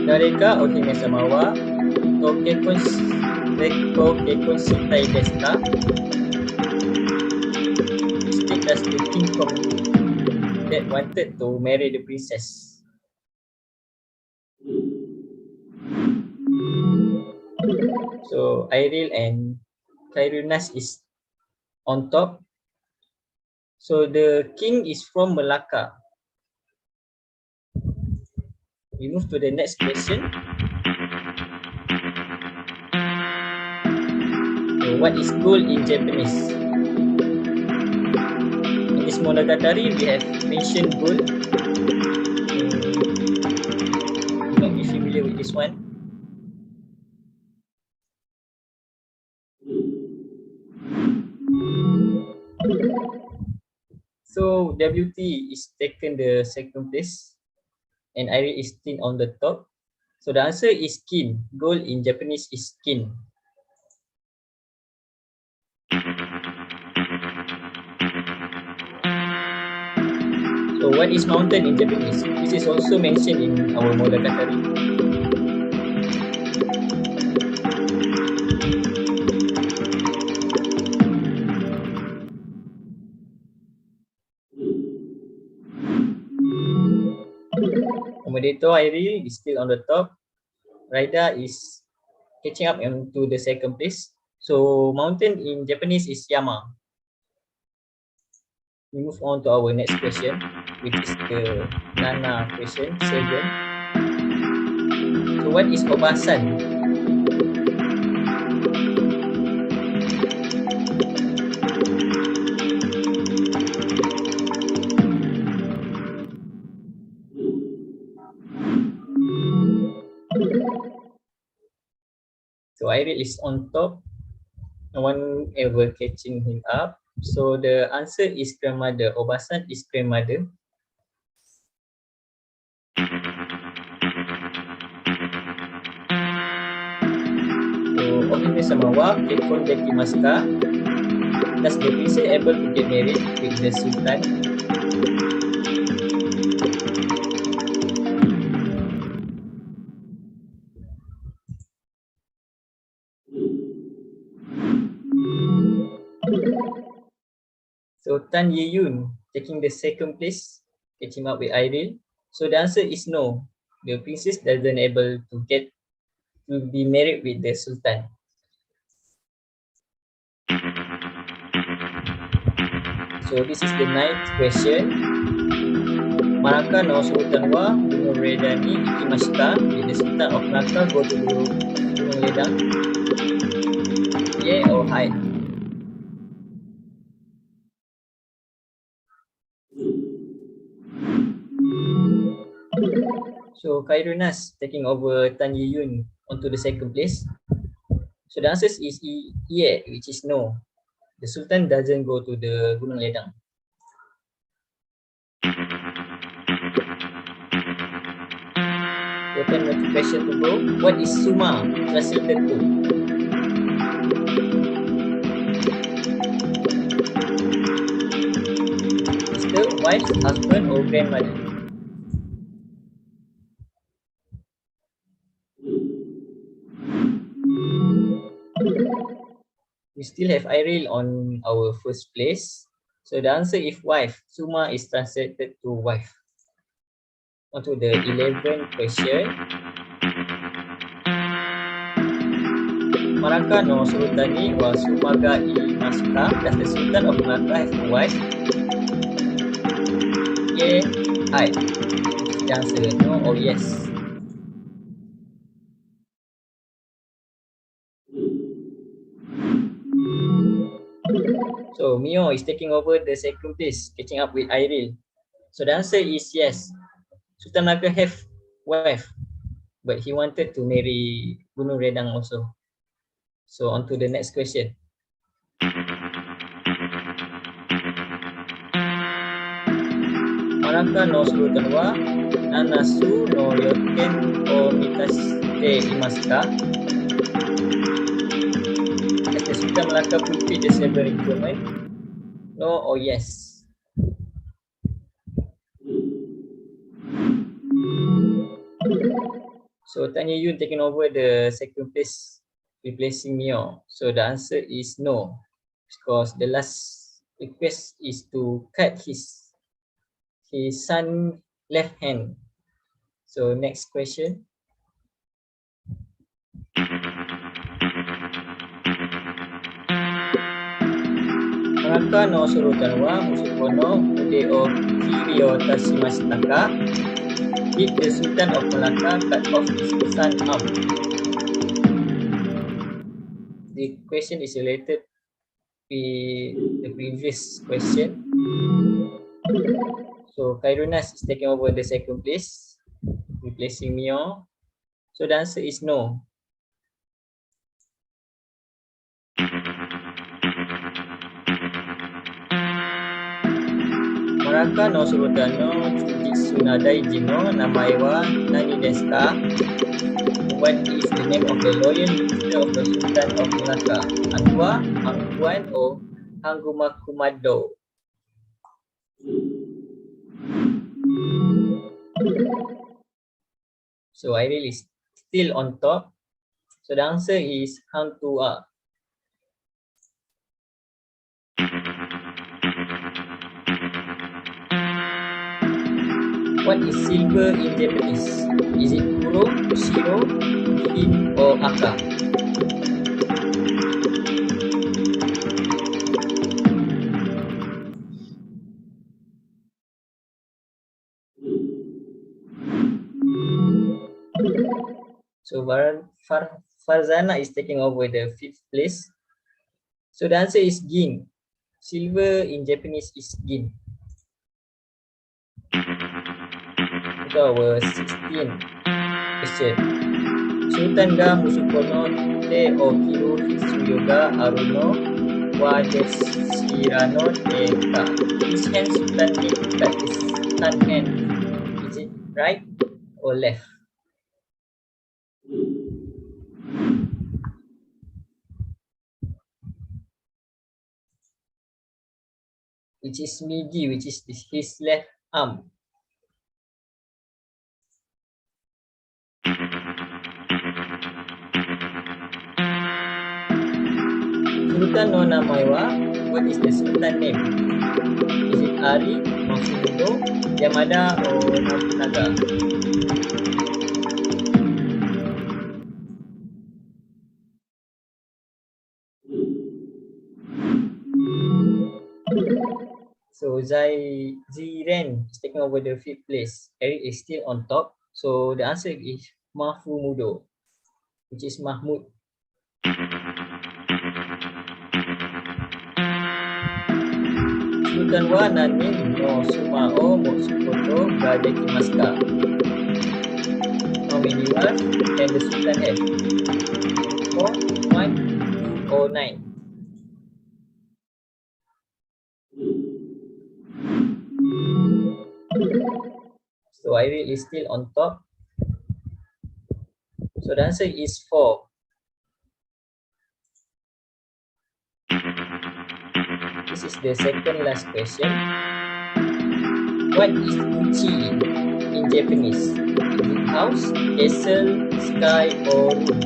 Dareka o hime sama wa tokekon shitai desu ka? Which state does the king from that wanted to marry the princess? So Airil and Kairunas is on top. So the king is from Melaka. We move to the next question. So what is gold in Japanese? In this monogatari, we have mentioned gold. You might be familiar with this one. So WT is taken the second place and Iris is still on the top. So the answer is kin. Gold in Japanese is kin. So what is mountain in Japanese? This is also mentioned in our monogatari. Accommodator Iril is still on the top. Raida is catching up to the second place. So mountain in Japanese is Yama. We move on to our next question, which is the Nana question, 7. So what is Obasan? So Iril is on top. No one ever catching him up. So the answer is grandmother. Obasan is grandmother. So Ohime sama wa kekkon dekimasu ka? Does the princess able to get married with the sultan? So Tan Ye-yun taking the second place, catching up with Iril. So the answer is no. The princess doesn't able to get to be married with the sultan. So this is the 9th question. Manaka no sultan wa Gunung Redang ni ikimashita? Did the sultan of Malacca go to Gunung Redang? Yeah or hi? So Kairunas taking over Tan Ye-yun onto the second place. So the answer is yeah, which is no. The sultan doesn't go to the Gunung Ledang. So 10 more question to go. What is Suma translated to? Sister, wife, husband or grandmother? We still have Iril on our first place. So the answer is wife. Suma is translated to wife. On to the 11th question. Malacca no sultani wa sumaga imasu ka? Does the sultan of Malacca have a wife? Yeah, hi. The answer no or yes. So Mio is taking over the second place, catching up with Iril. So the answer is yes. Sultan Malaka have wife, but he wanted to marry Gunung Redang also. So on to the next question. Manakah no Sultan wa nanasu no yoken o mitashite imasu ka? Has the Sultan Malaka fulfilled the several requirement? No or yes? So Tanya Yun taking over the second place, replacing Mio. So the answer is no, because the last request is to cut his son left hand. So next question. Manakah no Sultan wa musukono ude o kiri o tashimashita ka? Did the Sultan of Malacca cut off his son's arm? The question is related with the previous question. So Kairunas is taking over the second place, replacing Mio. So the answer is no. Manakah no Sultan no Chujitsu Nadai Jino Namae wa Nani desu ka? What is the name of the loyal minister of the Sultan of Malacca? Anwar, Angkuan, or Hanggumakumado? So Iril is still on top. So the answer is Hangtua. What is silver in Japanese? Is it kuro, shiro, hin, or aka? So Farzana is taking over the fifth place. So the answer is gin. Silver in Japanese is gin. So our 16th question. Sultan ga musukono te o kiru hitsuyo ga aruno wa desirano te ka. Which hand Sultan need to cut his third hand? Is it right or left? Which is midi, which is his left arm. Sultan no namae wa, what is the Sultan name? Is it Ari, Mafudo, Yamada, or Nobunaga? So Ziren is taking over the fifth place. Eric is still on top. So the answer is Mahfumudo, which is Mahmud. Sultan wa nanin no sumao motsukoto ga dekimasu ka? How many wives can the Sultan have? 4, 1, 2, or 9? So Iril is still on top. So the answer is 4. This is the second last question. What is uchi in Japanese? Is it house, castle, sky, or room?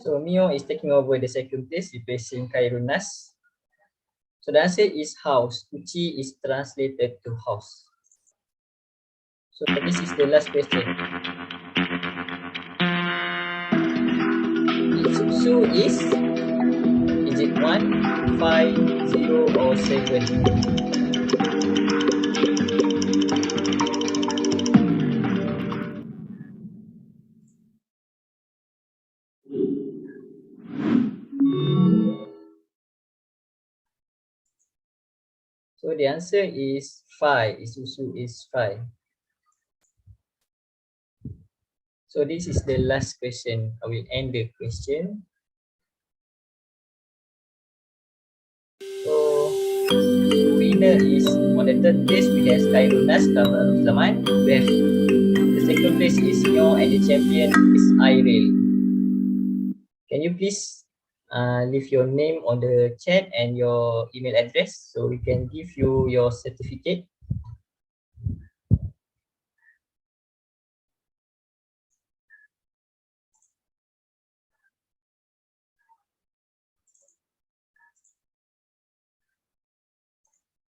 So Mio is taking over the second place, replacing Kairunas. So the answer is house. Uchi is translated to house. So this is the last question. Itsutsu is it 1, 5, 0, or 7? So the answer is 5. Isuzu is 5. So this is the last question. I will end the question. So the winner is on the third place we have Kairunas Zaman. We have the second place is Nyo and the champion is Iril. Can you please leave your name on the chat and your email address so we can give you your certificate?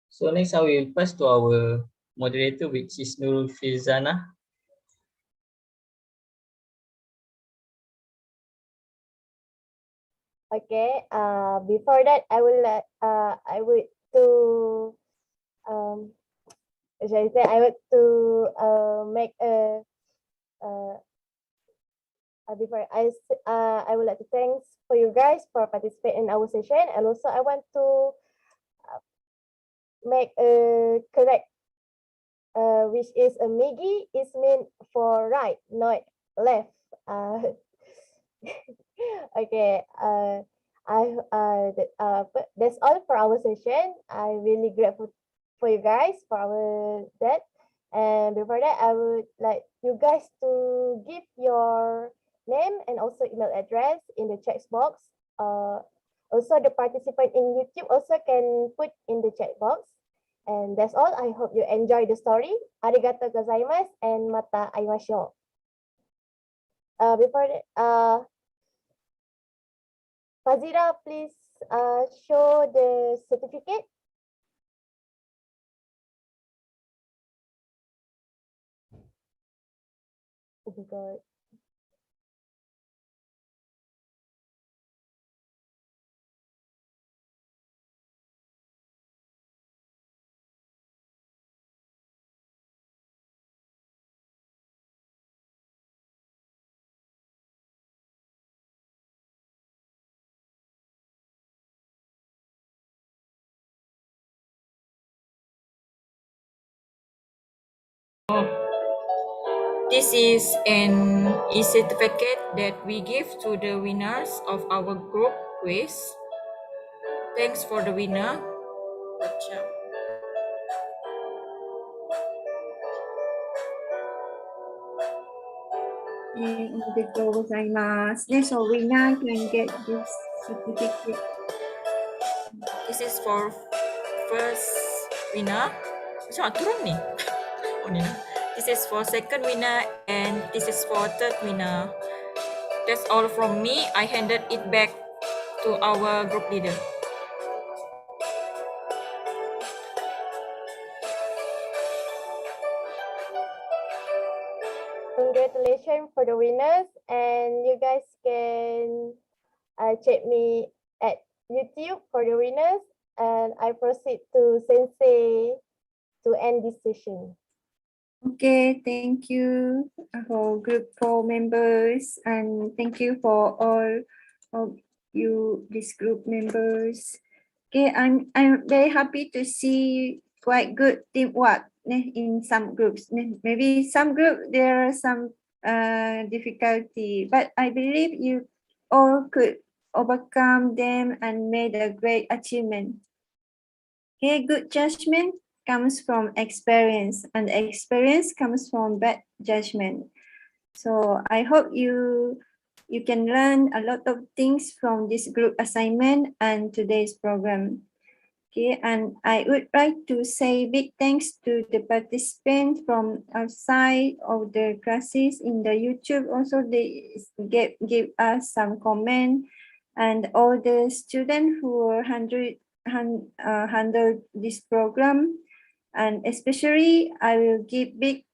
So next I will pass to our moderator, which is Nurul Fizana. Okay. Before that, I would to should I say I would to make a before I would like to thanks for you guys for participating in our session, and also I want to make a correct which is a Migi is meant for right, not left. Okay. But that's all for our session. I'm really grateful for you guys for our that. And before that, I would like you guys to give your name and also email address in the chat box. Also the participant in YouTube also can put in the chat box. And that's all. I hope you enjoy the story. Arigato gozaimasu and mata aimashou. Before that, Fazira, please show the certificate. Oh my God. This is an e-certificate that we give to the winners of our group quiz. Thanks for the winner. Good job. So winner can get this certificate. This is for first winner. Macam turun ni? Oh, ni. This is for second winner and this is for third winner. That's all from me. I handed it back to our group leader. Congratulations for the winners, and you guys can check me at YouTube for the winners, and I proceed to Sensei to end this session. Okay, thank you for group 4 members, and thank you for all of you, these group members. Okay, I'm very happy to see quite good teamwork in some groups. Maybe some group there are some difficulty, but I believe you all could overcome them and made a great achievement. Okay, good judgment comes from experience, and experience comes from bad judgment. So I hope you can learn a lot of things from this group assignment and today's program. Okay, and I would like to say big thanks to the participants from outside of the classes in the YouTube. Also, they give us some comment, and all the students who handle this program, and especially I will give big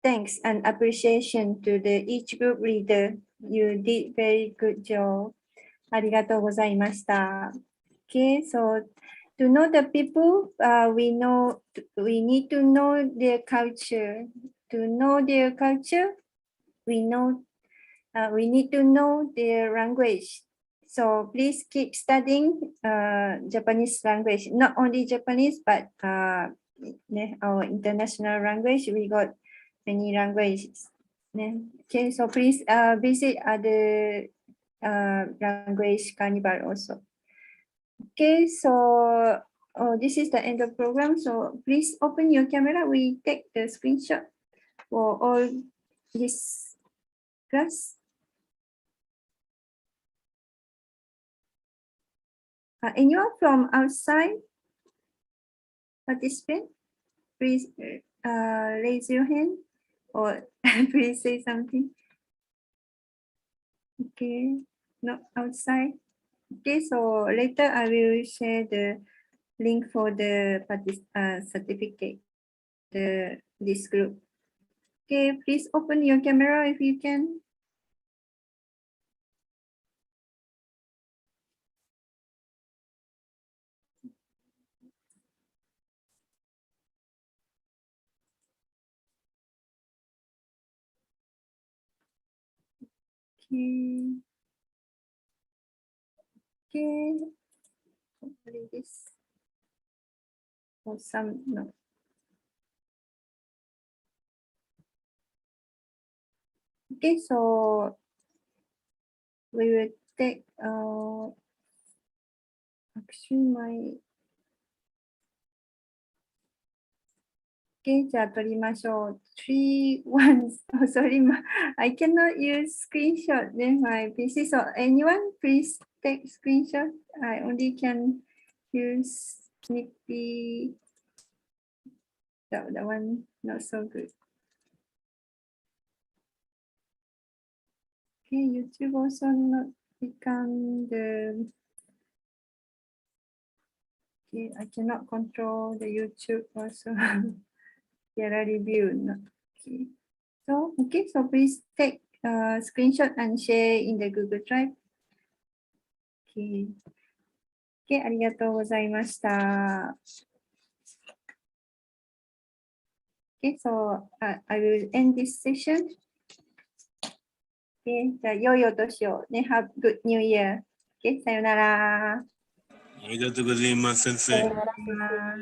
thanks and appreciation to each group leader. You did very good job. Arigatou gozaimashita. Okay, so to know the people, we need to know their culture. To know their culture, we need to know their language. so please keep studying Japanese language, not only Japanese, but our international language. We got many languages. Okay, so please visit other language carnival also. Okay, so this is the end of program. So please open your camera. We take the screenshot for all this class. Anyone from outside participant, please raise your hand or please say something. Okay, not outside. Okay, so later I will share the link for the certificate, this group. Okay, please open your camera if you can. Okay. Okay. Hopefully this. Or some no. Okay, so we will take actually my Okay, じゃあ撮りましょう。3, 1, oh, sorry, I cannot use screenshot. Then my PC. So anyone, please take screenshot. I only can use snippy. That one not so good. Okay, YouTube also not become the. Okay, I cannot control the YouTube also. There review. No. Okay. So okay, so please take a screenshot and share in the Google Drive. Okay. Okay, ありがとうございました。Okay, so I will end this session. Okay, じゃあ良いお年をね。Have good New Year. Okay, さよなら。ありがとうございます、先生。さよなら。